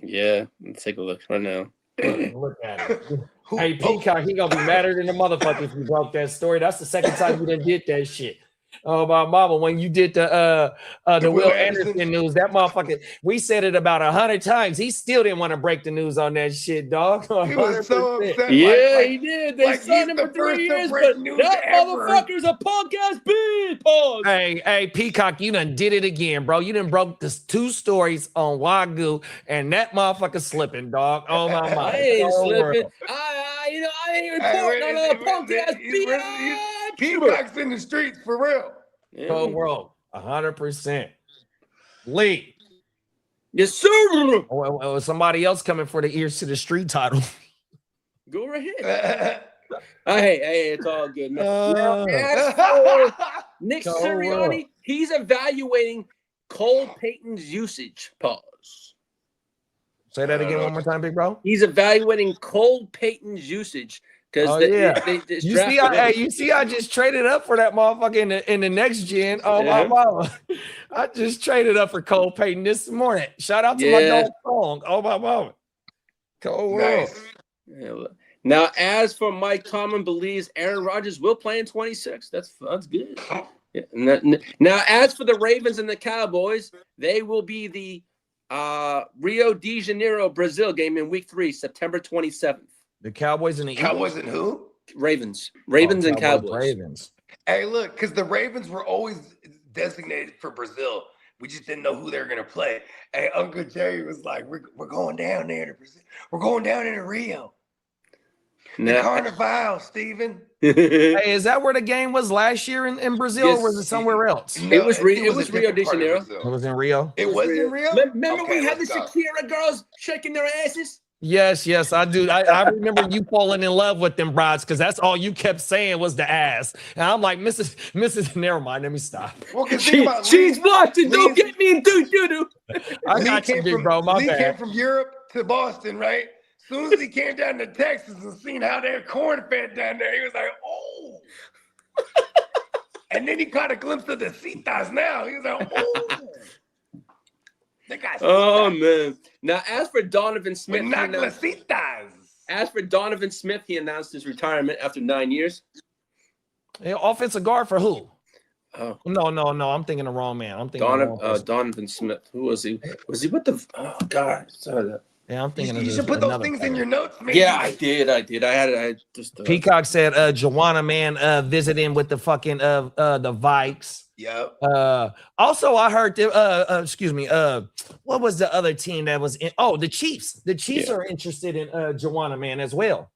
Yeah, let's take a look right now. Look at it. Hey, Peacock, he gonna be madder than the motherfucker if you broke that story. That's the second time you done did that shit. Oh, my mama, when you did the Will Anderson news, that motherfucker, we said it about 100 times. He still didn't want to break the news on that shit, dog. He was so upset. Yeah, he did. They signed him for 3 years, but that motherfucker's a punk ass bitch. Pause. Hey, Peacock, you done did it again, bro. You done broke this 2 stories on WYGU, and that motherfucker slipping, dog. Oh my mind. I ain't slipping. I ain't reporting on a punk ass bitch. Peacock's in the streets for real. Cold world, 100%. Lee. Yes, sir. Oh, somebody else coming for the ears to the street title. Go right ahead. Hey, it's all good, man. Now, as for Nick Sirianni, he's evaluating Cole Payton's usage. Pause. Say that again one more time, big bro. He's evaluating Cole Payton's usage. You see, I just traded up for that motherfucker in the next gen. Oh my mama, I just traded up for Cole Payton this morning. Shout out to my dog Song. Oh my mama, Cole world. Nice. Now, as for Mike Tomlin believes Aaron Rodgers will play in 26. That's good. Yeah. Now, as for the Ravens and the Cowboys, they will be the Rio de Janeiro, Brazil game in Week 3, September 27th. The Cowboys and the Cowboys and who? Ravens and Cowboys. Ravens. Hey, look, because the Ravens were always designated for Brazil We just didn't know who they were gonna play. And Uncle Jerry was like, "We're going down there to Brazil. We're going down into Rio. The Carnival, Steven." Hey, is that where the game was last year in Brazil, or was it somewhere else? No, it was a Rio different de part of Janeiro. Brazil. It was in Rio. It was in Rio? Remember Okay, we had the let's go. Shakira girls shaking their asses? Yes, I do. I remember you falling in love with them brides because that's all you kept saying was the ass. And I'm like, Mrs. Never mind. Let me stop. Well, because think about She's watching. Don't Lee's- get me in doo-doo. I got you, big bro. My Lee bad. came from Europe to Boston, right? As soon as he came down to Texas and seen how they're corn-fed down there, he was like, "Oh." And then he caught a glimpse of the citas now. He was like, "Oh." They got Oh man! Now, as for Donovan Smith, he announced, he announced his retirement after 9 years. Hey, offensive guard for who? Oh, No. I'm thinking the wrong man. I'm thinking the wrong person. Donovan Smith. Who was he? Was he with the? Oh God! Sorry. Yeah, I'm thinking. You should put those things in your notes, man. Yeah, I did. I just. Peacock said, Joanna man visiting with the fucking the Vikes. Yep. Also, I heard excuse me, what was the other team that was in? Oh, the Chiefs. The Chiefs are interested in Joanna man as well.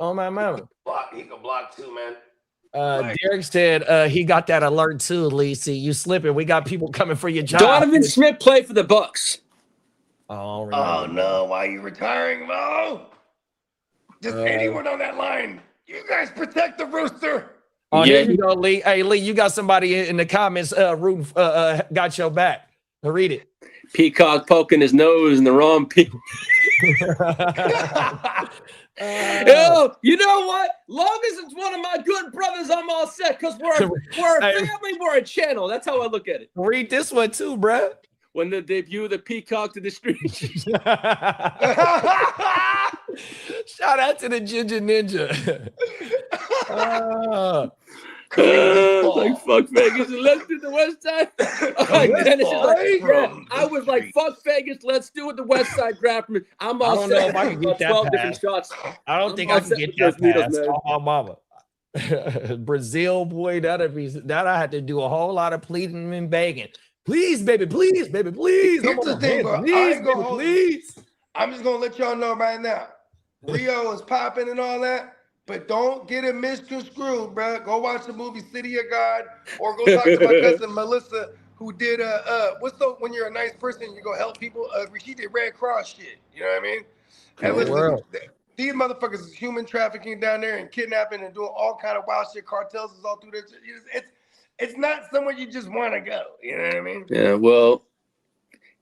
Oh my mama. He can block too, man. Derek said he got that alert too, Lacey. You slipping. We got people coming for your job. Donovan Smith played for the Bucks. Oh no, why are you retiring, Mo? Just anyone on that line. You guys protect the rooster. Oh, yeah, there you go, Lee. Hey, Lee, you got somebody in the comments rooting, got your back. Read it. Peacock poking his nose in the wrong people. Yo, you know what? Long as it's one of my good brothers, I'm all set because we're a family, we're a channel. That's how I look at it. Read this one too, bruh. When the debut of the Peacock to the streets. Shout out to the Ginger Ninja. Like fuck Vegas and let's do the West Side. Dennis is like, I was like, fuck Vegas, let's do it the West Side draft. I'm all I don't know if I can get that 12 pass. different shots. I don't think I can get that pass. Oh, mama. Brazil, boy, that I had to do a whole lot of pleading and begging. Please, baby, please, baby, please. Here's the thing, bro. Please. I'm just gonna let y'all know right now. Rio is popping and all that, but don't get it misconstrued, bro. Go watch the movie City of God, or go talk to my cousin Melissa, who did when you're a nice person, you go help people. She did Red Cross shit. You know what I mean? And listen, these motherfuckers is human trafficking down there and kidnapping and doing all kind of wild shit. Cartels is all through this. It's not somewhere you just want to go. You know what I mean? Yeah, well,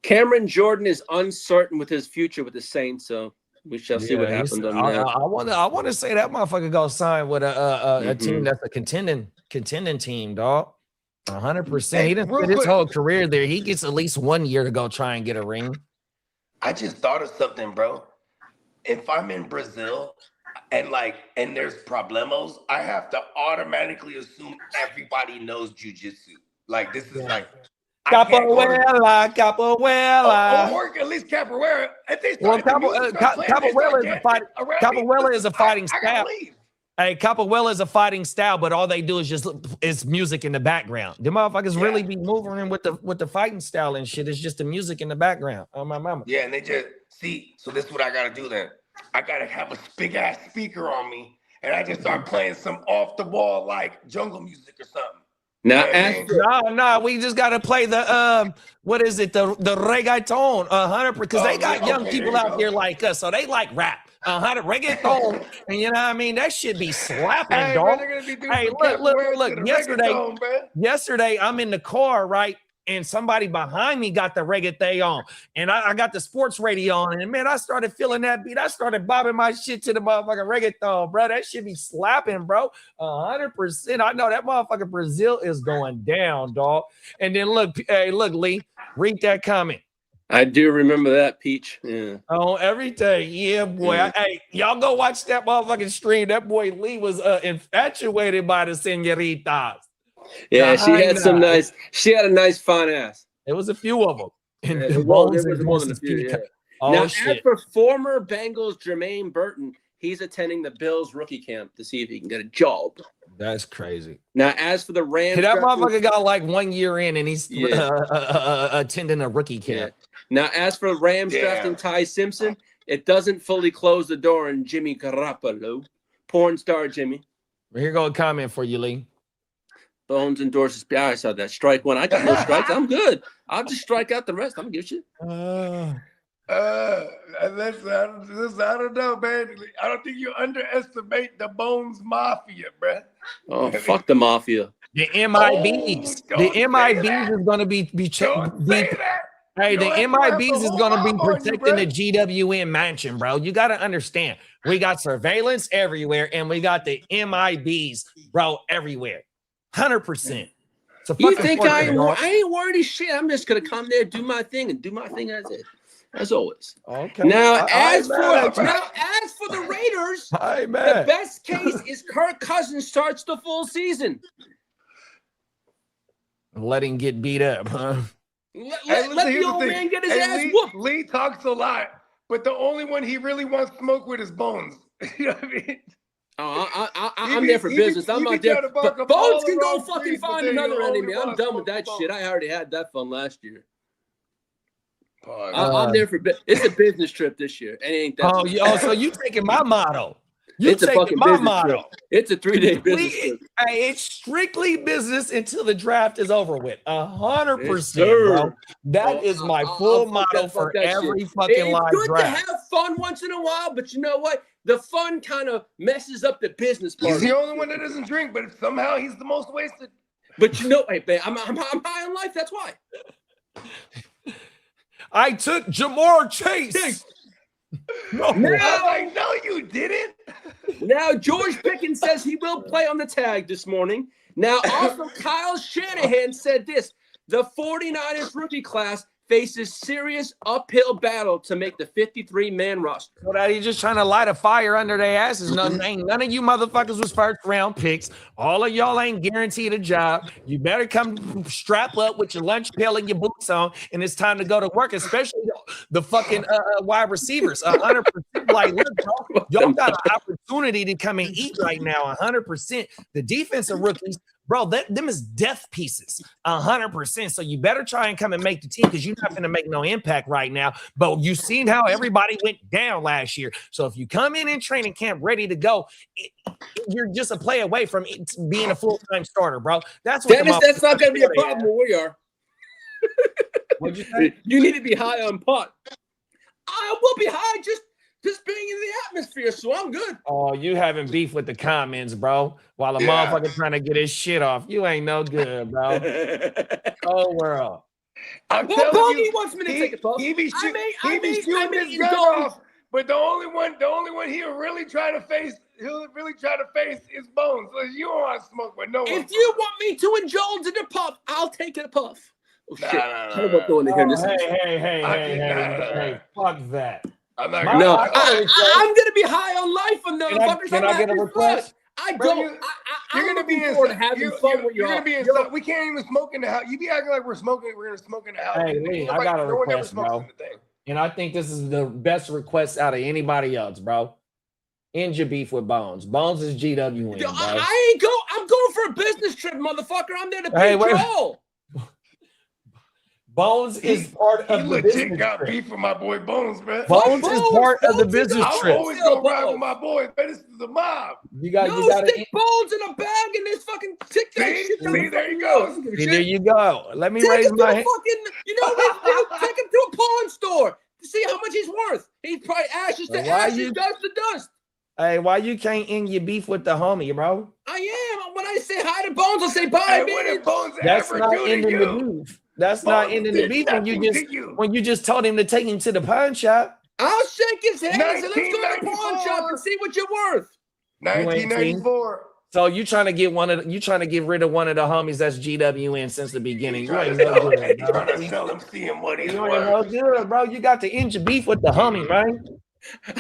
Cameron Jordan is uncertain with his future with the Saints, so we shall see what happens on that. I want to say that motherfucker go sign with a team that's a contending team, dog. 100%. He didn't spend his whole career there. He gets at least 1 year to go try and get a ring. I just thought of something, bro. If I'm in Brazil and there's problemos, I have to automatically assume everybody knows jujitsu. Like this is like Capoeira. Or at least Capoeira. Capoeira is a fighting style. Hey, Capoeira is a fighting style, but all they do is music in the background. The motherfuckers really be moving with the fighting style and shit. It's just the music in the background. Oh my mama. Yeah, and they just see. So this is what I gotta do then. I gotta have a big ass speaker on me, and I just start playing some off the wall like jungle music or something. Now, no, we just gotta play the what is it? The reggaeton 100 because they got young people out there like us, so they like rap 100 reggaeton, and you know what I mean. That should be slapping, dog. Hey, look. Yesterday, I'm in the car, right? And somebody behind me got the reggaeton on, and I got the sports radio on, and man, I started feeling that beat. I started bobbing my shit to the motherfucking reggaeton, bro. That shit be slapping, bro. 100%. I know that motherfucking Brazil is going down, dog. And then look, Lee, read that comment. I do remember that, Peach. Yeah. On everything, yeah, boy. Yeah. Hey, y'all go watch that motherfucking stream. That boy Lee was infatuated by the senoritas. Yeah, she had a nice fine ass. It was a few of them. And there was more than a few, yeah. Now, as for former Bengals Jermaine Burton, he's attending the Bills rookie camp to see if he can get a job. That's crazy. Now, as for the Rams, That motherfucker got like 1 year in, and he's attending a rookie camp. Now, as for Rams drafting Ty Simpson, it doesn't fully close the door on Jimmy Garoppolo. Porn star Jimmy. Here go a comment for you, Lee. Bones endorses. I saw that. Strike one. I got no strikes. I'm good. I'll just strike out the rest. I'm gonna give shit. Listen, I don't know, man. I don't think you underestimate the Bones Mafia, bruh. Oh, fuck the Mafia. The MIBs. The MIBs is gonna be Hey, the MIBs is going to be protecting the GWN mansion, bro. You got to understand. We got surveillance everywhere, and we got the MIBs, bro, everywhere. 100%. You think I ain't worried as shit. I'm just going to come there, do my thing, and do my thing as it. As always. Okay. Now, as for the Raiders, the best case is Kirk Cousins starts the full season. Let him get beat up, huh? Let the old man get his ass whooped. Lee talks a lot, but the only one he really wants to smoke with is Bones. You know what I mean? Oh, I'm there for business. I'm not there. But Bones can go fucking find another enemy. I'm done with that shit. I already had that fun last year. I'm there for business. It's a business trip this year. It ain't that. So you taking my motto? It's a fucking business trip. It's a 3-day business trip. Hey, it's strictly business until the draft is over with. 100%, bro. That is my full motto for every fucking live draft. It's good to have fun once in a while, but you know what? The fun kind of messes up the business part. He's the only one that doesn't drink, but somehow he's the most wasted. But you know, hey, man, I'm high on life. That's why. I took Jamar Chase. No, you didn't. Now, George Pickens says he will play on the tag this morning. Now, also, Kyle Shanahan said this. The 49ers rookie class faces serious uphill battle to make the 53-man roster. So that he's just trying to light a fire under their asses. None of you motherfuckers was first-round picks. All of y'all ain't guaranteed a job. You better come strap up with your lunch pail and your boots on, and it's time to go to work, especially the fucking wide receivers. 100%. Like, look, y'all got an opportunity to come and eat right now. 100%. The defensive rookies, bro, them is death pieces, 100%. So you better try and come and make the team because you're not going to make no impact right now. But you've seen how everybody went down last year. So if you come in training camp ready to go, you're just a play away from being a full-time starter, bro. That's what Dennis, that's not going to be a problem where we are. What'd you say? You need to be high on pot. I will be high just being in the atmosphere, so I'm good. Oh, you having beef with the comments, bro, while a motherfucker trying to get his shit off. You ain't no good, bro. Oh, world. Bogey wants me to take a puff. He be shooting his gun off, but the only one he'll really try to face is Bones. So you don't want to smoke with no one. If you want me to indulge in a puff, I'll take a puff. Oh, shit. Hey, fuck that. I'm gonna be high on life on those fuckers. Can I get a request? You're gonna be in having fun with your. We can't even smoke in the house. You be acting like we're smoking. We're gonna smoke in the house. Hey, Lee, I got a request, bro. And I think this is the best request out of anybody else, bro. End your beef with Bones. Bones is GWN, bro. I'm going for a business trip, motherfucker. I'm there to pay parole. Bones is part of the business trip. Got beef with my boy Bones, man. Bones is part of the business trip. I'm always gonna ride with my boys, man. This is the mob. You got stick Bones in a bag and this fucking tick that shit. There you go. There you go. Let me raise my hand. Take him to a pawn store to see how much he's worth. He's probably ashes to ashes, dust to dust. Hey, why you can't end your beef with the homie, bro? I am. When I say hi to Bones, I'll say bye, hey, what did Bones ever do to you? That's not ending the beef when you just told him to take him to the pawn shop. I'll shake his hand and say, let's go to the pawn shop and see what you're worth. 1994. So you trying to get rid of one of the homies that's GWN since the beginning. You ain't no good. Trying to sell him, see him what he's worth. You ain't no good, bro. You got to end your beef with the homie, man.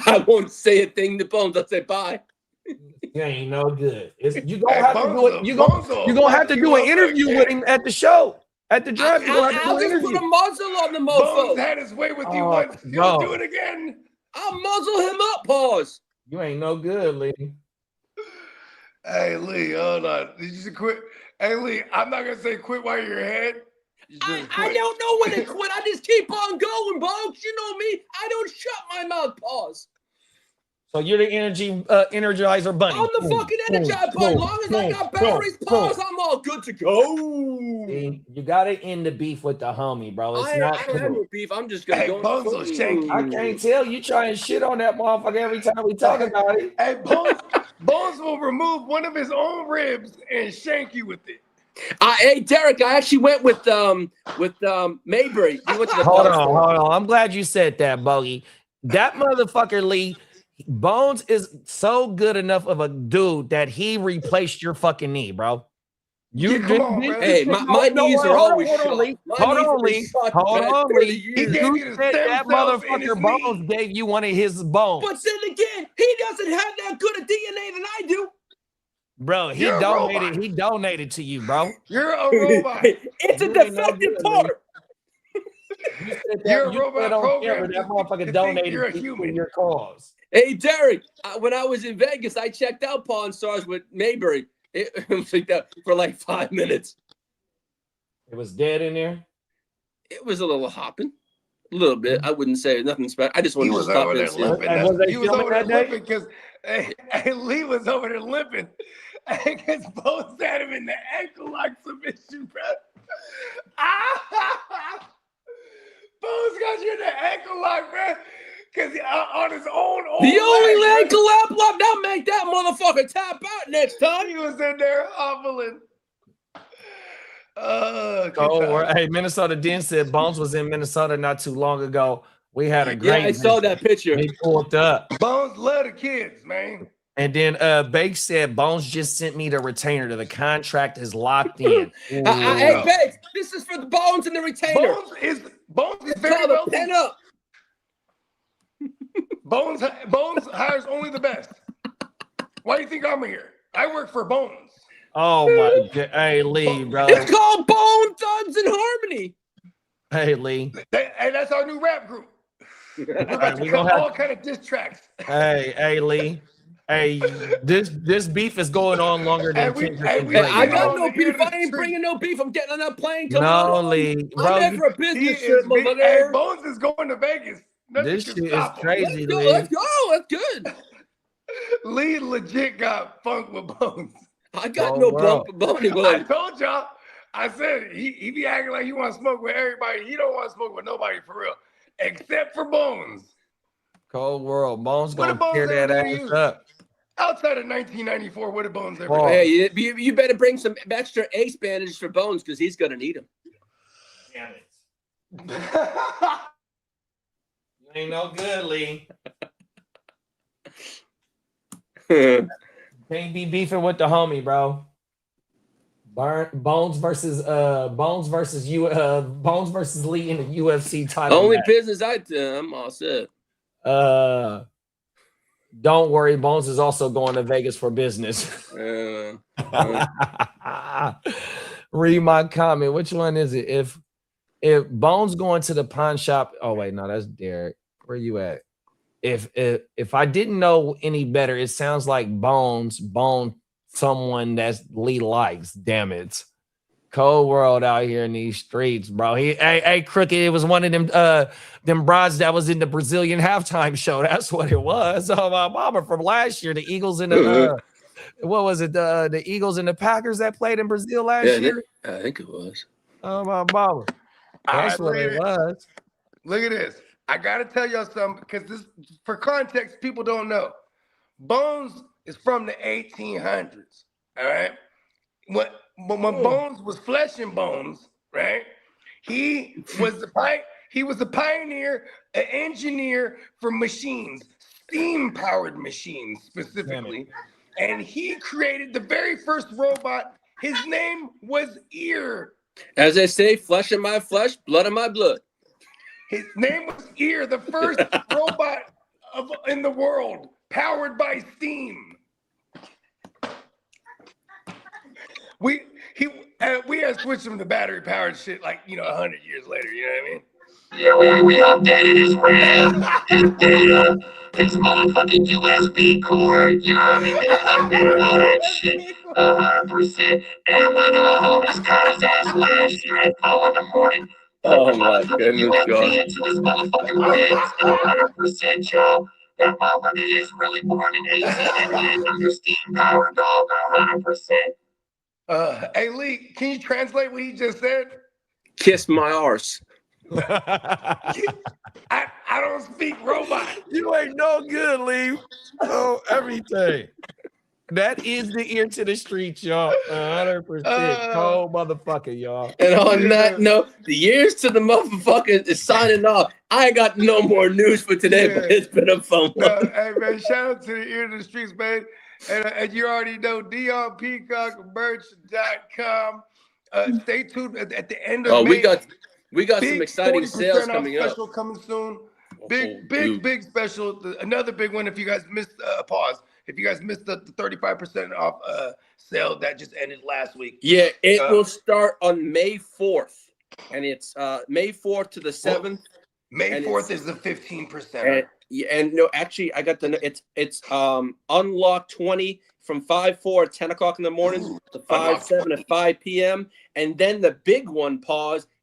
I won't say a thing to Bones. I'll say bye. You ain't no good. You gonna have to do it. You gonna have to do an interview with him at the show. At the draft, I'll just put a muzzle on the mofo. Bones had his way with you once. He'll do it again. I'll muzzle him up, pause. You ain't no good, lady. Hey, Lee, hold on. Did you just quit? Hey, Lee, I'm not going to say quit while you're ahead. I don't know when to quit. I just keep on going, Bones. You know me. I don't shut my mouth. Pause. So you're the energizer bunny. I'm the fucking energizer bunny. As long as I got batteries, pause, I'm all good to go. See, you got to end the beef with the homie, bro. It's I not don't have cool. no beef. I'm just gonna go. Bones will shank you. I can't tell you try and shit on that motherfucker every time we talk about it. Hey, Bones will remove one of his own ribs and shank you with it. Hey, Derek, I actually went with Mayberry. You went to the Hold on. I'm glad you said that, Bogey. That motherfucker, Lee, Bones is so good enough of a dude that he replaced your fucking knee, bro. Come on, bro. Hey, my knees are always shot. Hold on, Lee. He gave you the said stem that cells in his motherfucker Bones knee. gave you one of his bones. But then again, he doesn't have that good a DNA than I do. Bro, he You're a donated. robot. He donated to you, bro. You're a robot. It's a You ain't no defective good, part. You said that, You're a you robot said on program camera that to motherfucker think donated you're a to human. your cause. Hey, Derek, when I was in Vegas, I checked out Pawn Stars with Mayberry. It was like that for like 5 minutes. It was dead in there. It was a little hopping. A little bit. I wouldn't say nothing special. I just wanted He to was stop over in there and see. limping. And was they He was filming over there that day? limping because Lee was over there limping. Because Bones had him in the ankle lock submission, bro. Bones got you in the ankle lock, bro. Because on his own. The only leg, ankle up, now make that motherfucker tap out next time. he was in there hobbling. Hey, Minnesota Den said Bones was in Minnesota not too long ago. We had a great Yeah, I saw that picture. He pulled up. Bones love the kids, man. And then Bake said Bones just sent me the retainer. The contract is locked in. Hey, Bakes, this is for the Bones and the retainer. Bones is It's very called a wealthy. pen up. Bones hires only the best. Why do you think I'm here? I work for Bones. Oh my god. Hey Lee, bro. It's called Bone Thugs and Harmony. Hey Lee. Hey, that's our new rap group. We're about to we cut gonna all kind of diss tracks. Hey Lee. Hey, this beef is going on longer than Kendrick and Drake. I got bro. no beef. I ain't bringing no beef. I'm getting on that plane. Come No, on. Lee, bro. I'm there for a business trip, Hey, motherfucker. Bones is going to Vegas. Nothing This can shit is stop him. crazy, Lee. Let's go. That's good. Lee legit got funk with Bones. I got Oh, no wow. bump bony I boy. told y'all. I said he be acting like he want to smoke with everybody. He don't want to smoke with nobody for real, except for Bones. Cold world. Bones What gonna did Bones tear that ever do to ass you? up. Outside of 1994, what did Bones ever Wow. do? Hey, you better bring some extra ace bandages for Bones because he's gonna need them. Damn it. You ain't no good, Lee. Can't be beefing with the homie, bro. Bones versus Lee in the UFC title. Only match. business I'm all set. Don't worry, Bones is also going to Vegas for business. Read my comment. Which one is it? If Bones going to the pawn shop, oh wait, no, that's Derek. Where you at? If I didn't know any better, it sounds like Bones someone that Lee likes. Damn it. Cold world out here in these streets, bro. Hey, Crooked, it was one of them broads that was in the Brazilian halftime show. That's what it was. Oh, my mama from last year, the Eagles and the what was it? The Eagles and the Packers that played in Brazil last year? I think it was. Oh, my mama. That's what it was. Look at this. I gotta tell y'all something because this, for context, people don't know. Bones is from the 1800s. All right. When Bones was flesh and bones, right? He was the pioneer, an engineer for machines, steam-powered machines specifically, and he created the very first robot. His name was Ear. As they say, flesh of my flesh, blood of my blood. His name was Ear, the first robot in the world powered by steam. We had switched him to battery powered shit like 100 years later. You know what I mean? Yeah, we updated his RAM, his data, his motherfucking USB cord. You know what I mean? We done updated all that shit 100%. And we went home and caught his ass last year at 4 in the morning. Oh my goodness, God. Into his motherfucking legs 100%, y'all. That motherfucker is really born in 18 under steam power, dog, 100%. Hey, Lee, can you translate what he just said? Kiss my arse. I don't speak robot. You ain't no good, Lee. Oh, everything. That is the ear to the streets, y'all. 100%. Cold motherfucker, y'all. And on that note, the years to the motherfucker is signing off. I ain't got no more news for today, but it's been a fun one. Hey, man, shout out to the ear to the streets, man. And you already know, DionPeacockMerch.com. Stay tuned at the end of May. We got some exciting sales coming up. Special coming soon. Big special. Another big one. If you guys missed if you guys missed the 35% off sale that just ended last week. Yeah, it will start on May 4th, and it's May 4th to the 7th. May 4th is the 15%. And no, actually, I got it's unlock 20 from 5/4 at 10 o'clock in the morning to 5/7 at 5 p.m. And then the big one,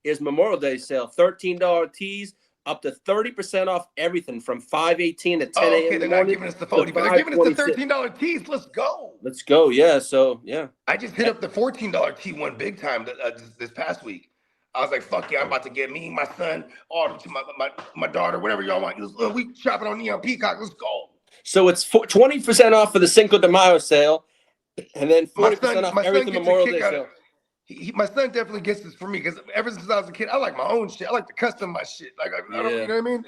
is Memorial Day sale. $13 tees, up to 30% off everything from 5/18 to 10 a.m. Okay, they're not giving us the 40, but they're giving us the $13 tees. Let's go. Let's go. Yeah. So yeah. I just hit up the $14 tee one big time this past week. I was like, fuck yeah, I'm about to get me, my son, all to my daughter, whatever y'all want. We shopping on Neon Peacock. Let's go. So it's 20% off for the Cinco de Mayo sale, and then 40% off everything Memorial Day sale. My son definitely gets this for me because ever since I was a kid, I like my own shit. I like to custom my shit. Like, I don't, you know what I mean?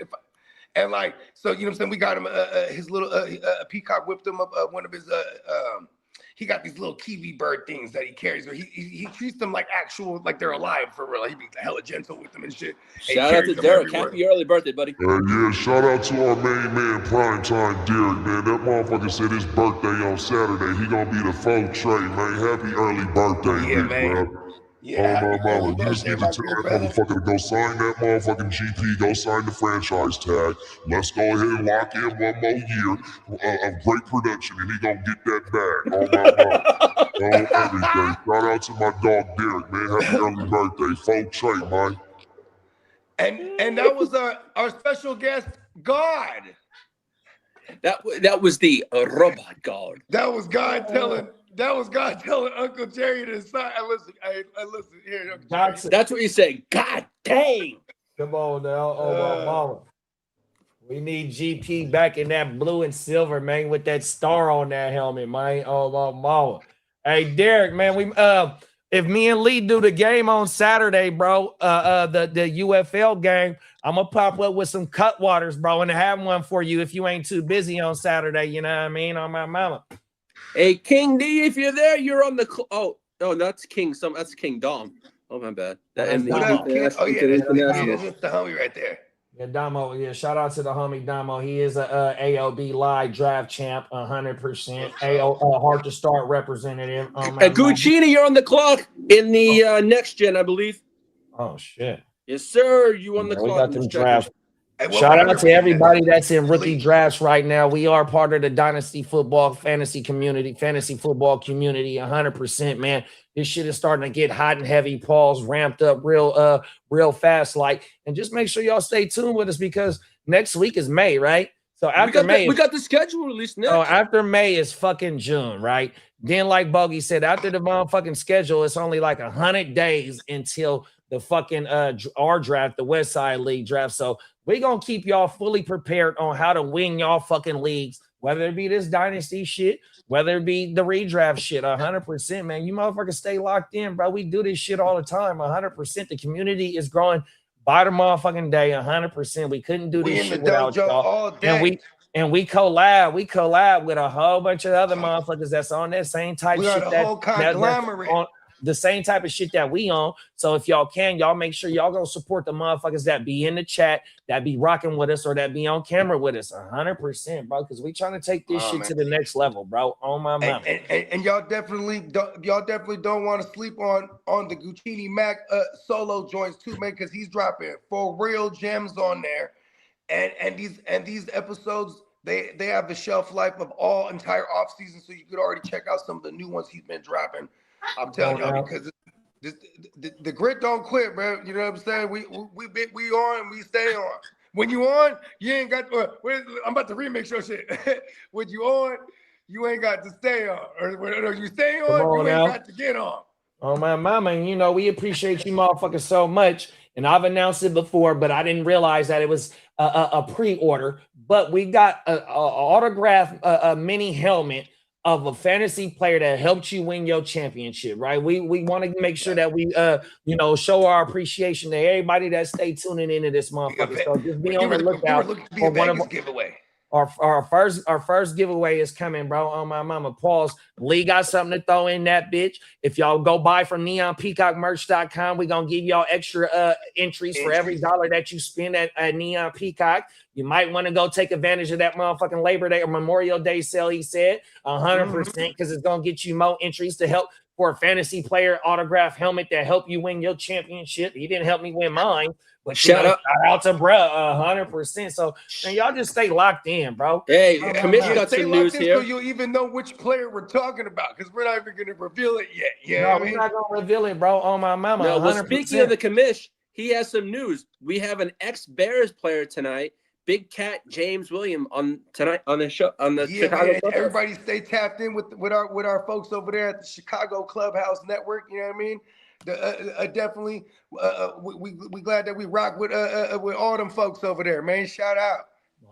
And like, so, you know what I'm saying? We got him his little Peacock whipped him up one of his he got these little kiwi bird things that he carries where he treats them like they're alive for real. He be hella gentle with them and shit. Shout out to Derek. Happy early birthday, buddy. Yeah, shout out to our main man, Primetime Derek, man. That motherfucker said his birthday on Saturday. He gonna be the faux Trey, man. Happy early birthday, man. Bro. Yeah, my mama. You just need to tell that motherfucker to go sign that motherfucking GP, go sign the franchise tag. Let's go ahead and lock in one more year of great production, and he gonna get that bag. Oh, my mama. Oh, everything. Shout out to my dog, Derek, man. Happy early birthday. Faux Trey, man. And that was our special guest, God. That was the robot God. That was God telling Uncle Jerry to sign. Listen here. That's what you say. God dang. Come on now. Oh, my mama. We need GP back in that blue and silver, man, with that star on that helmet, man. Oh, my mama. Hey, Derek, man, if me and Lee do the game on Saturday, bro, the UFL game, I'm going to pop up with some Cutwaters, bro, and have one for you if you ain't too busy on Saturday, you know what I mean, on my mama. Hey, King D, if you're there, you're on the that's King. That's King Dom. Oh, my bad. That's the homie right there. Yeah, Damo. Yeah, shout out to the homie Damo. He is a AOB live draft champ, 100%. Hard to start representative. Guccini, you're on the clock in the next gen, I believe. Oh shit. Yes, sir. You on the clock. We got them drafts. Shout out to everybody that's in rookie drafts right now. We are part of the Dynasty Football fantasy football community, 100%, man. This shit is starting to get hot and heavy. Paul's ramped up real fast, and just make sure y'all stay tuned with us because next week is May, right? So after May, we got the schedule released next. Oh, after May is fucking June, right? Then, like Bogey said, after the motherfucking schedule, it's only like 100 days until the fucking our draft, the West Side League draft. So we're going to keep y'all fully prepared on how to win y'all fucking leagues, whether it be this dynasty shit, whether it be the redraft shit, 100%, man. You motherfuckers stay locked in, bro. We do this shit all the time, 100%. The community is growing by the motherfucking day, 100%. We couldn't do this shit without y'all. All day. And we collab with a whole bunch of other motherfuckers that's on that same type shit. We got a whole conglomerate. the same type of shit that we on. So if y'all can, y'all make sure y'all go support the motherfuckers that be in the chat, that be rocking with us, or that be on camera with us. 100%, bro, because we trying to take this shit to the next level, bro. On my mama. And y'all definitely don't want to sleep on the Guccini Mac solo joints too, man, because he's dropping for real gems on there. And these episodes, they have the shelf life of all entire off season, so you could already check out some of the new ones he's been dropping. I'm telling y'all, because the grit don't quit, bro. You know what I'm saying? We on and we stay on. When you on, you ain't got. I'm about to remix your shit. When you on, you ain't got to stay on, or you stay on, you ain't got to get on. Oh my mama, and you know we appreciate you motherfuckers so much. And I've announced it before, but I didn't realize that it was a pre-order. But we got a autograph, a mini helmet of a fantasy player that helped you win your championship, right? We want to make sure that we show our appreciation to everybody that stay tuning into this motherfucker. So just be on the lookout for one of giveaway. Our first giveaway is coming, bro. On my mama. Pause. Lee got something to throw in that bitch. If y'all go buy from neonpeacockmerch.com, we're gonna give y'all extra entries for every dollar that you spend at Neon Peacock. You might want to go take advantage of that motherfucking Labor Day or Memorial Day sale, he said. 100%, because it's gonna get you more entries to help for a fantasy player autograph helmet that help you win your championship. He didn't help me win mine. But shout out to bro, 100%. So man, y'all just stay locked in, bro. Hey, Commissioner got some news here. So you'll even know which player we're talking about, because we're not even going to reveal it yet. Yeah, we're not going to reveal it, bro. On my mama. No, well, speaking of the commish, he has some news. We have an ex-Bears player tonight, Big Cat James Williams, on the show on the Chicago. Man, everybody stay tapped in with our folks over there at the Chicago Clubhouse Network. You know what I mean? Definitely, we glad that we rock with all them folks over there, man. Shout out.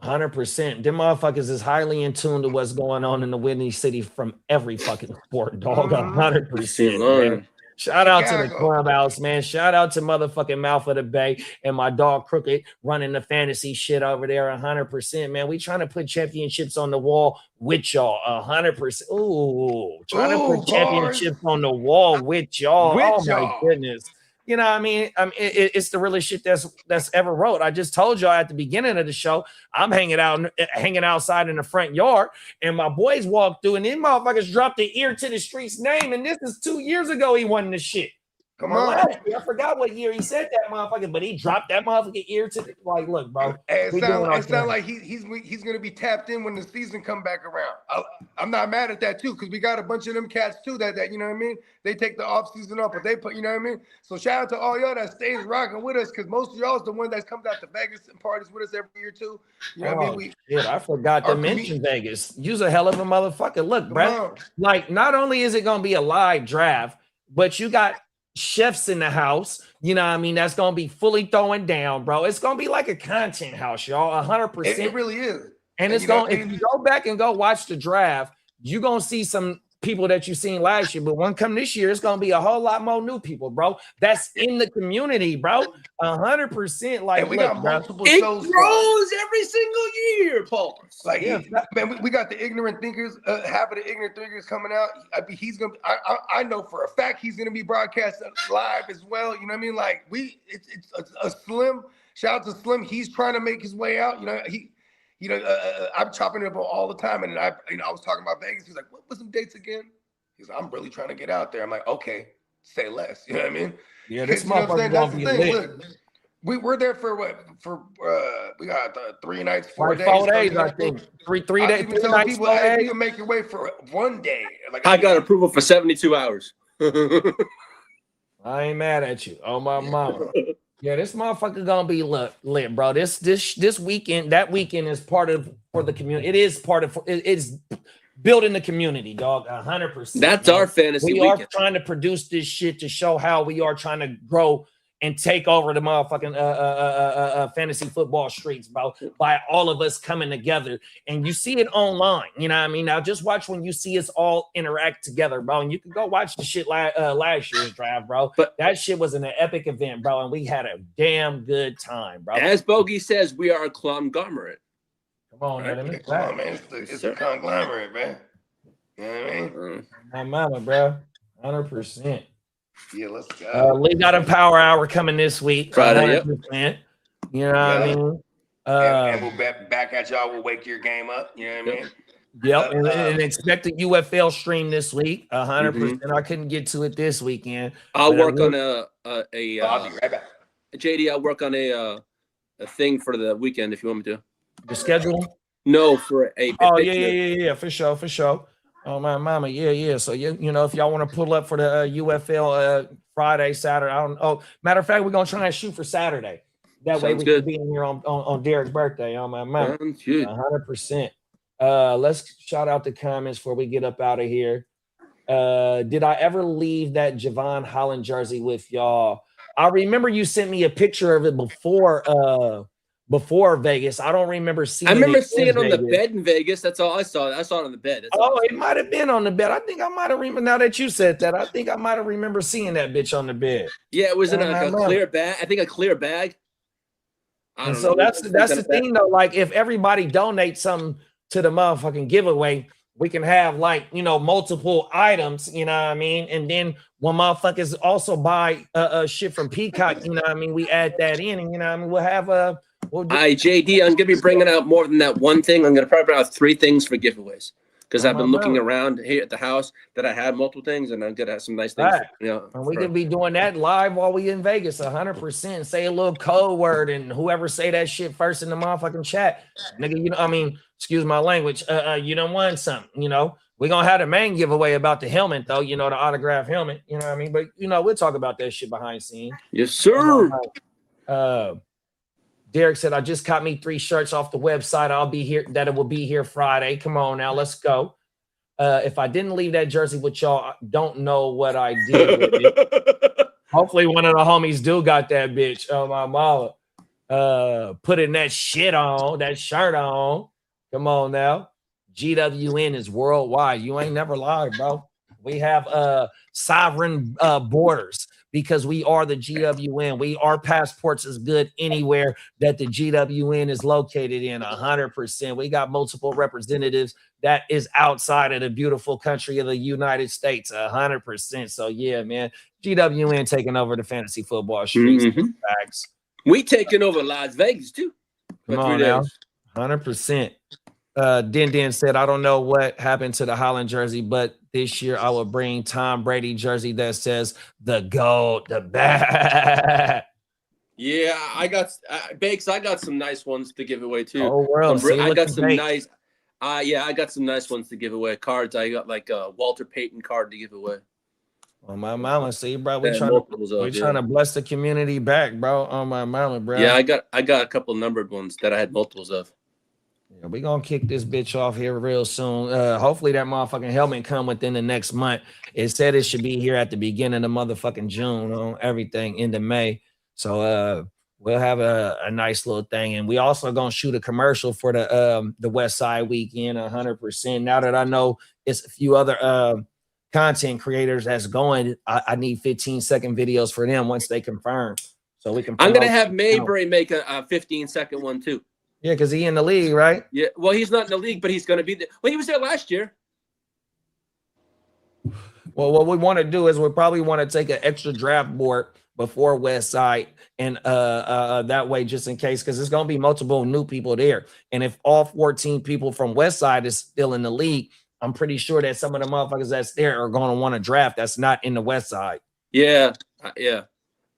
100%. Them motherfuckers is highly in tune to what's going on in the Whitney City from every fucking sport, dog. 100%. Man. Shout out to the clubhouse, man. Shout out to motherfucking Mouth of the Bay and my dog Crooked running the fantasy shit over there. 100%, man. We trying to put championships on the wall with y'all. 100%. Ooh, trying to put championships on the wall with y'all. My goodness. You know what I mean? It's the realest shit that's ever wrote. I just told y'all at the beginning of the show, I'm hanging outside in the front yard, and my boys walked through, and then motherfuckers dropped the ear to the street's name, and this is 2 years ago he won the shit. Come on. I forgot what year he said that motherfucker, but he dropped that motherfucking ear to the, like, look, bro. It sounds like he's going to be tapped in when the season come back around. I'm not mad at that too, because we got a bunch of them cats too that you know what I mean? They take the off season off, but they put, you know what I mean? So shout out to all y'all that stays rocking with us, because most of y'all is the one that comes out to Vegas and parties with us every year too. You know what I mean? I forgot to mention Vegas. You's a hell of a motherfucker. Look, bro, like not only is it going to be a live draft, but you got chefs in the house, you know what I mean? That's gonna be fully throwing down, bro. It's gonna be like a content house, y'all. 100%. It really is. And it's gonna, if you go back and go watch the draft, you're gonna see some people that you seen last year, but when come this year, it's gonna be a whole lot more new people, bro. That's in the community, bro. 100%. Like, we got multiple shows. It grows every single year, Paul. Like, man, we got the ignorant thinkers. Half of the ignorant thinkers coming out. I mean, he's gonna. I know for a fact he's gonna be broadcast live as well. You know what I mean? Like, it's a Slim. Shout out to Slim. He's trying to make his way out. You know, I'm chopping it up all the time. And I was talking about Vegas. He's like, what was some dates again? He's like, I'm really trying to get out there. I'm like, okay, say less. You know what I mean? Yeah, this motherfucker gonna be lit. Look, we're there for what? We got 3 nights, 4 days. 4 days, I think. Three days. 3 nights, 4 days. You can make your way for 1 day. Like, I got approval for 72 hours. I ain't mad at you. Oh my mama. Yeah, this motherfucker gonna be lit, bro. This weekend, that weekend is part of for the community. It is part of it's building the community, dog. 100%. That's our fantasy. We are trying to produce this shit to show how we are trying to grow and take over the motherfucking fantasy football streets, bro, by all of us coming together. And you see it online, you know what I mean? Now just watch when you see us all interact together, bro. And you can go watch the shit last year's draft, bro. But that shit was an epic event, bro, and we had a damn good time, bro. As Bogey says, we are a conglomerate. Come on, man. It's a conglomerate, man. You know what I mean? My mama, bro. 100%. Yeah, let's go. We got a power hour coming this week. Friday, yep. 100%. You know what I mean? And we'll back at y'all. We'll wake your game up. You know what I mean? Yep, and expect a UFL stream this week. 100%. Mm-hmm. I couldn't get to it this weekend. I'll work on I'll be right back. JD. I'll work on a thing for the weekend if you want me to. The schedule? No, for a. Oh yeah, for sure. Oh my mama, yeah. So you know, if y'all want to pull up for the UFL Friday, Saturday, I don't. Oh, matter of fact, we're gonna try and shoot for Saturday. That way we can be in here on Derek's birthday. On my mama, 100%. Let's shout out the comments before we get up out of here. Did I ever leave that Javon Holland jersey with y'all? I remember you sent me a picture of it before Vegas. I don't remember seeing it. I remember seeing it on the bed in Vegas. That's all I saw. I saw it on the bed. It might have been on the bed. I think I might have remembered. Now that you said that, I think I might have remembered seeing that bitch on the bed. Yeah, it was in a clear bag. I think a clear bag. And so that's the thing though. Like if everybody donates something to the motherfucking giveaway, we can have like, you know, multiple items, you know what I mean? And then when motherfuckers also buy shit from Peacock, you know what I mean? We add that in and you know what I mean? We'll have JD, I'm gonna be bringing out more than that one thing. I'm gonna probably bring out 3 things for giveaways because I've been looking around here at the house that I had multiple things, and I'm gonna have some nice things. You know, and we could be doing that live while we in Vegas, 100%. Say a little code word, and whoever say that shit first in the motherfucking chat, nigga. You know, I mean, excuse my language. You done won something. You know, we gonna have the main giveaway about the helmet though. You know, the autograph helmet. You know what I mean? But you know, we'll talk about that shit behind scenes. Yes, sir. Derek said, I just caught me 3 shirts off the website. I'll be here. That it will be here Friday. Come on now, let's go. If I didn't leave that jersey with y'all, I don't know what I did with it. Hopefully one of the homies do got that bitch. Oh, my mama. Putting that shit on, that shirt on. Come on now. GWN is worldwide. You ain't never lied, bro. We have sovereign borders. Because we are the GWN. Our passports is good anywhere that the GWN is located in, 100%. We got multiple representatives that is outside of the beautiful country of the United States, 100%. So, yeah, man, GWN taking over the fantasy football streets. Facts. We taking over Las Vegas, too. Come on now, 100%. Den said, I don't know what happened to the Holland jersey, but this year I will bring Tom Brady jersey that says the GOAT, the bad. Yeah, I got Bakes. I got some nice ones to give away too. Oh, world. I got some nice. I got some nice ones to give away. Cards. I got like a Walter Payton card to give away. Oh my mama, see, bro, we're trying to bless the community back, bro. On my mama, bro. Yeah, I got a couple numbered ones that I had multiples of. Yeah, we're gonna kick this bitch off here real soon. Hopefully that motherfucking helmet come within the next month. It said it should be here at the beginning of motherfucking June on everything into May. So we'll have a nice little thing. And we also gonna shoot a commercial for the West Side weekend 100%. Now that I know it's a few other content creators that's going, I need 15-second videos for them once they confirm. So we can I'm gonna have Mayberry make a 15-second one too. Yeah, because he in the league, right? Yeah, well, he's not in the league, but he's going to be there. Well, he was there last year. Well, what we want to do is we probably want to take an extra draft board before West Side, and that way, just in case, because there's going to be multiple new people there. And if all 14 people from West Side is still in the league, I'm pretty sure that some of the motherfuckers that's there are going to want to draft that's not in the West Side. Yeah, yeah.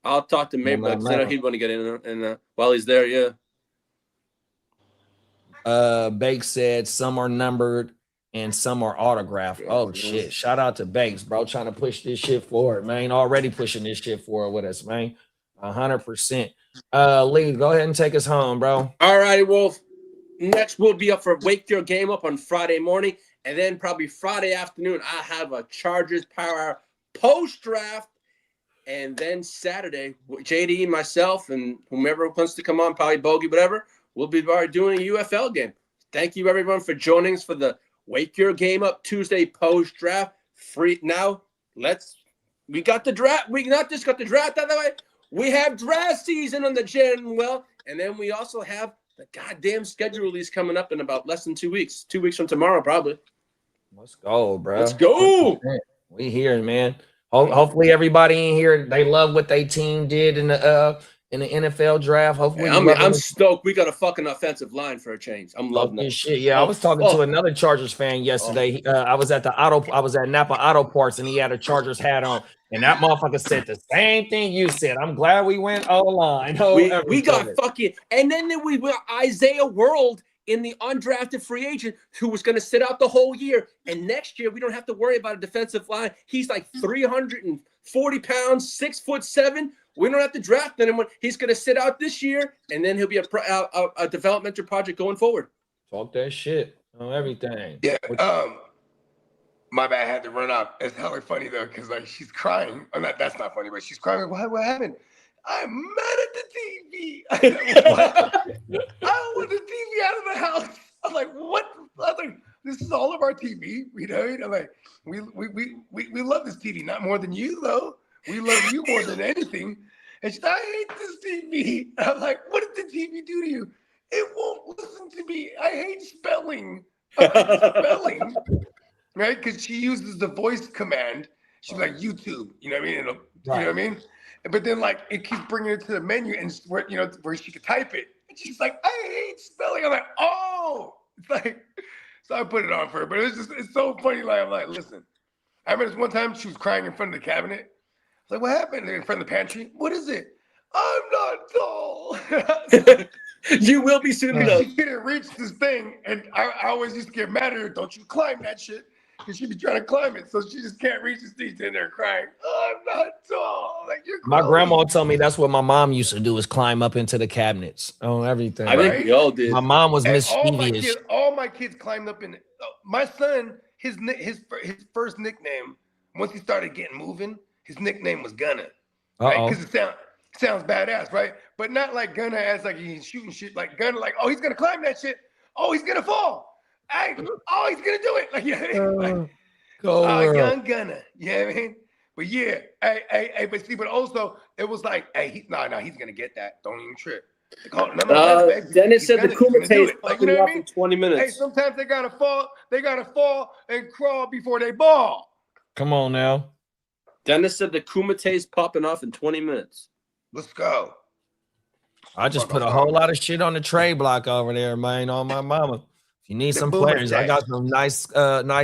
I'll talk to Mayberry. I know he'd want to get in and while he's there, yeah. Bakes said some are numbered and some are autographed. Oh shit. Shout out to Bakes, bro. Trying to push this shit forward, man. Already pushing this shit forward with us, man. 100%. Lee, go ahead and take us home, bro. All right, Wolf. Next we'll be up for Wake Your Game Up on Friday morning. And then probably Friday afternoon, I have a Chargers Power post-draft. And then Saturday, JD, myself, and whomever wants to come on, probably Bogey, whatever, we'll be doing a UFL game. Thank you, everyone, for joining us for the Wake Your Game Up Tuesday post-draft. Free now. We got the draft. We not just got the draft out of the way. We have draft season on the January, and then we also have the goddamn schedule release coming up in about less than 2 weeks. 2 weeks from tomorrow, probably. Let's go, bro. Let's go. We here, man. Hopefully everybody in here, they love what they team did in the NFL draft. Hopefully, I'm stoked. We got a fucking offensive line for a change. I'm loving this it. shit. Yeah, I was talking to another Chargers fan yesterday. I was at Napa Auto Parts, and he had a Chargers hat on, and that motherfucker said the same thing you said. I'm glad we went O-line. We got fucking, and then we got Isaiah World in the undrafted free agent who was going to sit out the whole year, and next year we don't have to worry about a defensive line. He's like 340 pounds, 6'7". We don't have to draft anyone. He's going to sit out this year, and then he'll be a developmental project going forward. Talk that shit on everything. Yeah. My bad. I had to run out. It's hella funny though, because like she's crying. That's not funny, but she's crying. What happened? I'm mad at the TV. I don't want the TV out of the house. I'm like, what? I'm like, this is all of our TV. You know, I'm like, we love this TV, not more than you though. We love you more than anything. And she's like, I hate this TV. And I'm like, what did the TV do to you? It won't listen to me. I hate spelling. Right? Because she uses the voice command. She's like, YouTube. You know what I mean? You know what I mean? But then, like, it keeps bringing her to the menu and where, you know, where she could type it. And she's like, I hate spelling. I'm like, oh. It's like, so I put it on for her. But it's so funny. Like, I'm like, listen. I remember this one time she was crying in front of the cabinet. I was like, what happened? In front of the pantry? What is it? I'm not tall. You will be soon enough. She couldn't reach this thing. And I always used to get mad at her. Don't you climb that shit. Because she'd be trying to climb it. So she just can't reach the seat in there crying. Oh, I'm not tall. Like, you're my grandma told me that's what my mom used to do, is climb up into the cabinets on everything. I think we all did. My mom was mischievous. All my kids climbed up in it. My son, his first nickname, once he started getting moving, his nickname was Gunna. Right? Because it sounds badass, right? But not like Gunna as like he's shooting shit, like Gunna, like, oh, he's gonna climb that shit. Oh, he's gonna fall. He's gonna do it. Like, young Gunna. You know what I mean? But yeah, but also it was like, he's gonna get that. Don't even trip. Dennis said the Kumite is fucking off in 20 minutes. Hey, sometimes they gotta fall and crawl before they ball. Come on now. Dennis said the Kumite is popping off in 20 minutes. Let's go. I just put a whole lot of shit on the trade block over there, man, on my mama. If you need some players, I got some nice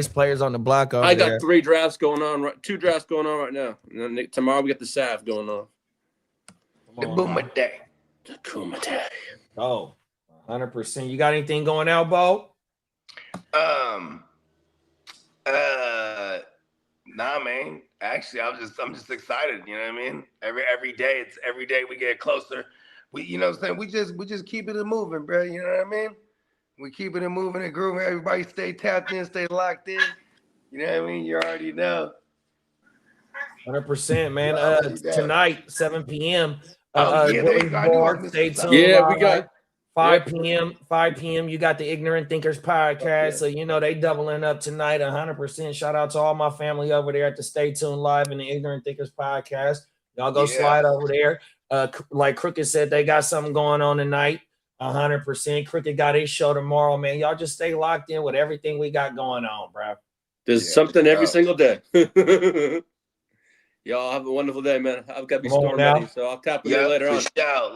players on the block over there. I got 3 drafts going on, 2 drafts going on right now. And then tomorrow we got the Sav going on. The Kumite. The Kumite. Oh, 100%. You got anything going out, Bo? Nah, man. Actually, I'm just excited. You know what I mean? Every day we get closer. You know what I'm saying? We just keep it moving, bro. You know what I mean? We keep it moving and grooving. Everybody stay tapped in, stay locked in. You know what I mean? You already know. 100%, man. Tonight, 7 p.m. Stay tuned. Yeah, we got 5 p.m. 5 p.m. You got the Ignorant Thinkers podcast. So, you know, they doubling up tonight. 100%. Shout out to all my family over there at the Stay Tuned Live and the Ignorant Thinkers podcast. Y'all go slide over there. Like Crooked said, they got something going on tonight. 100%. Crooked got his show tomorrow, man. Y'all just stay locked in with everything we got going on, bro. There's something every single day. Y'all have a wonderful day, man. I've got to be storm ready, so I'll tap with you later on.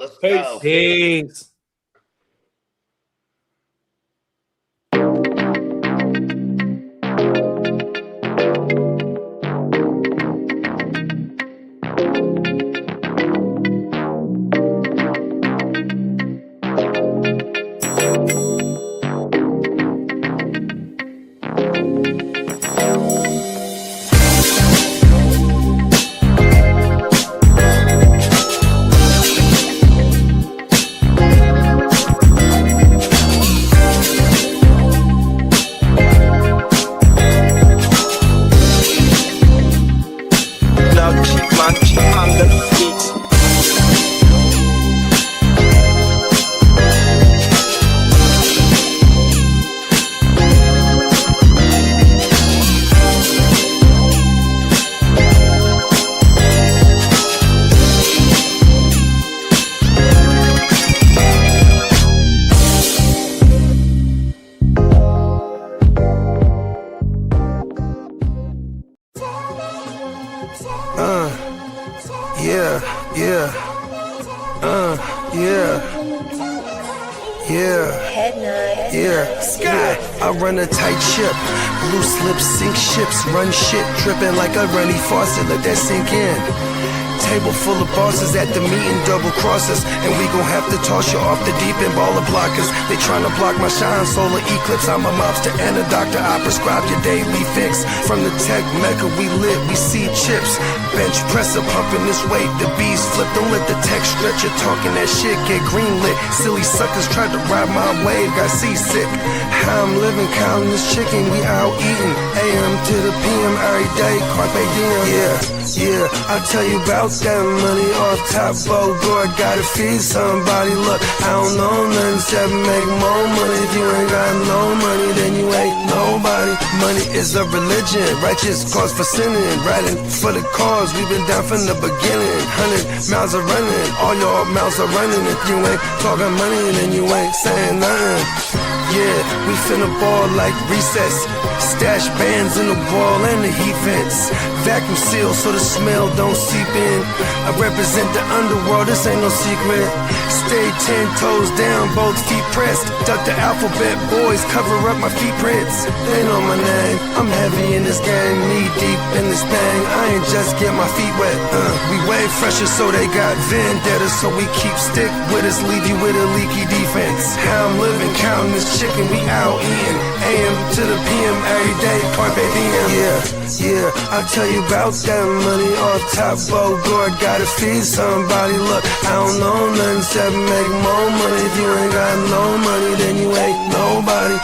Let's go. Peace. Yeah, I run a tight ship. Loose lips sink ships. Run shit, dripping like a runny faucet. Let that sink in. Table full of bosses at the meeting, double crosses. And we gon' have to toss you off the deep end, baller blockers. They tryna block my shine, solar eclipse. I'm a mobster and a doctor, I prescribe your daily fix. From the tech mecca, we lit, we see chips. Bench presser pumping this weight, the bees flip. Don't let the tech stretch, you're talking that shit, get greenlit. Silly suckers tried to ride my wave, got seasick. How I'm living, counting this chicken, we out eating. AM to the PM every day, carpe diem. Yeah, I'll tell you about that money off top, boy, gotta feed somebody. Look, I don't know nothing except make more money. If you ain't got no money, then you ain't nobody. Money is a religion, righteous cause for sinning. Riding for the cause, we've been down from the beginning. 100 miles are running, all your mouths are running. If you ain't talking money, then you ain't saying nothing. Yeah, we finna ball like recess. Stash bands in the wall and the heat vents. Vacuum seal so the smell don't seep in. I represent the underworld, this ain't no secret. Stay 10 toes down, both feet pressed. Duck the alphabet, boys, cover up my feet prints. They know my name, I'm heavy in this game. Knee deep in this thing, I ain't just get my feet wet. We way fresher so they got vendetta. So we keep stick with us, leave you with a leaky defense. How I'm living, counting this chicken, we out eating. AM to the PM every day, carpe diem. Yeah, I'll tell you about that money off top, boy, gotta feed somebody. Look, I don't know nothing except make more money. If you ain't got no money, then you ain't nobody.